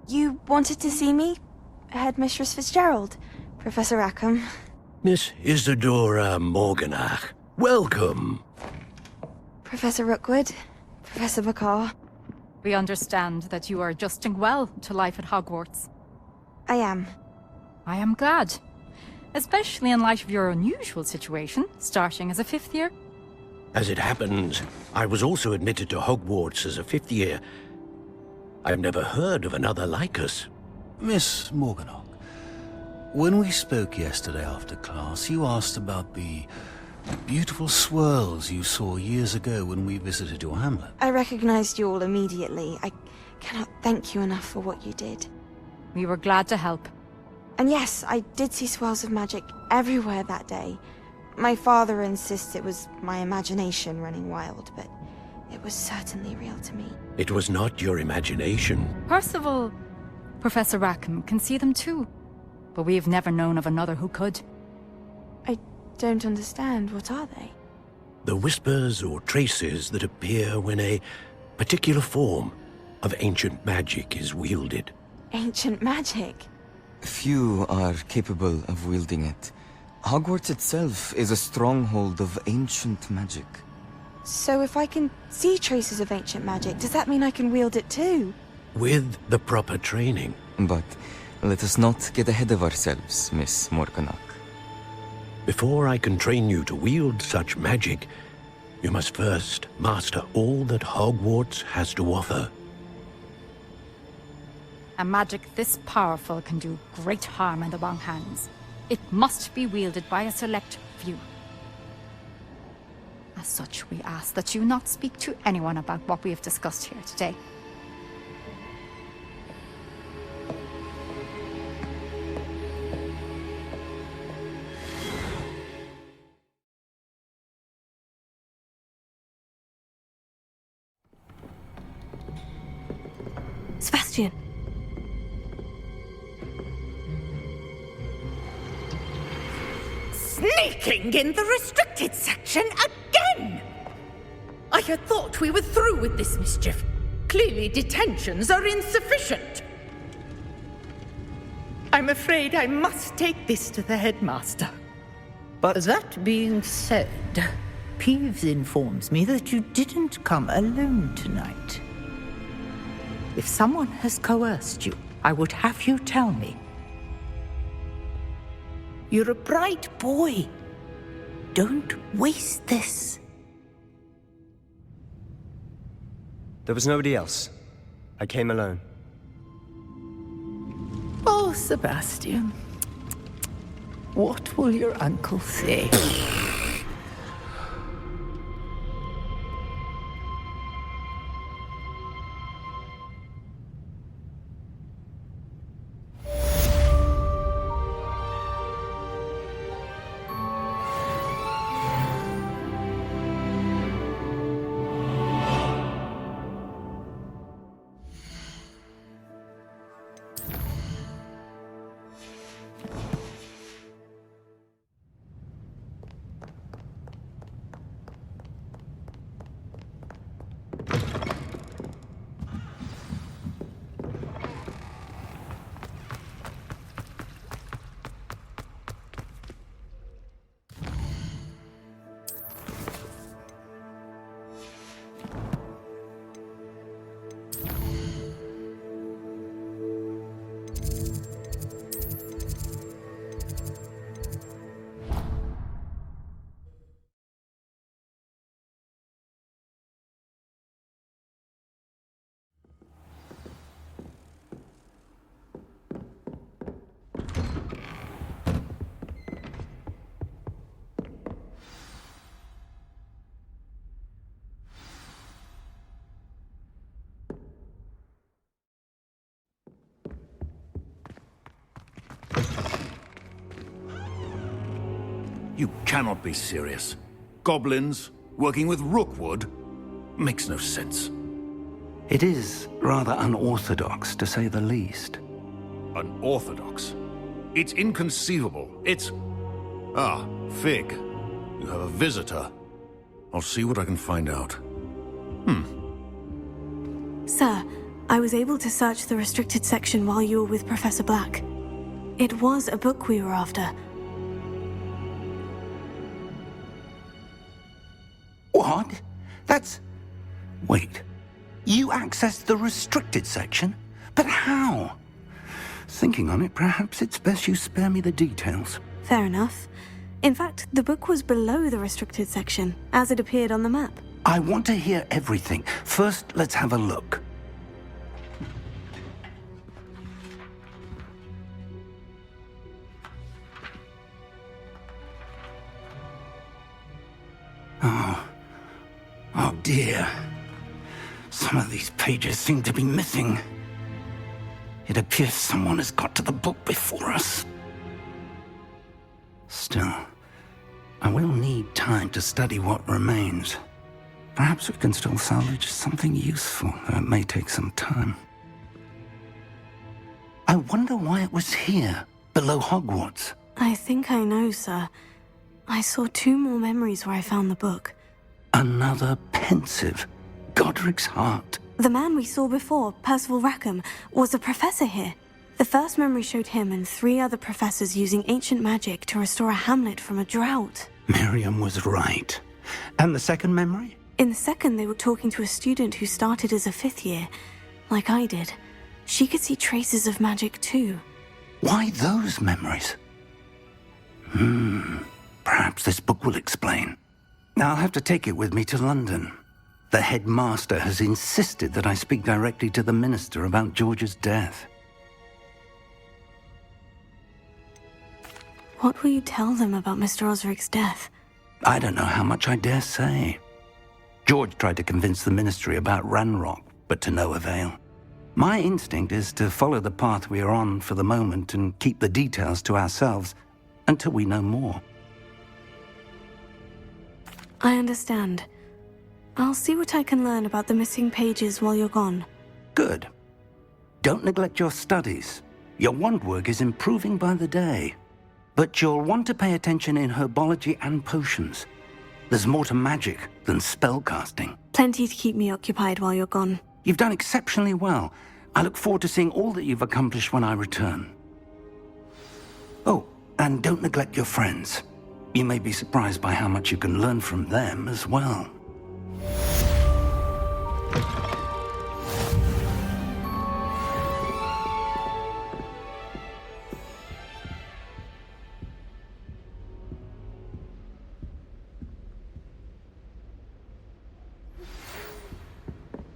You wanted to see me? Headmistress Fitzgerald? Professor Rackham? Miss Isadora Morganach, welcome. Professor Rookwood? Professor McCaw? We understand that you are adjusting well to life at Hogwarts. I am. I am glad. Especially in light of your unusual situation, starting as a 5th year. As it happens, I was also admitted to Hogwarts as a 5th year. I've never heard of another like us. Miss Morganach, when we spoke yesterday after class, you asked about the beautiful swirls you saw years ago when we visited your hamlet. I recognized you all immediately. I cannot thank you enough for what you did. We were glad to help. And yes, I did see swirls of magic everywhere that day. My father insists it was my imagination running wild, but it was certainly real to me. It was not your imagination. Percival, Professor Rackham can see them too. But we have never known of another who could. I don't understand. What are they? The whispers or traces that appear when a particular form of ancient magic is wielded. Ancient magic? Few are capable of wielding it. Hogwarts itself is a stronghold of ancient magic. So if I can see traces of ancient magic, does that mean I can wield it too? With the proper training. But let us not get ahead of ourselves, Miss Morganach. Before I can train you to wield such magic, you must first master all that Hogwarts has to offer. A magic this powerful can do great harm in the wrong hands. It must be wielded by a select few. As such, we ask that you not speak to anyone about what we have discussed here today. Sebastian. Sneaking in the restricted section again! I had thought we were through with this mischief. Clearly detentions are insufficient. I'm afraid I must take this to the headmaster. But that being said, Peeves informs me that you didn't come alone tonight. If someone has coerced you, I would have you tell me. You're a bright boy. Don't waste this. There was nobody else. I came alone. Oh, Sebastian. What will your uncle say? You cannot be serious. Goblins working with Rookwood? Makes no sense. It is rather unorthodox, to say the least. Unorthodox? It's inconceivable. It's... Ah, Fig. You have a visitor. I'll see what I can find out. Sir, I was able to search the restricted section while you were with Professor Black. It was a book we were after. What? That's... Wait. You accessed the restricted section? But how? Thinking on it, perhaps it's best you spare me the details. Fair enough. In fact, the book was below the restricted section, as it appeared on the map. I want to hear everything. First, let's have a look. Oh dear. Some of these pages seem to be missing. It appears someone has got to the book before us. Still, I will need time to study what remains. Perhaps we can still salvage something useful, though it may take some time. I wonder why it was here, below Hogwarts. I think I know, sir. I saw 2 more memories where I found the book. Another pensive. Godric's heart. The man we saw before, Percival Rackham, was a professor here. The first memory showed him and 3 other professors using ancient magic to restore a hamlet from a drought. Miriam was right. And the second memory? In the second, they were talking to a student who started as a 5th year, like I did. She could see traces of magic too. Why those memories? Perhaps this book will explain. I'll have to take it with me to London. The headmaster has insisted that I speak directly to the minister about George's death. What will you tell them about Mr. Osric's death? I don't know how much I dare say. George tried to convince the ministry about Ranrock, but to no avail. My instinct is to follow the path we are on for the moment and keep the details to ourselves until we know more. I understand. I'll see what I can learn about the missing pages while you're gone. Good. Don't neglect your studies. Your wand work is improving by the day. But you'll want to pay attention in herbology and potions. There's more to magic than spellcasting. Plenty to keep me occupied while you're gone. You've done exceptionally well. I look forward to seeing all that you've accomplished when I return. Oh, and don't neglect your friends. You may be surprised by how much you can learn from them as well.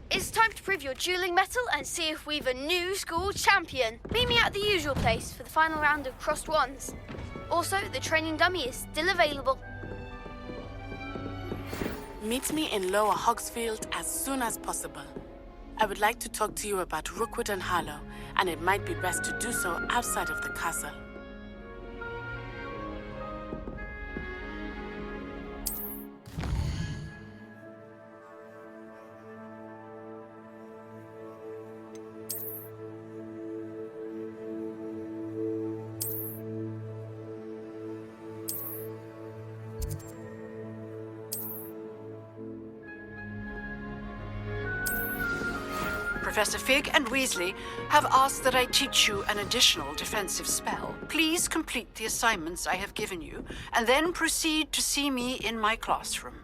It's time to prove your dueling mettle and see if we've a new school champion. Meet me at the usual place for the final round of crossed wands. Also, the training dummy is still available. Meet me in Lower Hogsfield as soon as possible. I would like to talk to you about Rookwood and Harlow, and it might be best to do so outside of the castle. Professor Fig and Weasley have asked that I teach you an additional defensive spell. Please complete the assignments I have given you, and then proceed to see me in my classroom.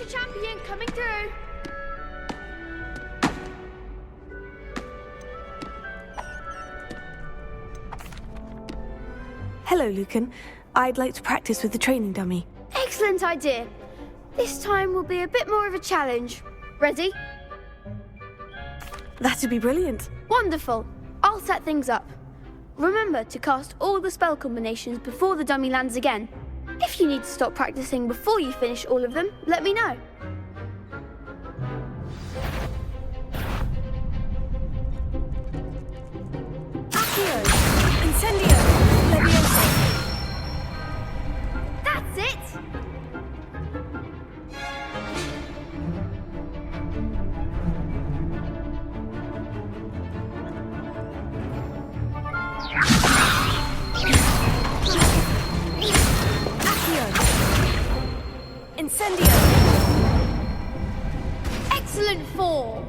Champion coming through. Hello, Lucan. I'd like to practice with the training dummy. Excellent idea. This time will be a bit more of a challenge. Ready? That'd be brilliant. Wonderful. I'll set things up. Remember to cast all the spell combinations before the dummy lands again. If you need to stop practicing before you finish all of them, let me know. Accio! Incendio! Leviosa! That's it! Incendio! Excellent form!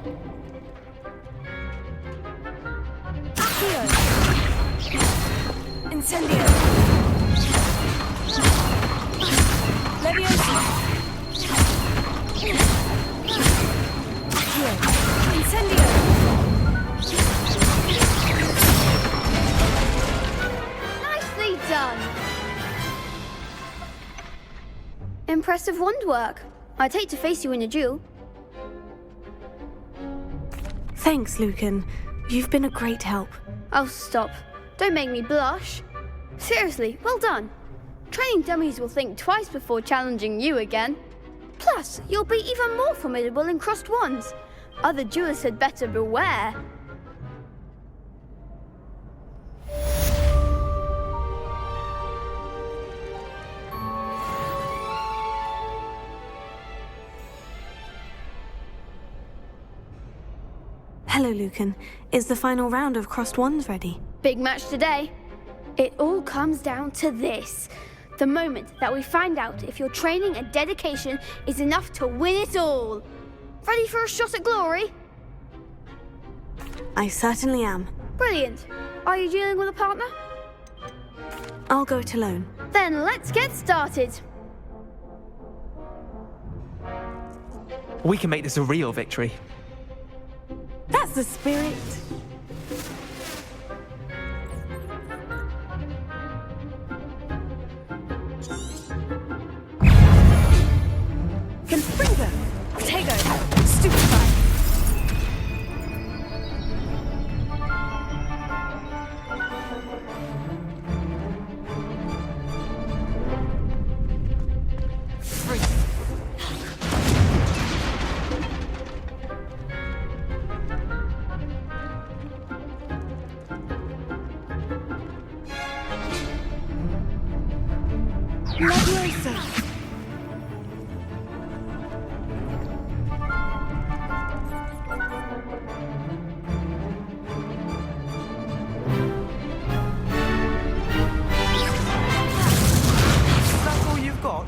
Accio! Incendio! Leviosa! Accio! Incendio! Nicely done! Impressive wand work. I'd hate to face you in a duel. Thanks, Lucan. You've been a great help. Oh, stop. Don't make me blush. Seriously, well done. Training dummies will think twice before challenging you again. Plus, you'll be even more formidable in crossed wands. Other duelists had better beware. Hello, Lucan. Is the final round of crossed wands ready? Big match today. It all comes down to this. The moment that we find out if your training and dedication is enough to win it all. Ready for a shot at glory? I certainly am. Brilliant. Are you dealing with a partner? I'll go it alone. Then let's get started. We can make this a real victory. That's the spirit. Confringo! Potato! Stupefy! Leviosa! That's all you've got?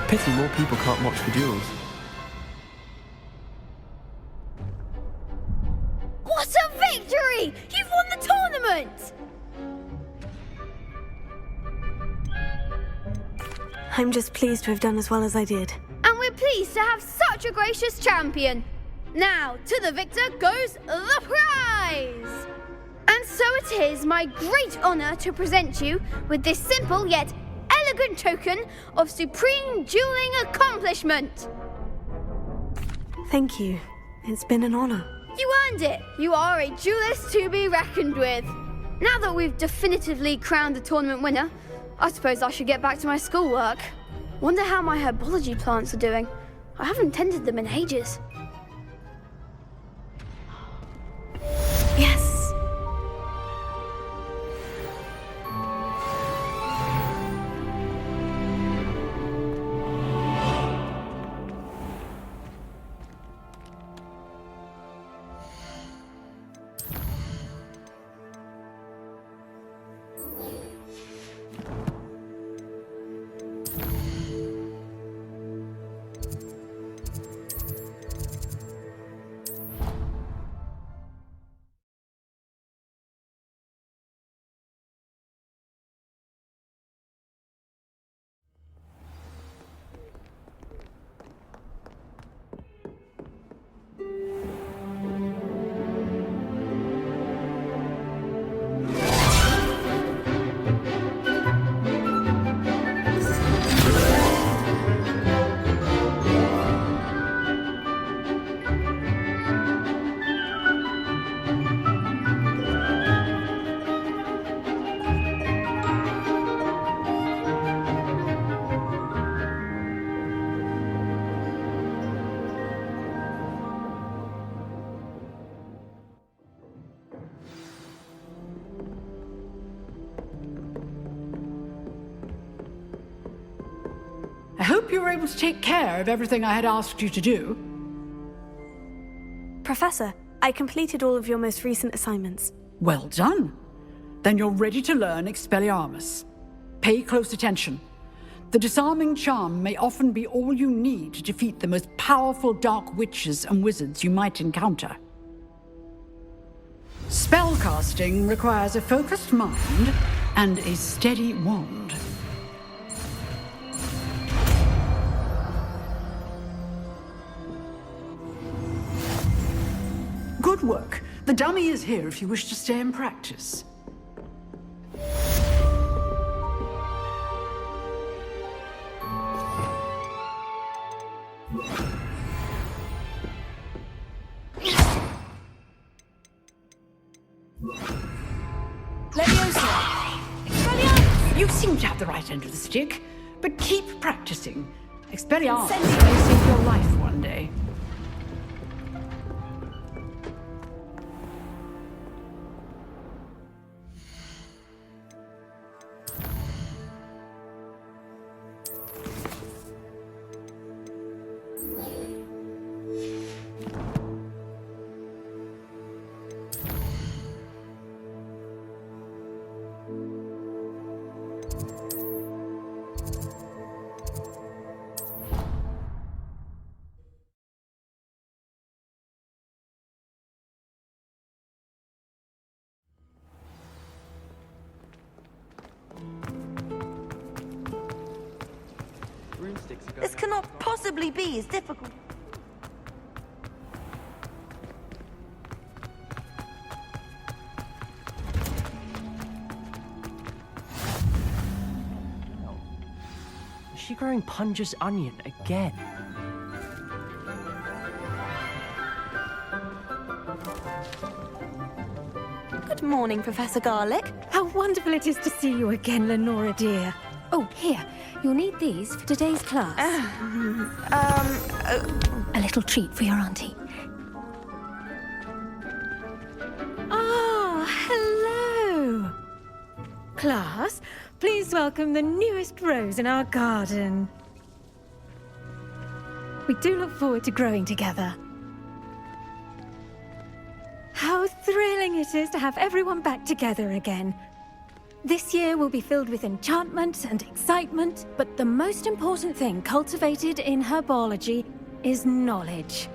Pity more people can't watch the duels. What a victory! You've won the tournament! I'm just pleased to have done as well as I did. And we're pleased to have such a gracious champion. Now, to the victor goes the prize! And so it is my great honor to present you with this simple yet elegant token of supreme dueling accomplishment. Thank you. It's been an honor. You earned it. You are a duelist to be reckoned with. Now that we've definitively crowned the tournament winner, I suppose I should get back to my schoolwork. Wonder how my herbology plants are doing. I haven't tended them in ages. Yes. hope you were able to take care of everything I had asked you to do. Professor, I completed all of your most recent assignments. Well done. Then you're ready to learn Expelliarmus. Pay close attention. The disarming charm may often be all you need to defeat the most powerful dark witches and wizards you might encounter. Spellcasting requires a focused mind and a steady wand. Good work. The dummy is here if you wish to stay and practice. You seem to have the right end of the stick, but keep practicing. Expelliarmus may save your life one day. This cannot possibly be as difficult. Is she growing Punja's onion again? Good morning, Professor Garlick. How wonderful it is to see you again, Lenora dear. Oh, here. You'll need these for today's class. A little treat for your auntie. Ah, hello. Class, please welcome the newest rose in our garden. We do look forward to growing together. How thrilling it is to have everyone back together again. This year will be filled with enchantment and excitement, but the most important thing cultivated in herbology is knowledge.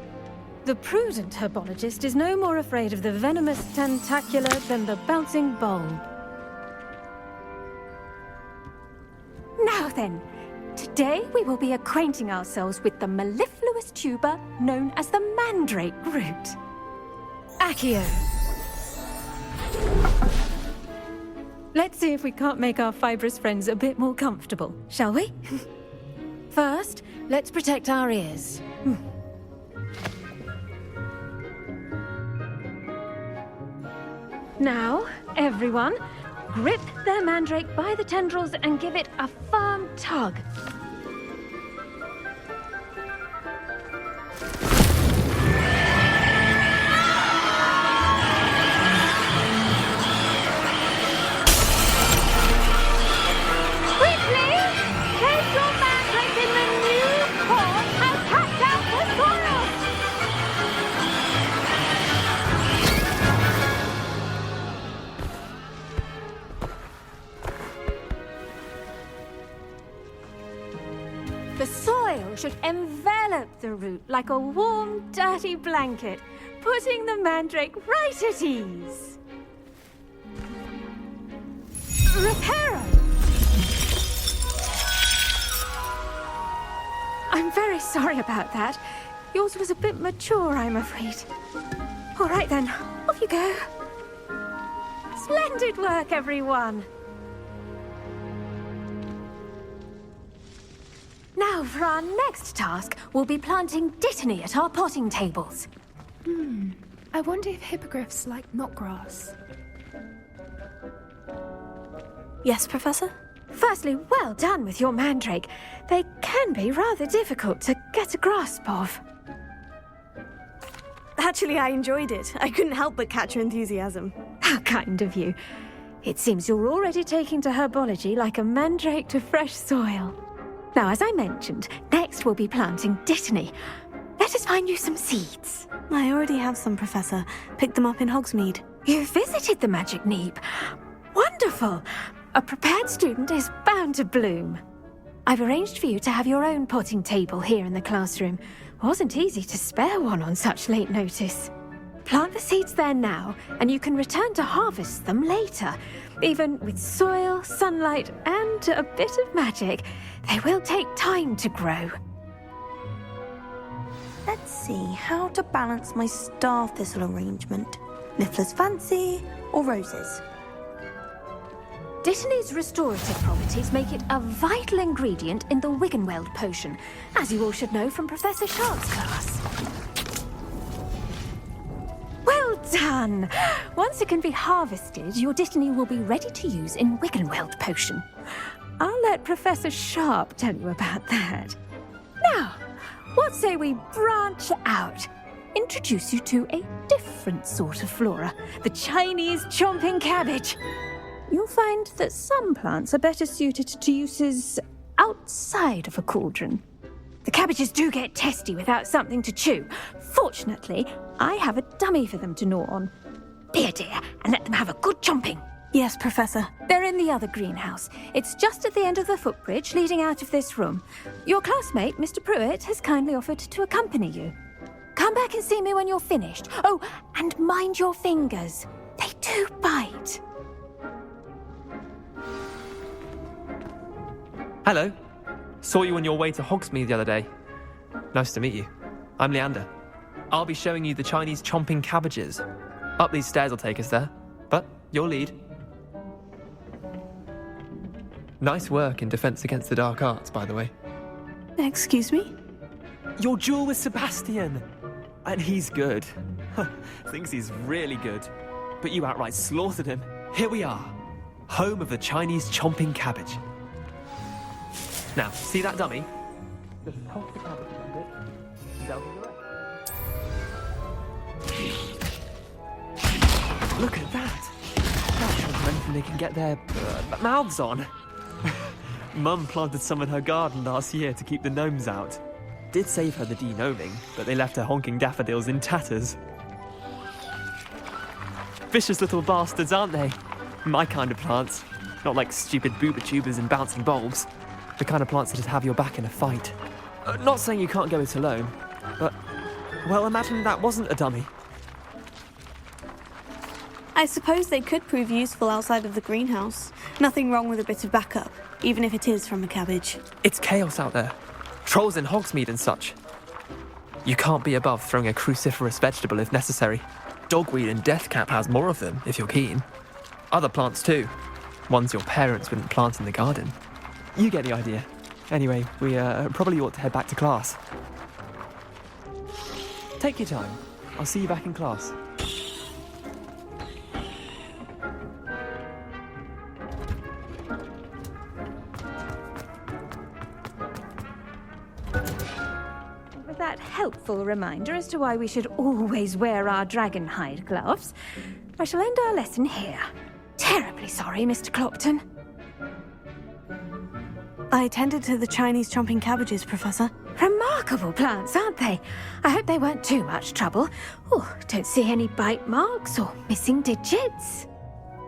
The prudent herbologist is no more afraid of the venomous tentacular than the bouncing bulb. Now then, today we will be acquainting ourselves with the mellifluous tuber known as the mandrake root. Accio. Let's see if we can't make our fibrous friends a bit more comfortable, shall we? First, let's protect our ears. Now, everyone, grip their mandrake by the tendrils and give it a firm tug. The soil should envelop the root like a warm, dirty blanket, putting the mandrake right at ease. Reparo! I'm very sorry about that. Yours was a bit mature, I'm afraid. All right then, off you go. Splendid work, everyone. Now, for our next task, we'll be planting dittany at our potting tables. I wonder if hippogriffs like knotgrass. Yes, Professor? Firstly, well done with your mandrake. They can be rather difficult to get a grasp of. Actually, I enjoyed it. I couldn't help but catch your enthusiasm. How kind of you. It seems you're already taking to herbology like a mandrake to fresh soil. Now, as I mentioned, next we'll be planting Dittany. Let us find you some seeds. I already have some, Professor. Picked them up in Hogsmeade. You visited the Magic Neep. Wonderful! A prepared student is bound to bloom. I've arranged for you to have your own potting table here in the classroom. Wasn't easy to spare one on such late notice. Plant the seeds there now, and you can return to harvest them later. Even with soil, sunlight, and a bit of magic, they will take time to grow. Let's see how to balance my star thistle arrangement. Niffler's fancy or roses? Dittany's restorative properties make it a vital ingredient in the Wiggenweld potion, as you all should know from Professor Sharp's class. Well done! Once it can be harvested, your Dittany will be ready to use in Wiggenweld potion. I'll let Professor Sharp tell you about that. Now, what say we branch out? Introduce you to a different sort of flora, the Chinese chomping cabbage. You'll find that some plants are better suited to uses outside of a cauldron. The cabbages do get testy without something to chew. Fortunately, I have a dummy for them to gnaw on. Be a dear and let them have a good chomping. Yes, Professor. They're in the other greenhouse. It's just at the end of the footbridge leading out of this room. Your classmate, Mr. Pruitt, has kindly offered to accompany you. Come back and see me when you're finished. Oh, and mind your fingers. They do bite. Hello. Saw you on your way to Hogsmeade the other day. Nice to meet you. I'm Leander. I'll be showing you the Chinese chomping cabbages. Up these stairs will take us there, but you'll lead. Nice work in Defense Against the Dark Arts, by the way. Excuse me? Your duel with Sebastian! And he's good. Thinks he's really good. But you outright slaughtered him. Here we are. Home of the Chinese chomping cabbage. Now, see that dummy? Just toss the cabbage around it. Down the rest. Look at that! That shows them anything they can get their mouths on. Mum planted some in her garden last year to keep the gnomes out. Did save her the de-gnoming, but they left her honking daffodils in tatters. Vicious little bastards, aren't they? My kind of plants. Not like stupid booba tubers and bouncing bulbs. The kind of plants that'd have your back in a fight. Not saying you can't go it alone, but, well, imagine that wasn't a dummy. I suppose they could prove useful outside of the greenhouse. Nothing wrong with a bit of backup, even if it is from a cabbage. It's chaos out there. Trolls in Hogsmeade and such. You can't be above throwing a cruciferous vegetable if necessary. Dogweed and deathcap has more of them, if you're keen. Other plants too. Ones your parents wouldn't plant in the garden. You get the idea. Anyway, we probably ought to head back to class. Take your time. I'll see you back in class. With that helpful reminder as to why we should always wear our dragon hide gloves, I shall end our lesson here. Terribly sorry, Mr. Clopton. I attended to the Chinese chomping cabbages, Professor. Remarkable plants, aren't they? I hope they weren't too much trouble. Oh, don't see any bite marks or missing digits.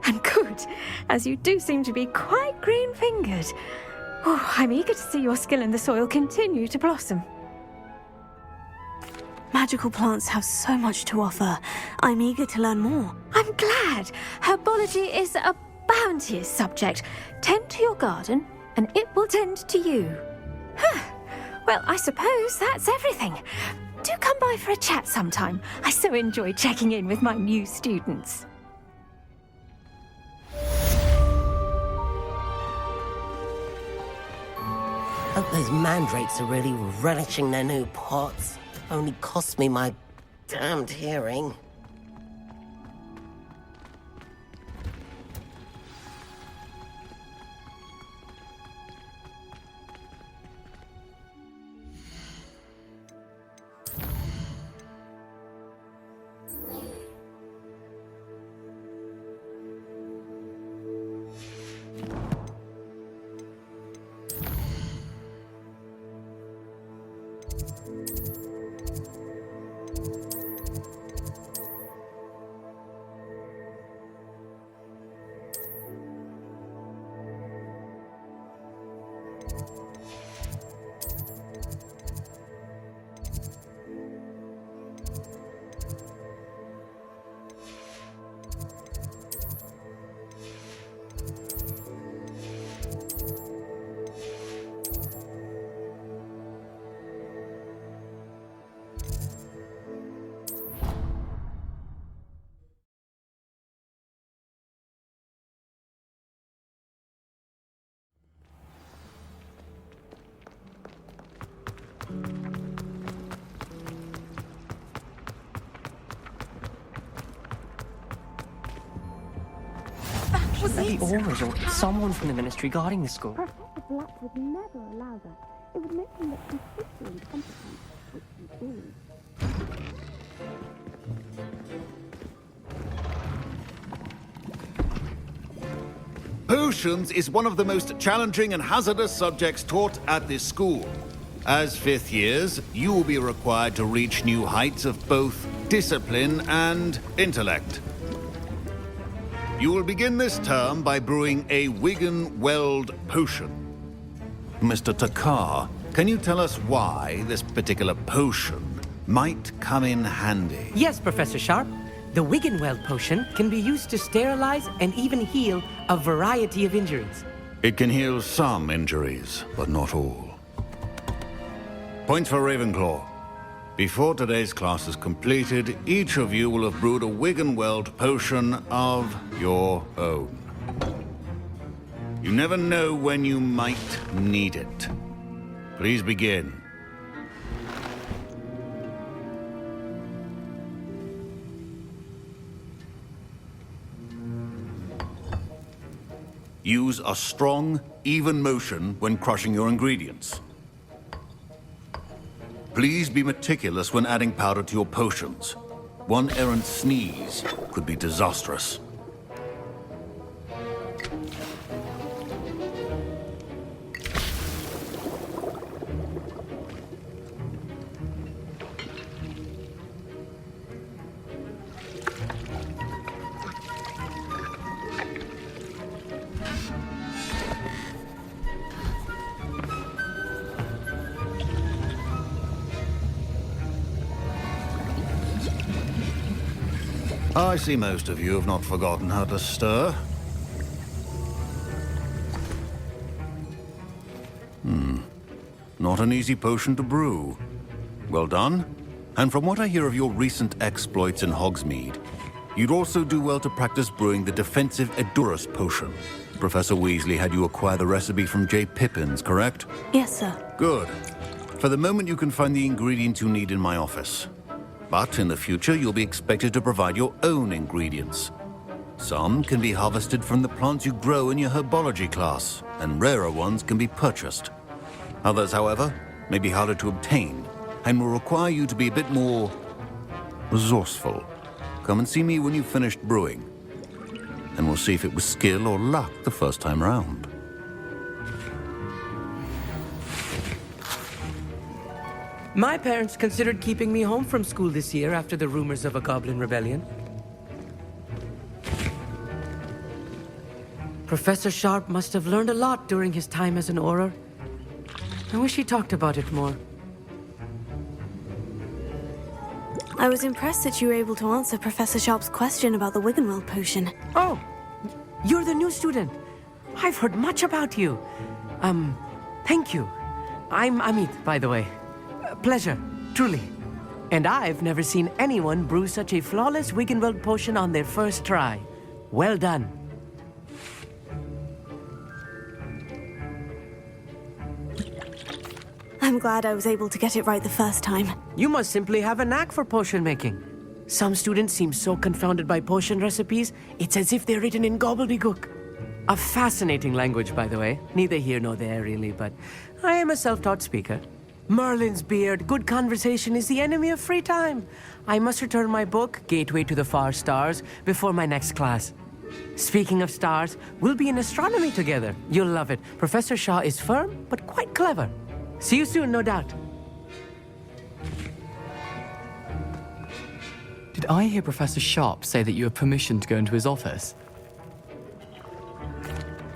And good, as you do seem to be quite green-fingered. Oh, I'm eager to see your skill in the soil continue to blossom. Magical plants have so much to offer. I'm eager to learn more. I'm glad. Herbology is a bounteous subject. Tend to your garden, and it will tend to you. Well, I suppose that's everything. Do come by for a chat sometime. I so enjoy checking in with my new students. Hope those mandrakes are really relishing their new pots. Only cost me my damned hearing. The Aurors or someone from the Ministry guarding the school. Professor Black would never allow that. It would make him look completely incompetent, which he is. Potions is one of the most challenging and hazardous subjects taught at this school. As fifth years, you will be required to reach new heights of both discipline and intellect. You will begin this term by brewing a Wiggenweld potion. Mr. Takar, can you tell us why this particular potion might come in handy? Yes, Professor Sharp. The Wiggenweld potion can be used to sterilize and even heal a variety of injuries. It can heal some injuries, but not all. Points for Ravenclaw. Before today's class is completed, each of you will have brewed a Wiggenweld potion of your own. You never know when you might need it. Please begin. Use a strong, even motion when crushing your ingredients. Please be meticulous when adding powder to your potions. One errant sneeze could be disastrous. I see most of you have not forgotten how to stir. Not an easy potion to brew. Well done. And from what I hear of your recent exploits in Hogsmeade, you'd also do well to practice brewing the defensive Edurus potion. Professor Weasley had you acquire the recipe from J. Pippins, correct? Yes, sir. Good. For the moment, you can find the ingredients you need in my office. But in the future, you'll be expected to provide your own ingredients. Some can be harvested from the plants you grow in your herbology class, and rarer ones can be purchased. Others, however, may be harder to obtain, and will require you to be a bit more resourceful. Come and see me when you've finished brewing, and we'll see if it was skill or luck the first time round. My parents considered keeping me home from school this year after the rumors of a goblin rebellion. Professor Sharp must have learned a lot during his time as an Auror. I wish he talked about it more. I was impressed that you were able to answer Professor Sharp's question about the Wiggenweld potion. Oh, you're the new student. I've heard much about you. Thank you. I'm Amit, by the way. Pleasure, truly. And I've never seen anyone brew such a flawless Wiggenweld potion on their first try. Well done. I'm glad I was able to get it right the first time. You must simply have a knack for potion making. Some students seem so confounded by potion recipes, it's as if they're written in gobbledygook. A fascinating language, by the way. Neither here nor there, really, but I am a self-taught speaker. Merlin's beard, good conversation is the enemy of free time. I must return my book, Gateway to the Far Stars, before my next class. Speaking of stars, we'll be in astronomy together. You'll love it. Professor Shaw is firm, but quite clever. See you soon, no doubt. Did I hear Professor Sharp say that you have permission to go into his office?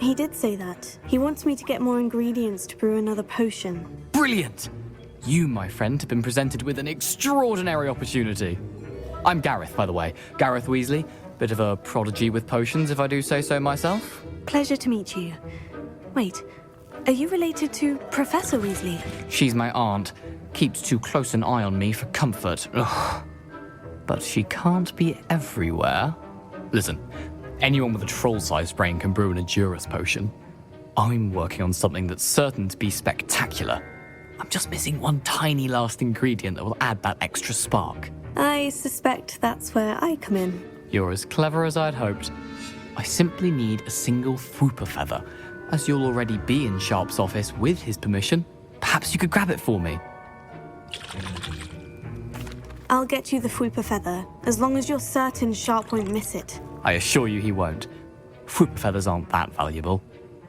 He did say that. He wants me to get more ingredients to brew another potion. Brilliant! You, my friend, have been presented with an extraordinary opportunity. I'm Gareth, by the way. Gareth Weasley. Bit of a prodigy with potions, if I do say so myself. Pleasure to meet you. Wait, are you related to Professor Weasley? She's my aunt. Keeps too close an eye on me for comfort. Ugh. But she can't be everywhere. Listen, anyone with a troll-sized brain can brew an Edurus potion. I'm working on something that's certain to be spectacular. I'm just missing one tiny last ingredient that will add that extra spark. I suspect that's where I come in. You're as clever as I'd hoped. I simply need a single Fwooper feather. As you'll already be in Sharp's office with his permission, perhaps you could grab it for me. I'll get you the Fwooper feather, as long as you're certain Sharp won't miss it. I assure you he won't. Fwooper feathers aren't that valuable.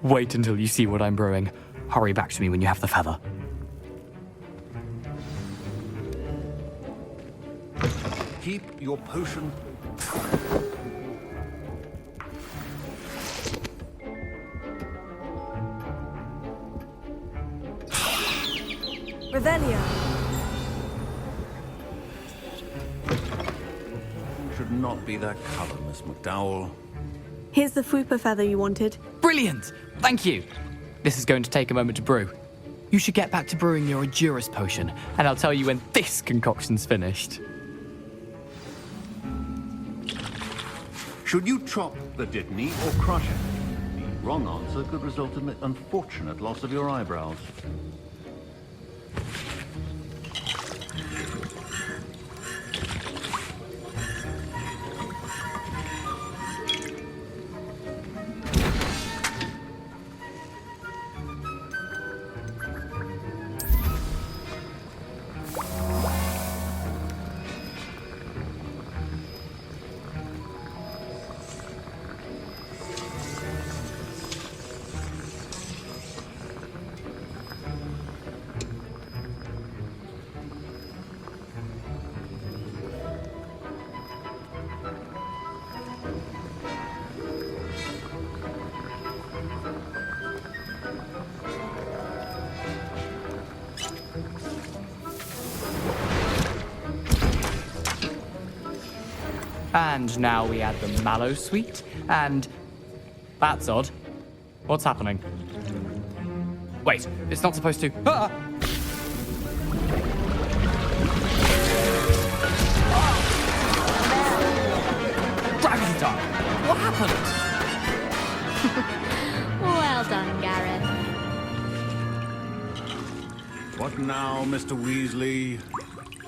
Wait until you see what I'm brewing. Hurry back to me when you have the feather. Keep your potion. Revelio. Should not be that color, Miss McDowell. Here's the Fwooper feather you wanted. Brilliant! Thank you! This is going to take a moment to brew. You should get back to brewing your Edurus potion, and I'll tell you when this concoction's finished. Should you chop the Dittany or crush it? The wrong answer could result in the unfortunate loss of your eyebrows. And now we add the mallow sweet, and... That's odd. What's happening? Wait, it's not supposed to... Ah! Dragon Dog! What happened? Well done, Gareth. What now, Mr. Weasley?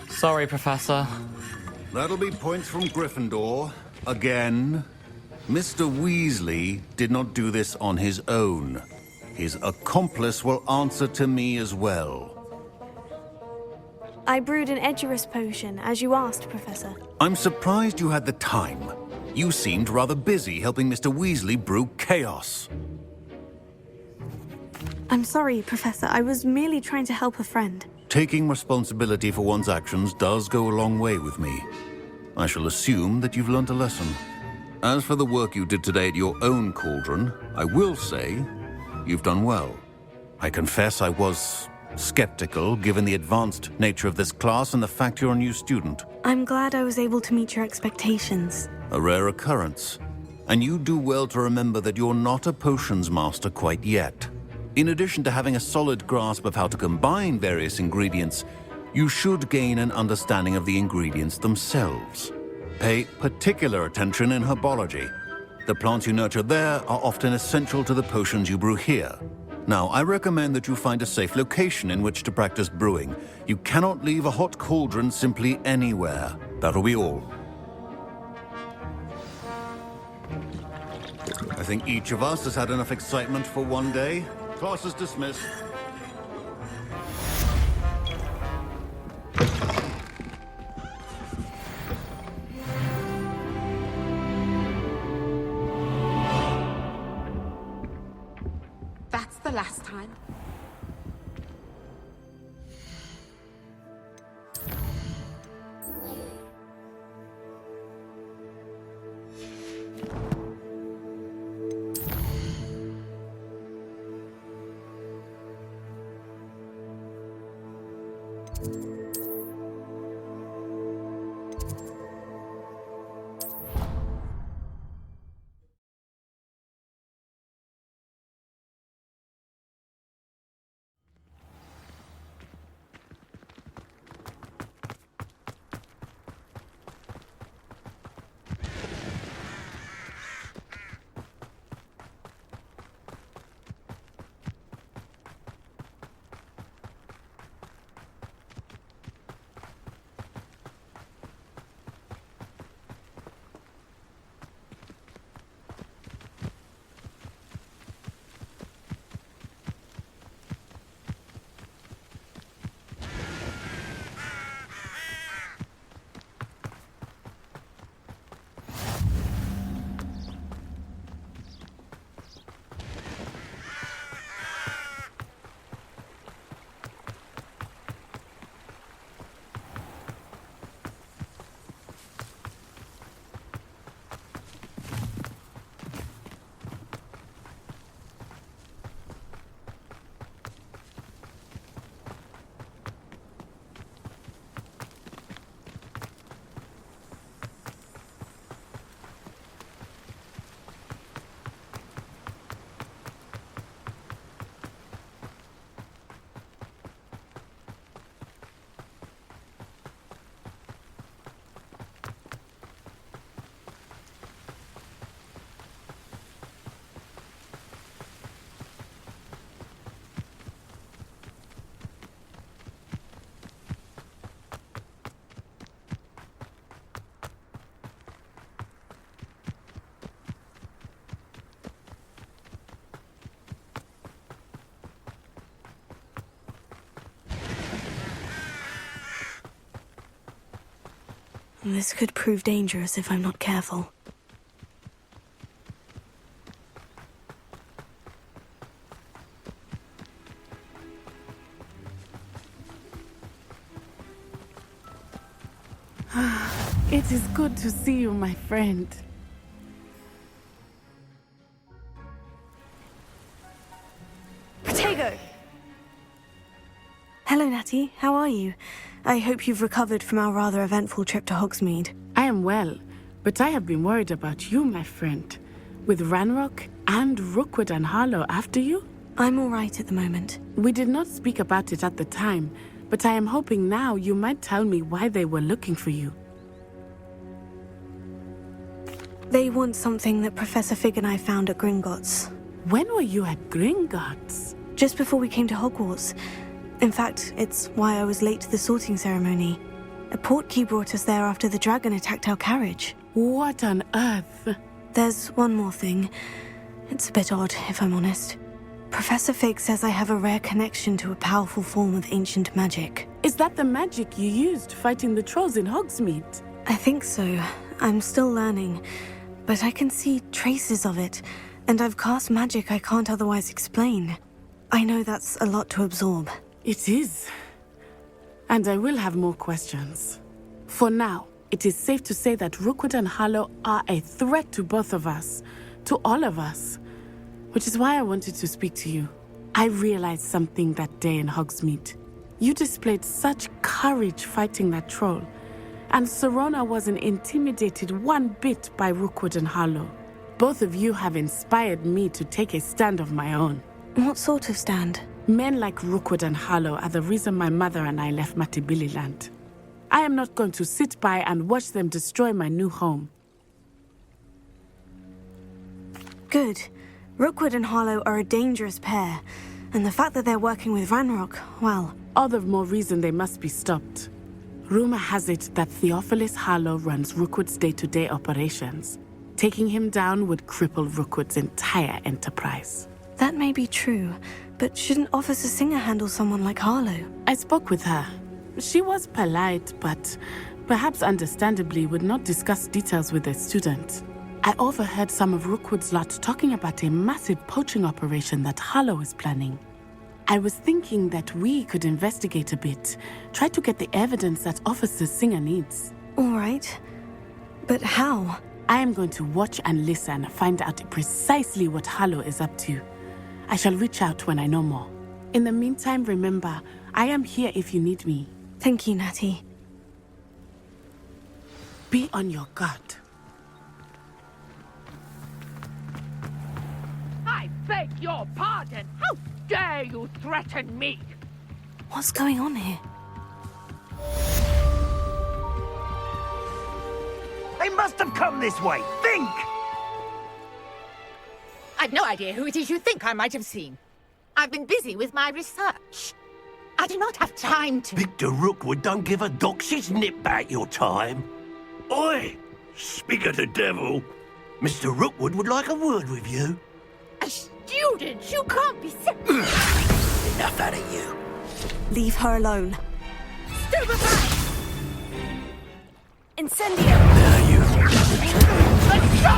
Sorry, Professor. That'll be points from Gryffindor. Again. Mr. Weasley did not do this on his own. His accomplice will answer to me as well. I brewed an Edurus potion, as you asked, Professor. I'm surprised you had the time. You seemed rather busy helping Mr. Weasley brew chaos. I'm sorry, Professor. I was merely trying to help a friend. Taking responsibility for one's actions does go a long way with me. I shall assume that you've learnt a lesson. As for the work you did today at your own cauldron, I will say you've done well. I confess I was skeptical, given the advanced nature of this class and the fact you're a new student. I'm glad I was able to meet your expectations. A rare occurrence. And you do well to remember that you're not a potions master quite yet. In addition to having a solid grasp of how to combine various ingredients, you should gain an understanding of the ingredients themselves. Pay particular attention in herbology. The plants you nurture there are often essential to the potions you brew here. Now, I recommend that you find a safe location in which to practice brewing. You cannot leave a hot cauldron simply anywhere. That'll be all. I think each of us has had enough excitement for one day. Class is dismissed. That's the last time. This could prove dangerous if I'm not careful. It is good to see you, my friend. Protego! Hello, Natty. How are you? I hope you've recovered from our rather eventful trip to Hogsmeade. I am well, but I have been worried about you, my friend. With Ranrock and Rookwood and Harlow after you? I'm all right at the moment. We did not speak about it at the time, but I am hoping now you might tell me why they were looking for you. They want something that Professor Fig and I found at Gringotts. When were you at Gringotts? Just before we came to Hogwarts. In fact, it's why I was late to the sorting ceremony. A portkey brought us there after the dragon attacked our carriage. What on earth? There's one more thing. It's a bit odd, if I'm honest. Professor Fig says I have a rare connection to a powerful form of ancient magic. Is that the magic you used fighting the trolls in Hogsmeade? I think so. I'm still learning. But I can see traces of it, and I've cast magic I can't otherwise explain. I know that's a lot to absorb. It is. And I will have more questions. For now, it is safe to say that Rookwood and Harlow are a threat to both of us, to all of us. Which is why I wanted to speak to you. I realized something that day in Hogsmeade. You displayed such courage fighting that troll, and Serona wasn't intimidated one bit by Rookwood and Harlow. Both of you have inspired me to take a stand of my own. What sort of stand? Men like Rookwood and Harlow are the reason my mother and I left Matabeleland. I am not going to sit by and watch them destroy my new home. Good. Rookwood and Harlow are a dangerous pair, and the fact that they're working with Ranrock, well... All the more reason they must be stopped. Rumor has it that Theophilus Harlow runs Rookwood's day-to-day operations. Taking him down would cripple Rookwood's entire enterprise. That may be true, but shouldn't Officer Singer handle someone like Harlow? I spoke with her. She was polite, but perhaps understandably would not discuss details with a student. I overheard some of Rookwood's lot talking about a massive poaching operation that Harlow is planning. I was thinking that we could investigate a bit, try to get the evidence that Officer Singer needs. All right. But how? I am going to watch and listen, find out precisely what Harlow is up to. I shall reach out when I know more. In the meantime, remember, I am here if you need me. Thank you, Natty. Be on your guard. I beg your pardon! How dare you threaten me? What's going on here? They must have come this way. Think! I've no idea who it is you think I might have seen. I've been busy with my research. I do not have time to... Victor Rookwood don't give a doxy's nip back your time. Oi! Speak of the devil. Mr. Rookwood would like a word with you. A student? You can't be... Enough out of you. Leave her alone. Stupefy! Incendio! Now you... Let's go!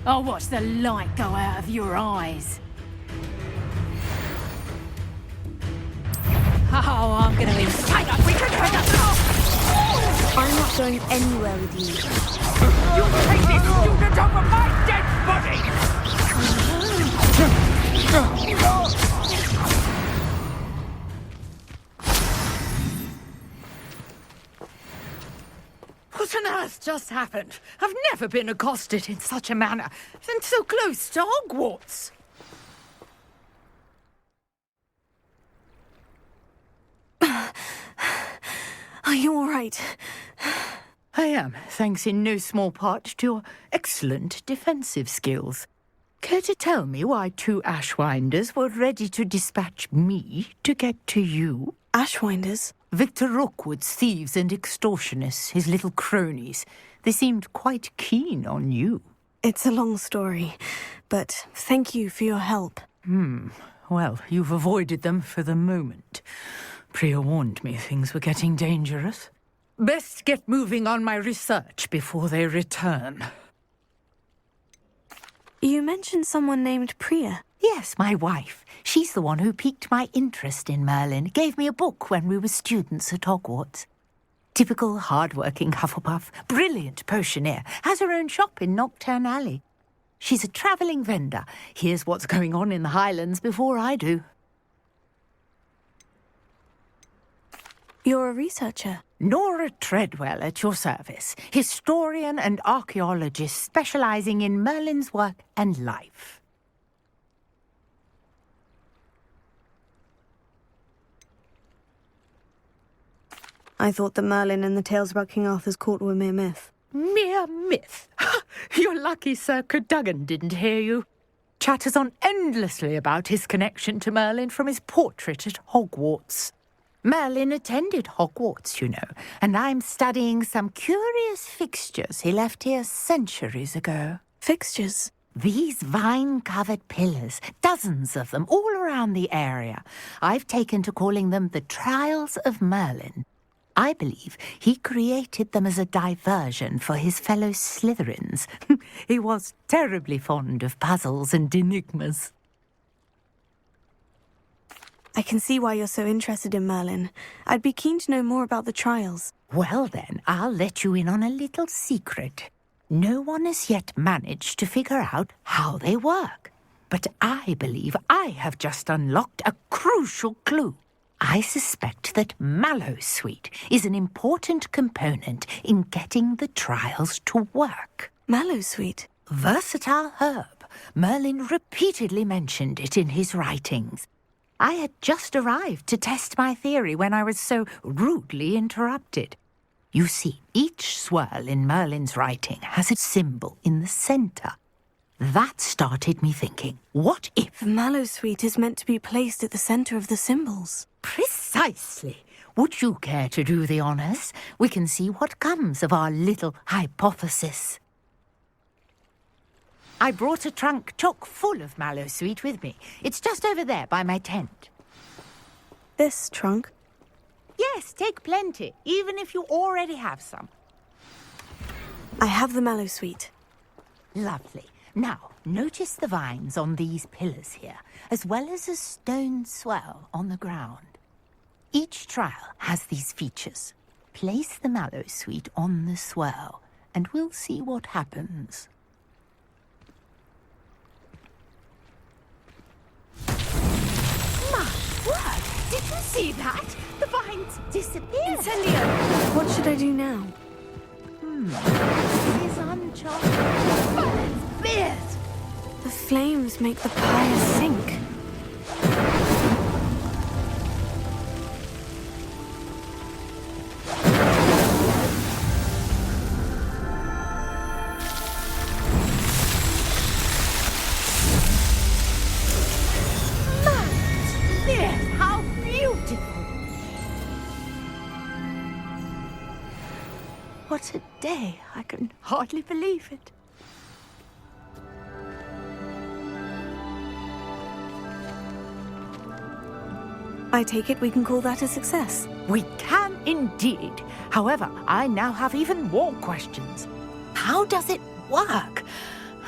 I'll watch the light go out of your eyes. Oh, I'm gonna be... I'm not going anywhere with you. You take this student over my dead body! What on earth just happened? I've never been accosted in such a manner, and so close to Hogwarts. Are you all right? I am, thanks in no small part to your excellent defensive skills. Care to tell me why 2 Ashwinders were ready to dispatch me to get to you? Ashwinders? Victor Rookwood's thieves and extortionists, his little cronies. They seemed quite keen on you. It's a long story, but thank you for your help. Well, you've avoided them for the moment. Priya warned me things were getting dangerous. Best get moving on my research before they return. You mentioned someone named Priya. Yes, my wife. She's the one who piqued my interest in Merlin. Gave me a book when we were students at Hogwarts. Typical hard-working Hufflepuff. Brilliant potioneer. Has her own shop in Nocturne Alley. She's a travelling vendor. Hears what's going on in the Highlands before I do. You're a researcher? Nora Treadwell at your service. Historian and archaeologist specialising in Merlin's work and life. I thought that Merlin and the tales about King Arthur's court were mere myth. Mere myth? You're lucky Sir Cadogan didn't hear you. Chatters on endlessly about his connection to Merlin from his portrait at Hogwarts. Merlin attended Hogwarts, you know, and I'm studying some curious fixtures he left here centuries ago. Fixtures? These vine-covered pillars, dozens of them, all around the area. I've taken to calling them the Trials of Merlin. I believe he created them as a diversion for his fellow Slytherins. He was terribly fond of puzzles and enigmas. I can see why you're so interested in Merlin. I'd be keen to know more about the trials. Well then, I'll let you in on a little secret. No one has yet managed to figure out how they work. But I believe I have just unlocked a crucial clue. I suspect that Mallowsweet is an important component in getting the trials to work. Mallowsweet? Versatile herb. Merlin repeatedly mentioned it in his writings. I had just arrived to test my theory when I was so rudely interrupted. You see, each swirl in Merlin's writing has a symbol in the centre. That started me thinking, what if... The Mallowsweet is meant to be placed at the centre of the symbols. Precisely. Would you care to do the honours? We can see what comes of our little hypothesis. I brought a trunk chock full of Mallowsweet with me. It's just over there by my tent. This trunk? Yes, take plenty, even if you already have some. I have the Mallowsweet. Lovely. Now, notice the vines on these pillars here, as well as a stone swell on the ground. Each trial has these features. place the mallow sweet on the swirl, and we'll see what happens. My word! Did you see that? The vines disappeared. Incendio! What should I do now? This is uncharted. Fierce! The flames make the pyre sink. How beautiful! What a day. I can hardly believe it. I take it we can call that a success. We can indeed. However, I now have even more questions. How does it work?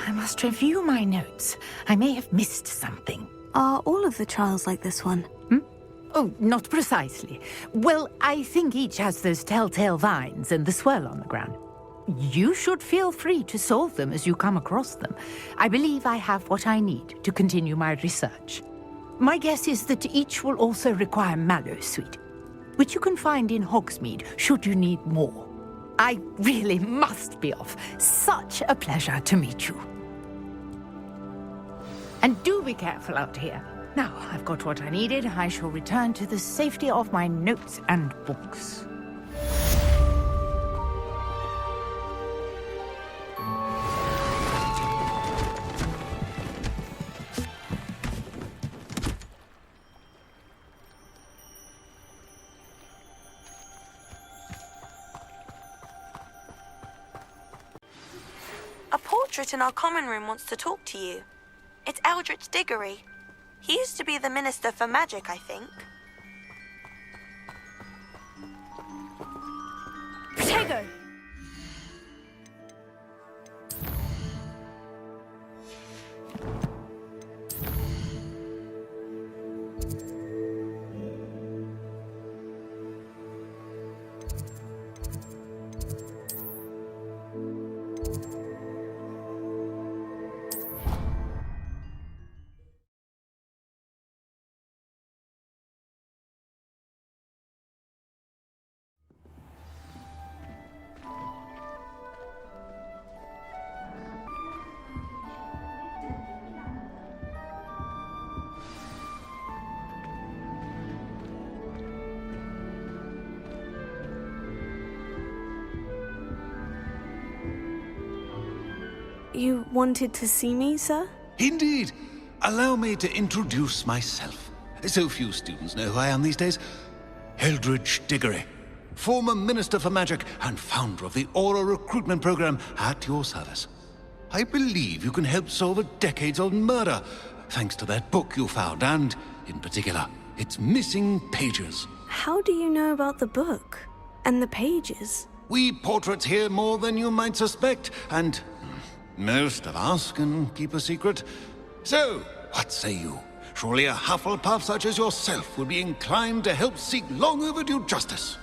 I must review my notes. I may have missed something. Are all of the trials like this one? Oh, not precisely. Well, I think each has those telltale vines and the swirl on the ground. You should feel free to solve them as you come across them. I believe I have what I need to continue my research. My guess is that each will also require mallow sweet, which you can find in Hogsmeade should you need more. I really must be off. Such a pleasure to meet you. And do be careful out here. Now I've got what I needed, I shall return to the safety of my notes and books. A portrait in our common room wants to talk to you. It's Eldritch Diggory. He used to be the Minister for Magic, I think. Protego! You wanted to see me, sir? Indeed. Allow me to introduce myself. So few students know who I am these days. Eldritch Diggory, former Minister for Magic and founder of the Aura Recruitment Program, at your service. I believe you can help solve a decades-old murder, thanks to that book you found, and, in particular, its missing pages. How do you know about the book? And the pages? We portraits hear more than you might suspect, and most of us can keep a secret. So, what say you? Surely a Hufflepuff such as yourself would be inclined to help seek long overdue justice.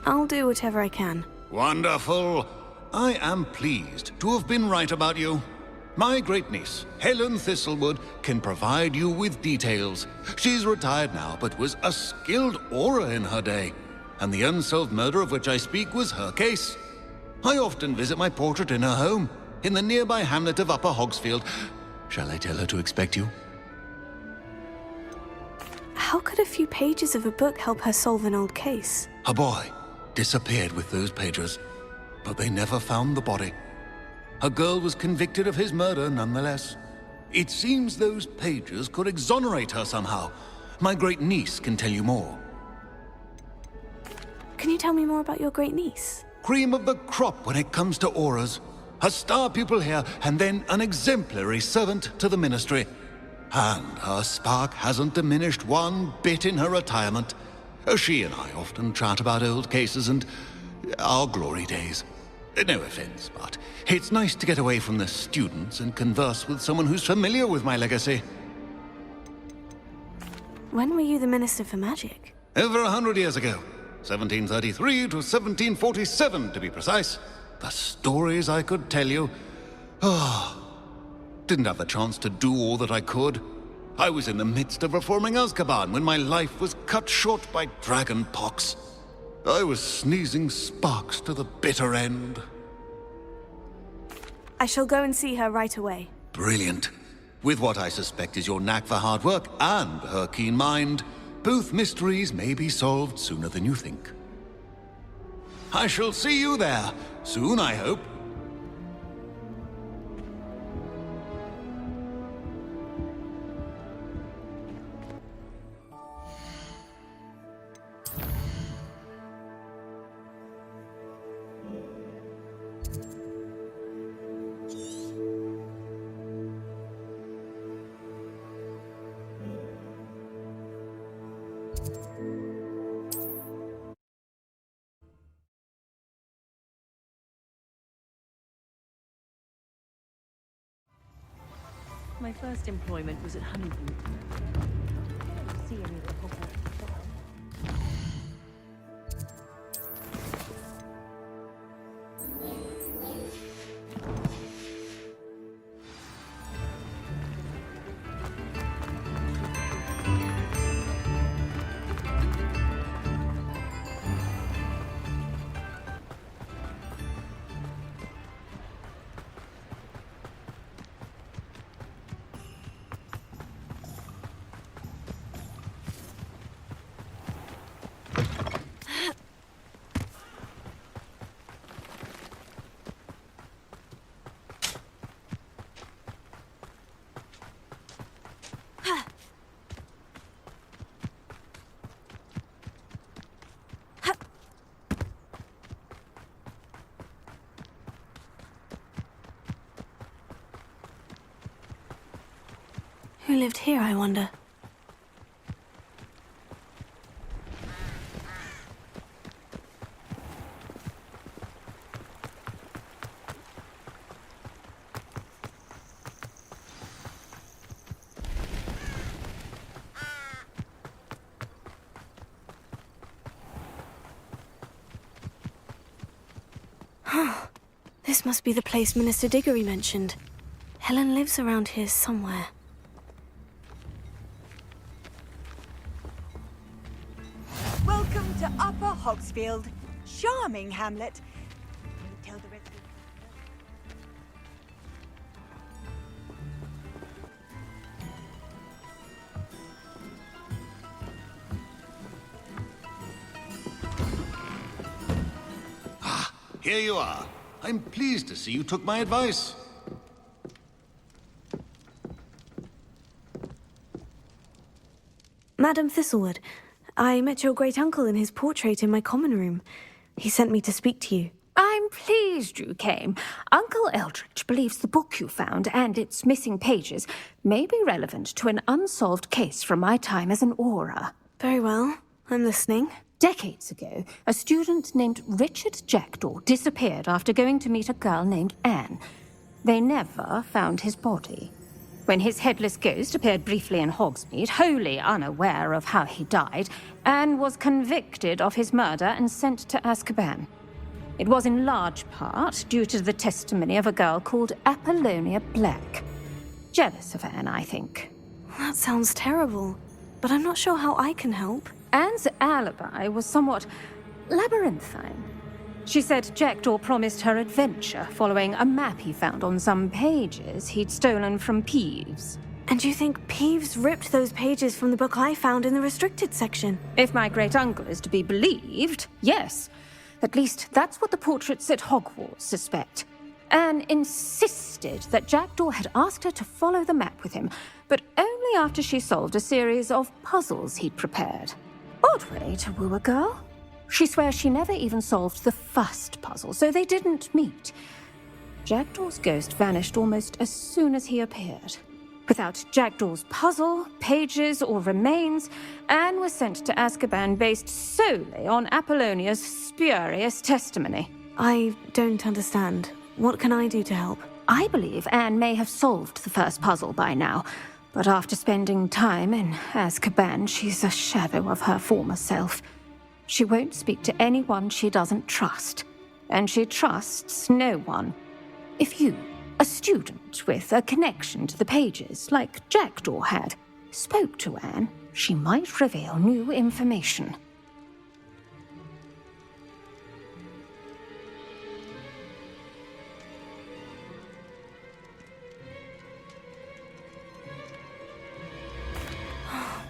I'll do whatever I can. Wonderful. I am pleased to have been right about you. My great-niece, Helen Thistlewood, can provide you with details. She's retired now, but was a skilled aura in her day. And the unsolved murder of which I speak was her case. I often visit my portrait in her home, in the nearby hamlet of Upper Hogsfield. Shall I tell her to expect you? How could a few pages of a book help her solve an old case? Her boy disappeared with those pages, but they never found the body. A girl was convicted of his murder nonetheless. It seems those pages could exonerate her somehow. My great-niece can tell you more. Can you tell me more about your great-niece? Cream of the crop when it comes to auras. A star pupil here, and then an exemplary servant to the ministry. And her spark hasn't diminished one bit in her retirement. She and I often chat about old cases and our glory days. No offense, but it's nice to get away from the students and converse with someone who's familiar with my legacy. When were you the Minister for Magic? Over 100 years ago. 1733 to 1747, to be precise. The stories I could tell you. Didn't have the chance to do all that I could. I was in the midst of reforming Azkaban when my life was cut short by dragon pox. I was sneezing sparks to the bitter end. I shall go and see her right away. Brilliant. With what I suspect is your knack for hard work and her keen mind, both mysteries may be solved sooner than you think. I shall see you there, soon I hope. My first employment was at Honeydew. See any of the Hogwarts staff. Who lived here, I wonder? This must be the place Minister Diggory mentioned. Helen lives around here somewhere. Welcome to Upper Hogsfield. Charming hamlet. Can you tell the rest of Here you are. I'm pleased to see you took my advice. Madam Thistlewood, I met your great-uncle in his portrait in my common room. He sent me to speak to you. I'm pleased you came. Uncle Eldritch believes the book you found and its missing pages may be relevant to an unsolved case from my time as an Auror. Very well. I'm listening. Decades ago, a student named Richard Jackdaw disappeared after going to meet a girl named Anne. They never found his body. When his headless ghost appeared briefly in Hogsmeade, wholly unaware of how he died, Anne was convicted of his murder and sent to Azkaban. It was in large part due to the testimony of a girl called Apollonia Black. Jealous of Anne, I think. That sounds terrible, but I'm not sure how I can help. Anne's alibi was somewhat labyrinthine. She said Jackdaw promised her adventure following a map he found on some pages he'd stolen from Peeves. And you think Peeves ripped those pages from the book I found in the restricted section? If my great-uncle is to be believed, yes. At least that's what the portraits at Hogwarts suspect. Anne insisted that Jackdaw had asked her to follow the map with him, but only after she solved a series of puzzles he'd prepared. Odd way to woo a girl. She swears she never even solved the first puzzle, so they didn't meet. Jackdaw's ghost vanished almost as soon as he appeared. Without Jackdaw's puzzle, pages, or remains, Anne was sent to Azkaban based solely on Apollonia's spurious testimony. I don't understand. What can I do to help? I believe Anne may have solved the first puzzle by now, But after spending time in Azkaban, she's a shadow of her former self. She won't speak to anyone she doesn't trust. And she trusts no one. If you, a student with a connection to the pages, like Jackdaw had, spoke to Anne, she might reveal new information.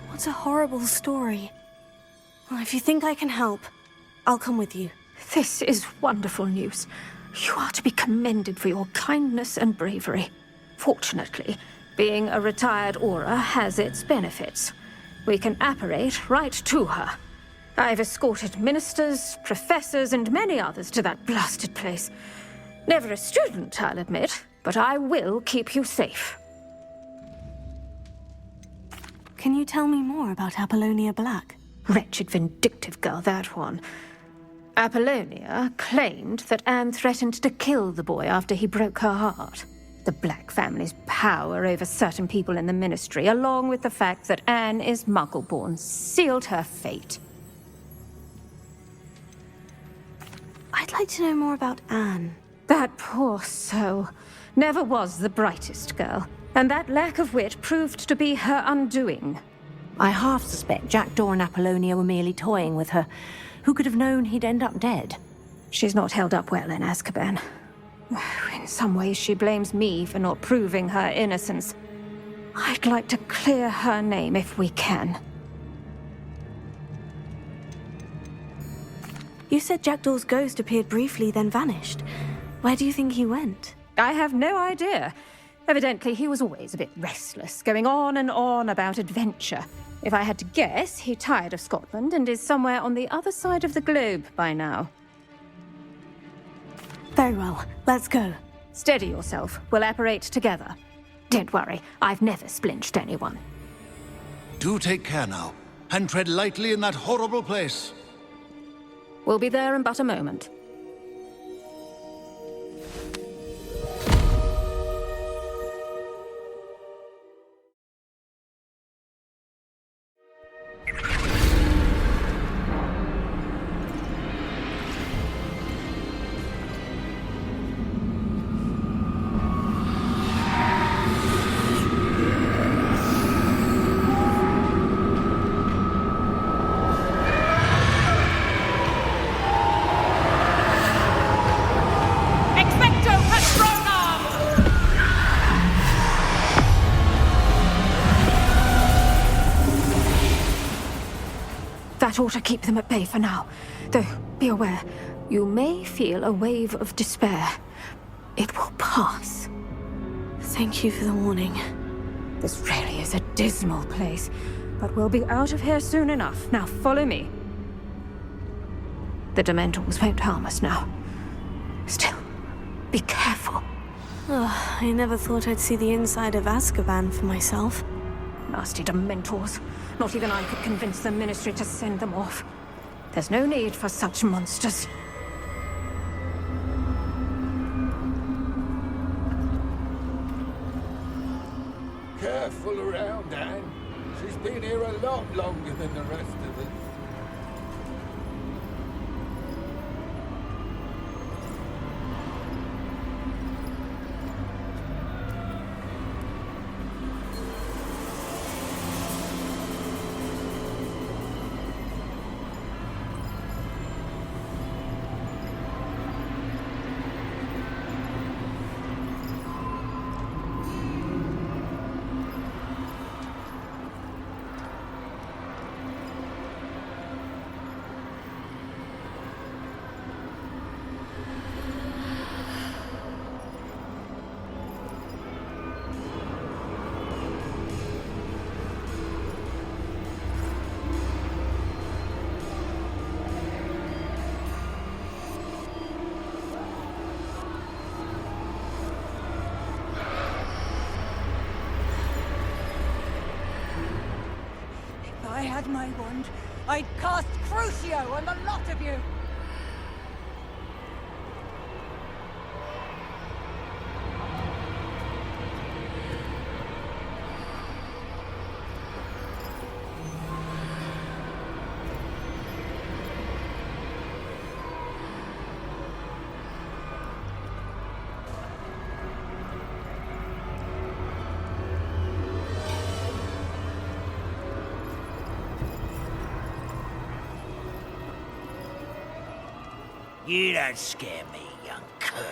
What a horrible story. Well, if you think I can help, I'll come with you. This is wonderful news. You are to be commended for your kindness and bravery. Fortunately, being a retired Aura has its benefits. We can apparate right to her. I've escorted ministers, professors, and many others to that blasted place. Never a student, I'll admit, but I will keep you safe. Can you tell me more about Apollonia Black? Wretched, vindictive girl, that one. Apollonia claimed that Anne threatened to kill the boy after he broke her heart. The Black family's power over certain people in the Ministry, along with the fact that Anne is Muggle-born, sealed her fate. I'd like to know more about Anne. That poor soul never was the brightest girl, and that lack of wit proved to be her undoing. I half suspect Jackdaw and Apollonia were merely toying with her. Who could have known he'd end up dead? She's not held up well in Azkaban. In some ways, she blames me for not proving her innocence. I'd like to clear her name if we can. You said Jackdaw's ghost appeared briefly, then vanished. Where do you think he went? I have no idea. Evidently, he was always a bit restless, going on and on about adventure. If I had to guess, he tired of Scotland and is somewhere on the other side of the globe by now. Very well, let's go. Steady yourself. We'll apparate together. Don't worry, I've never splinched anyone. Do take care now, and tread lightly in that horrible place. We'll be there in but a moment. That ought to keep them at bay for now. Though, be aware, you may feel a wave of despair. It will pass. Thank you for the warning. This really is a dismal place, but we'll be out of here soon enough. Now follow me. The Dementors won't harm us now. Still, be careful. Oh, I never thought I'd see the inside of Azkaban for myself. Nasty Dementors. Not even I could convince the Ministry to send them off. There's no need for such monsters. Careful around, Anne. She's been here a lot longer than the rest of us. If I had my wand, I'd cast Crucio on the lot of you! You don't scare me, young cur.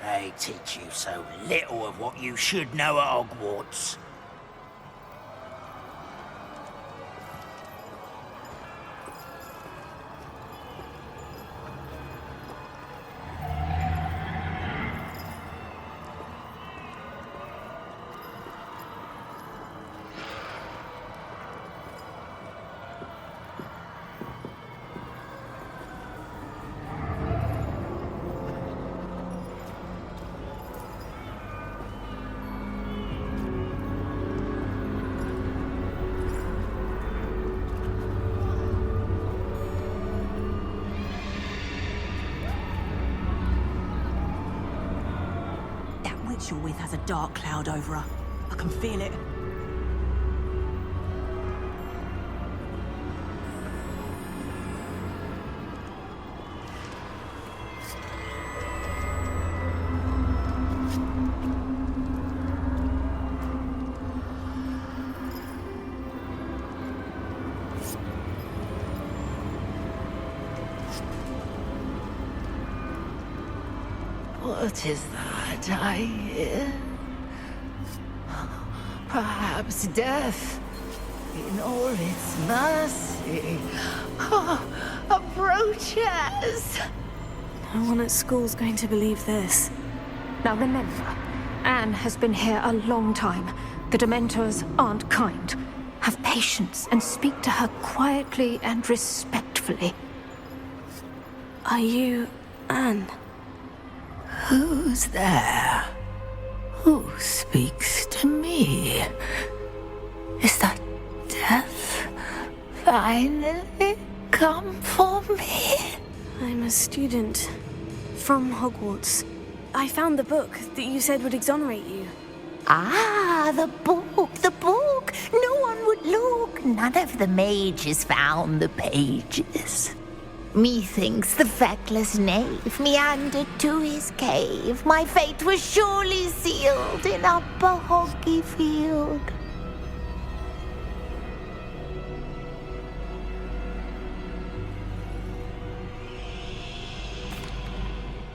They teach you so little of what you should know at Hogwarts. You're with has a dark cloud over her. I can feel it. What is that I hear? Perhaps death, in all its mercy, approaches. No one at school's going to believe this. Now remember, Anne has been here a long time. The Dementors aren't kind. Have patience and speak to her quietly and respectfully. Are you Anne? Who's there? Who speaks to me? Is that death finally come for me? I'm a student from Hogwarts. I found the book that you said would exonerate you. Ah, the book, the book. No one would look. None of the mages found the pages. Methinks the feckless knave meandered to his cave. My fate was surely sealed in Upper Hoggyfield.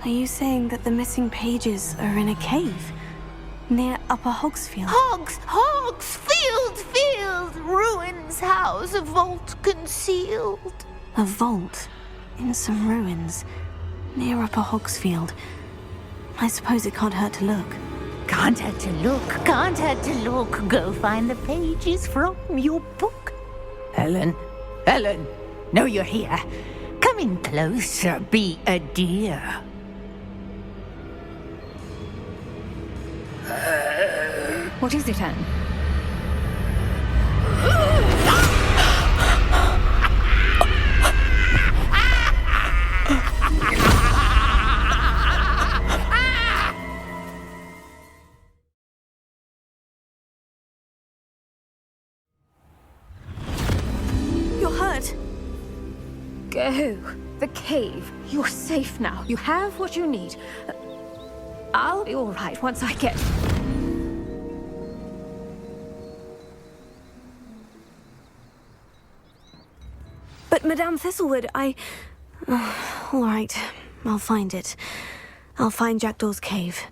Are you saying that the missing pages are in a cave near Upper Hogsfield? Hogsfield! Ruins house, a vault concealed. A vault in some ruins near Upper Hogsfield. I suppose it can't hurt to look. Can't hurt to look, can't hurt to look. Go find the pages from your book. Helen, no, you're here. Come in closer, be a dear. What is it, Anne? You're hurt. Go. The cave. You're safe now. You have what you need. I'll be all right once I get... But Madame Thistlewood, all right, I'll find it. I'll find Jackdaw's cave.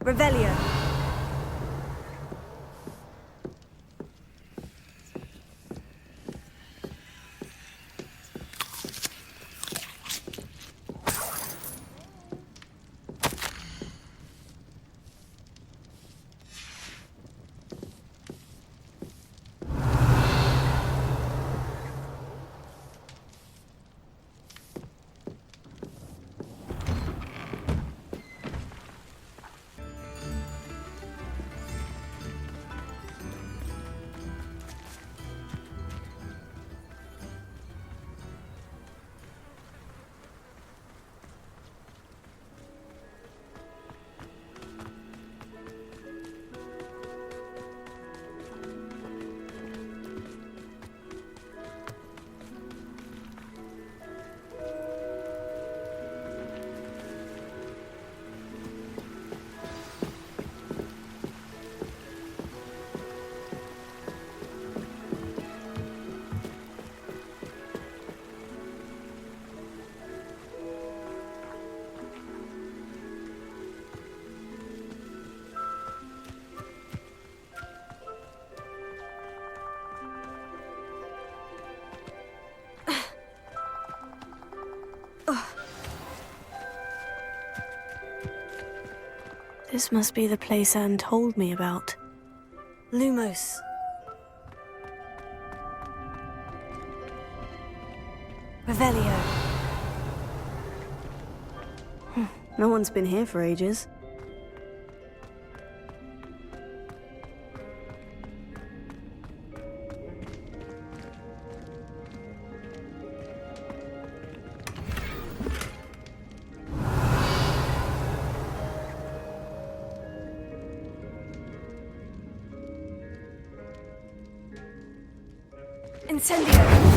Revelio. This must be the place Anne told me about. Lumos. Revelio. No one's been here for ages. Incendio!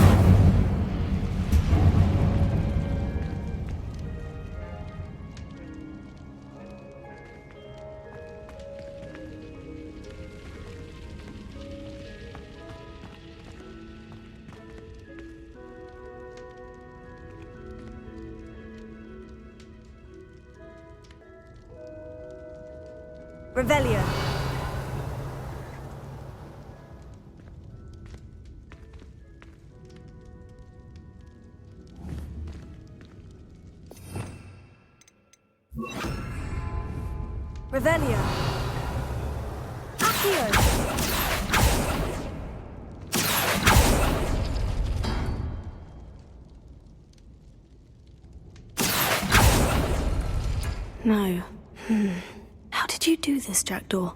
Revelio. Revelio. Accio. No. How did you do this, Jackdaw?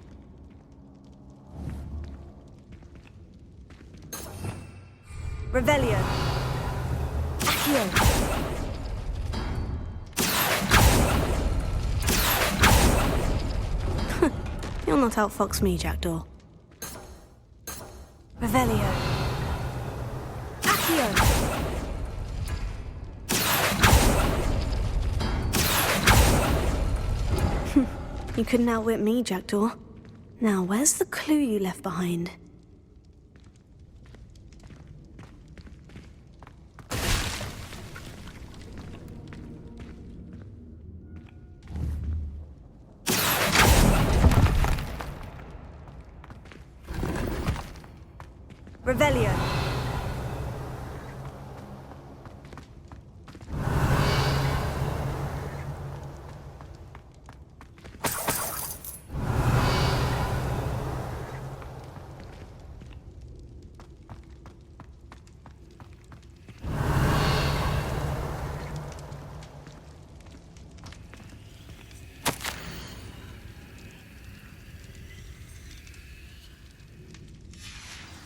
Revelio. Accio. You'll not outfox me, Jackdaw. Revelio. Accio. You couldn't outwit me, Jackdaw. Now, where's the clue you left behind? Revelio.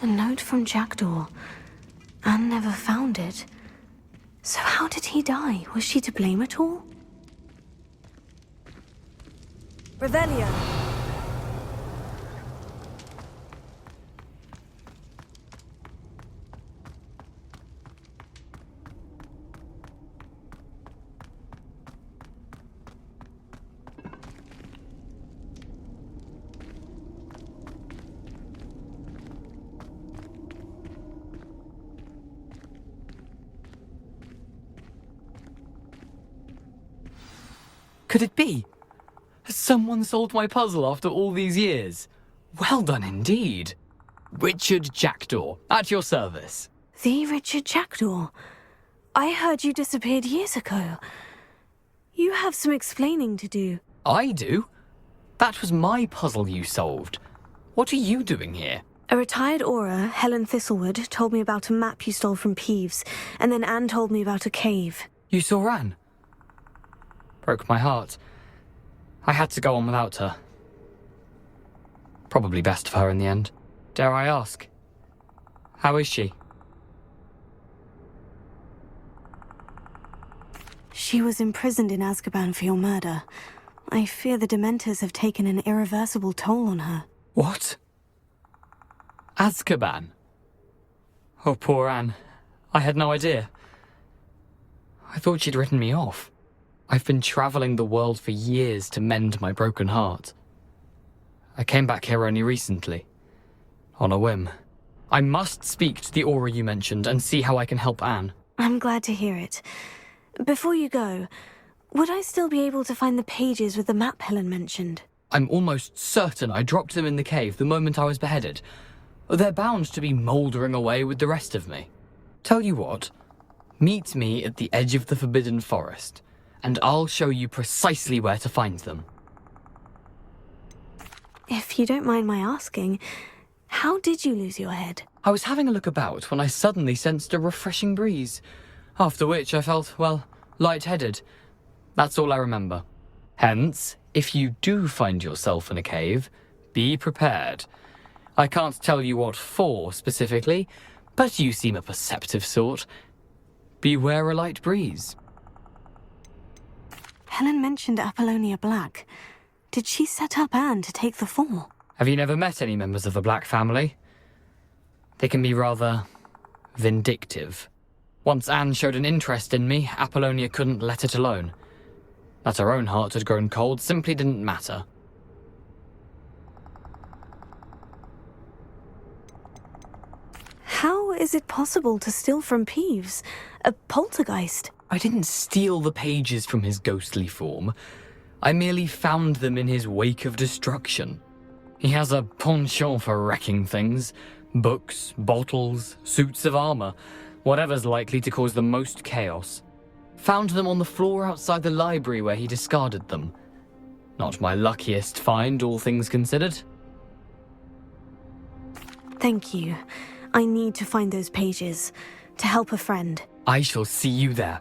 A note from Jackdaw. Anne never found it. So how did he die? Was she to blame at all? Revelio. Could it be? Has someone solved my puzzle after all these years? Well done indeed. Richard Jackdaw, at your service. The Richard Jackdaw? I heard you disappeared years ago. You have some explaining to do. I do? That was my puzzle you solved. What are you doing here? A retired Aura, Helen Thistlewood, told me about a map you stole from Peeves, and then Anne told me about a cave. You saw Anne? Broke my heart. I had to go on without her. Probably best for her in the end. Dare I ask? How is she? She was imprisoned in Azkaban for your murder. I fear the Dementors have taken an irreversible toll on her. What? Azkaban? Oh, poor Anne. I had no idea. I thought she'd written me off. I've been travelling the world for years to mend my broken heart. I came back here only recently. On a whim. I must speak to the Aura you mentioned and see how I can help Anne. I'm glad to hear it. Before you go, would I still be able to find the pages with the map Helen mentioned? I'm almost certain I dropped them in the cave the moment I was beheaded. They're bound to be mouldering away with the rest of me. Tell you what, meet me at the edge of the Forbidden Forest, and I'll show you precisely where to find them. If you don't mind my asking, how did you lose your head? I was having a look about when I suddenly sensed a refreshing breeze, after which I felt, well, lightheaded. That's all I remember. Hence, if you do find yourself in a cave, be prepared. I can't tell you what for specifically, but you seem a perceptive sort. Beware a light breeze. Helen mentioned Apollonia Black. Did she set up Anne to take the fall? Have you never met any members of the Black family? They can be rather vindictive. Once Anne showed an interest in me, Apollonia couldn't let it alone. That her own heart had grown cold simply didn't matter. How is it possible to steal from Peeves? A poltergeist? I didn't steal the pages from his ghostly form. I merely found them in his wake of destruction. He has a penchant for wrecking things. Books, bottles, suits of armor, whatever's likely to cause the most chaos. Found them on the floor outside the library where he discarded them. Not my luckiest find, all things considered. Thank you. I need to find those pages to help a friend. I shall see you there.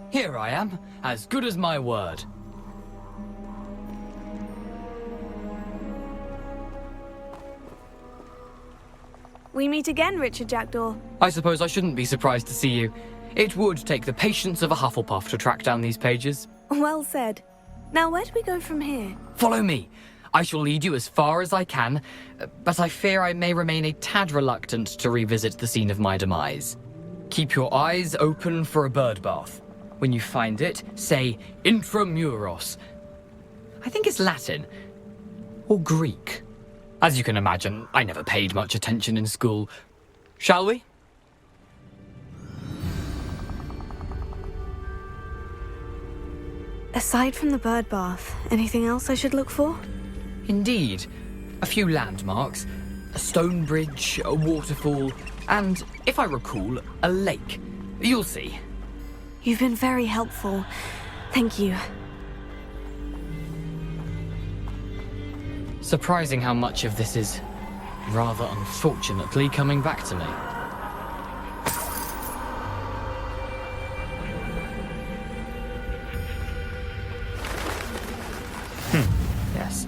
Here I am, as good as my word. We meet again, Richard Jackdaw. I suppose I shouldn't be surprised to see you. It would take the patience of a Hufflepuff to track down these pages. Well said. Now, where do we go from here? Follow me. I shall lead you as far as I can, but I fear I may remain a tad reluctant to revisit the scene of my demise. Keep your eyes open for a bird bath. When you find it, say intramuros. I think it's Latin. Or Greek. As you can imagine, I never paid much attention in school. Shall we? Aside from the bird bath, anything else I should look for? Indeed. A few landmarks. A stone bridge, a waterfall, and, if I recall, a lake. You'll see. You've been very helpful. Thank you. Surprising how much of this is, rather unfortunately, coming back to me. Yes.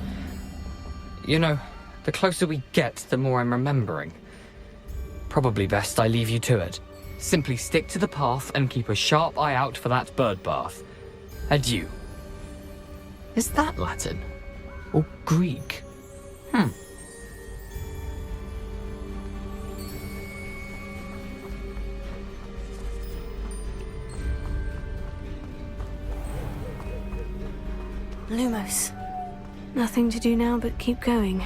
You know, the closer we get, the more I'm remembering. Probably best I leave you to it. Simply stick to the path and keep a sharp eye out for that bird bath. Adieu. Is that Latin? Or Greek? Lumos. Nothing to do now but keep going.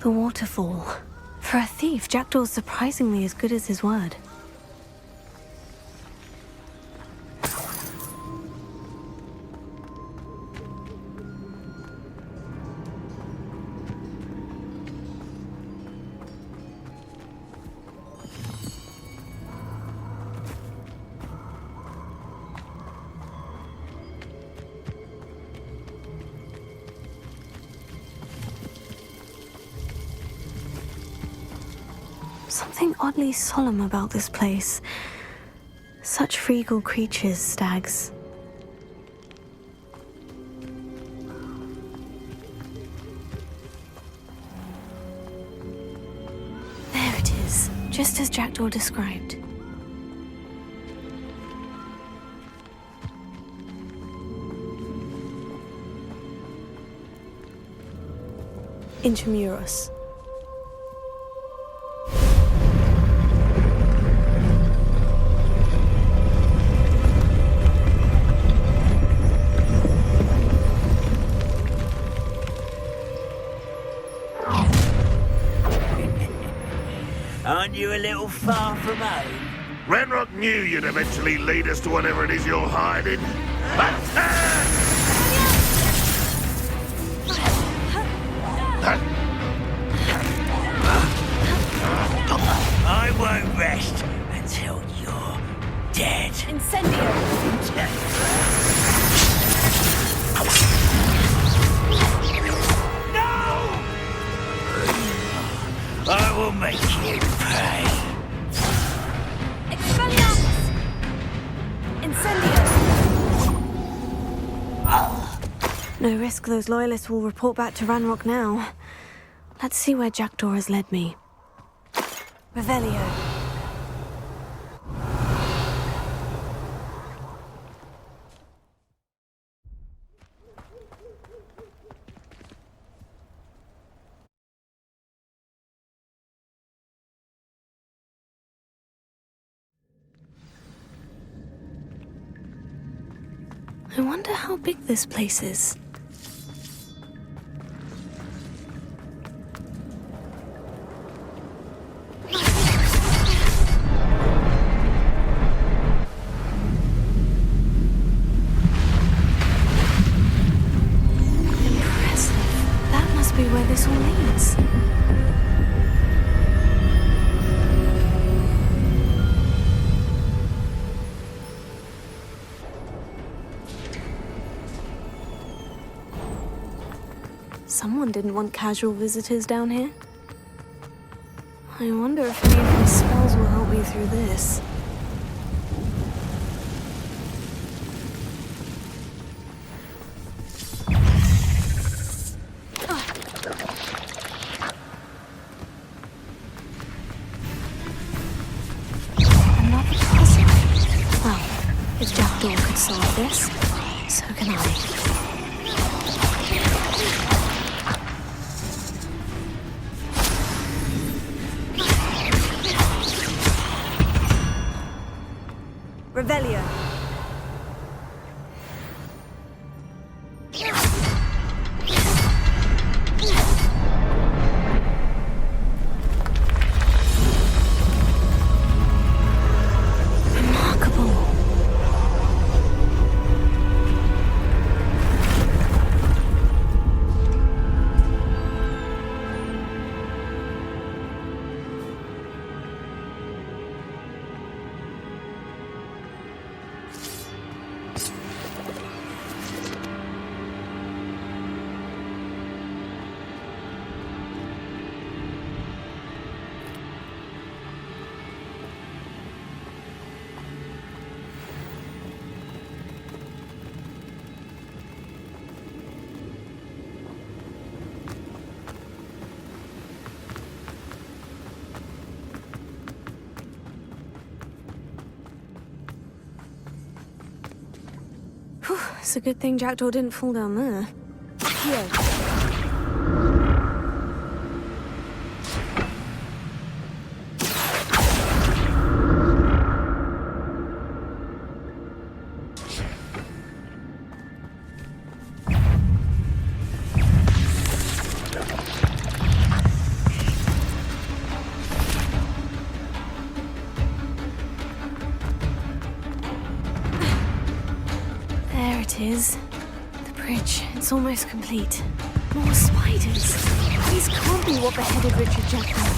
The waterfall. For a thief, Jackdaw's surprisingly as good as his word. Something oddly solemn about this place. Such regal creatures, stags. There it is, just as Jackdaw described. Intramuros. Aren't you a little far from home? Ranrock knew you'd eventually lead us to whatever it is you're hiding. Attack! I won't rest until you're dead. Incendio! I will make you pay. Expelliarmus! Incendio! No risk those loyalists will report back to Ranrock now. Let's see where Jackdaw has led me. Revelio. I wonder how big this place is. Impressive. That must be where this all leads. Someone didn't want casual visitors down here. I wonder if any of my spells will help me through this. Another puzzle. Well, if Jackdaw could solve this, so can I. Revelio. Remarkable. It's a good thing Jackdaw didn't fall down there. Here. It's almost complete. More spiders. These can't be what beheaded Richard Jackson.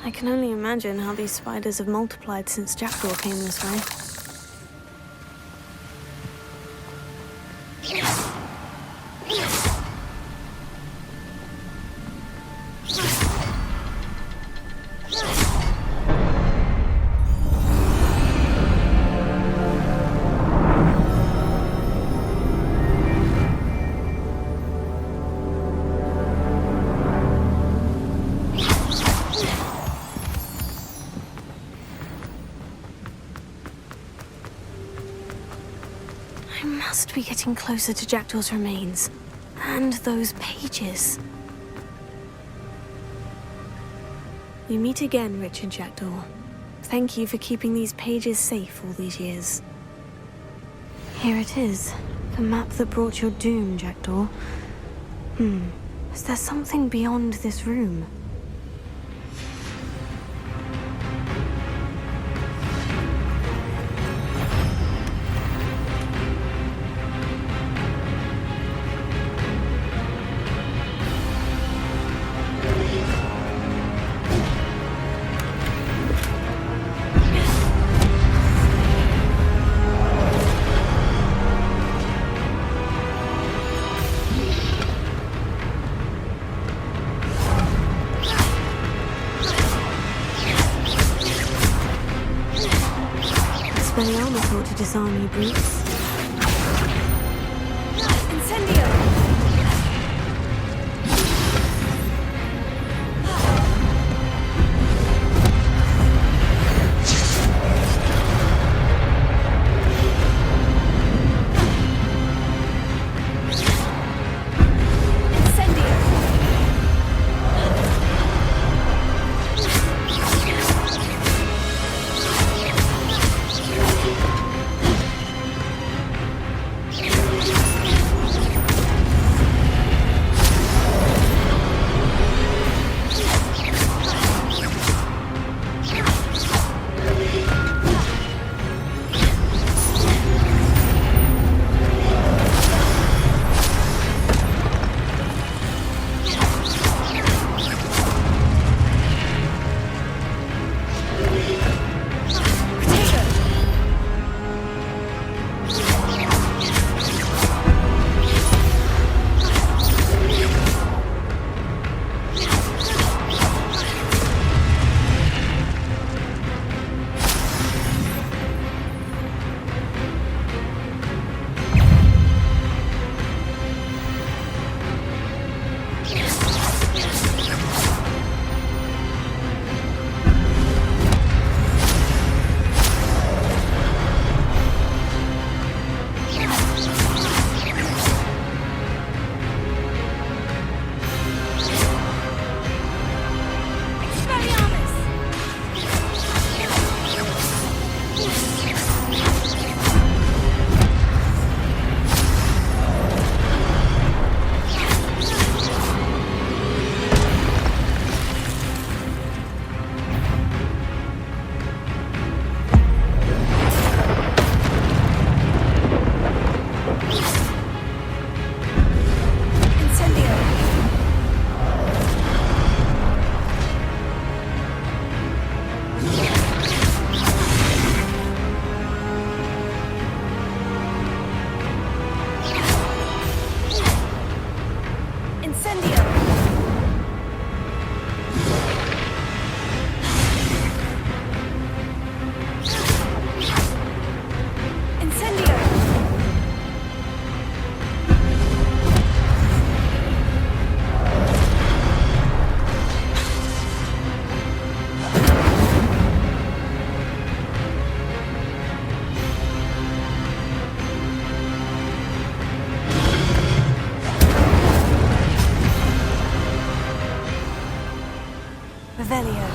I can only imagine how these spiders have multiplied since Jackdaw came this way. I must be getting closer to Jackdaw's remains. And those pages. We meet again, Richard Jackdaw. Thank you for keeping these pages safe all these years. Here it is. The map that brought your doom, Jackdaw. Is there something beyond this room? Expelliarmus thought to disarm you, Bruce. Incendio! Revelio.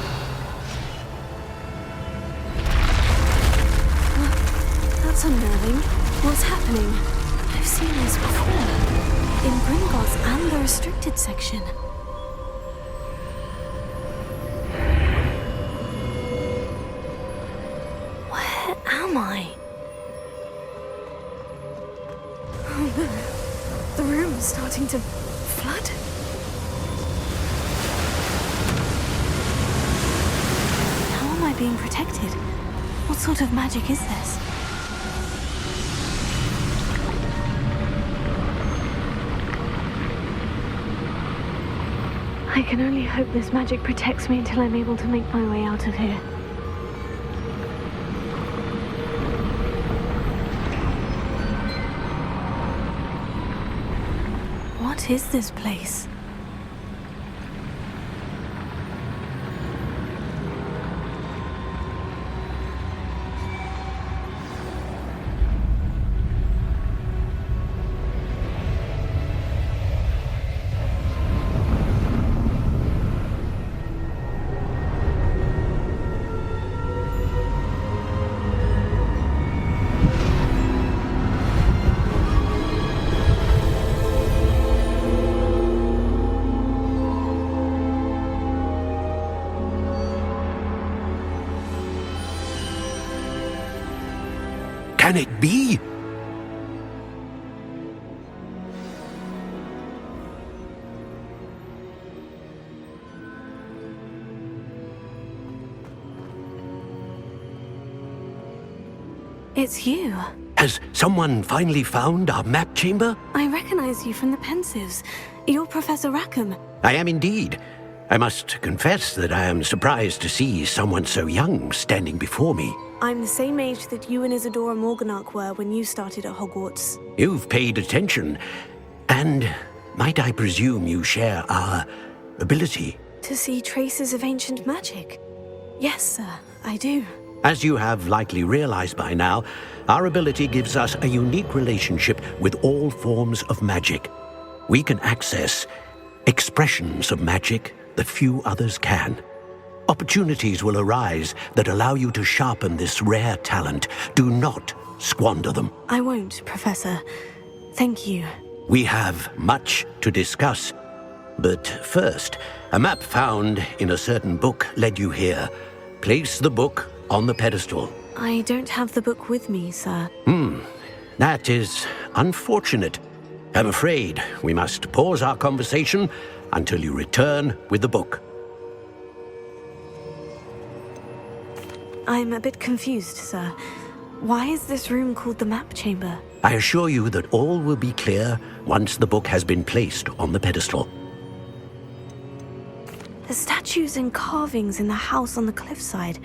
That's unnerving. What's happening? I've seen this before. In Gringotts and the restricted section. Where am I? Oh no. The room is starting to flood. How am I being protected? What sort of magic is this? I can only hope this magic protects me until I'm able to make my way out of here. What is this place? Can it be? It's you. Has someone finally found our map chamber? I recognize you from the Pensives. You're Professor Rackham. I am indeed. I must confess that I am surprised to see someone so young standing before me. I'm the same age that you and Isadora Morganach were when you started at Hogwarts. You've paid attention. And might I presume you share our ability? To see traces of ancient magic? Yes, sir, I do. As you have likely realized by now, our ability gives us a unique relationship with all forms of magic. We can access expressions of magic that few others can. Opportunities will arise that allow you to sharpen this rare talent. Do not squander them. I won't, Professor. Thank you. We have much to discuss. But first, a map found in a certain book led you here. Place the book on the pedestal. I don't have the book with me, sir. That is unfortunate. I'm afraid we must pause our conversation until you return with the book. I'm a bit confused, sir. Why is this room called the map chamber? I assure you that all will be clear once the book has been placed on the pedestal. The statues and carvings in the house on the cliffside,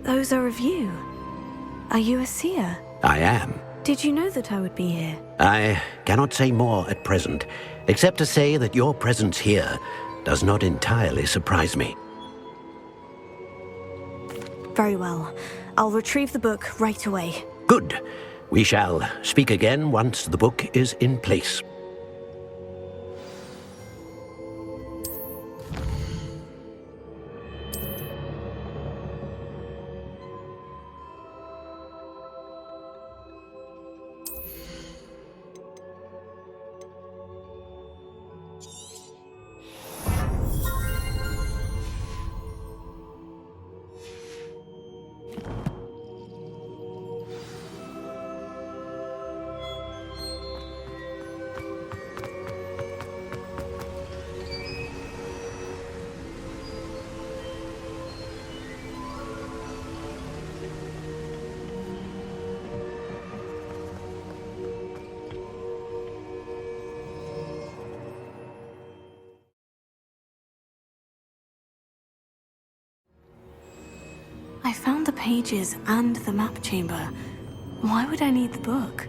those are of you. Are you a seer? I am. Did you know that I would be here? I cannot say more at present, except to say that your presence here does not entirely surprise me. Very well. I'll retrieve the book right away. Good. We shall speak again once the book is in place. I found the pages and the map chamber. Why would I need the book?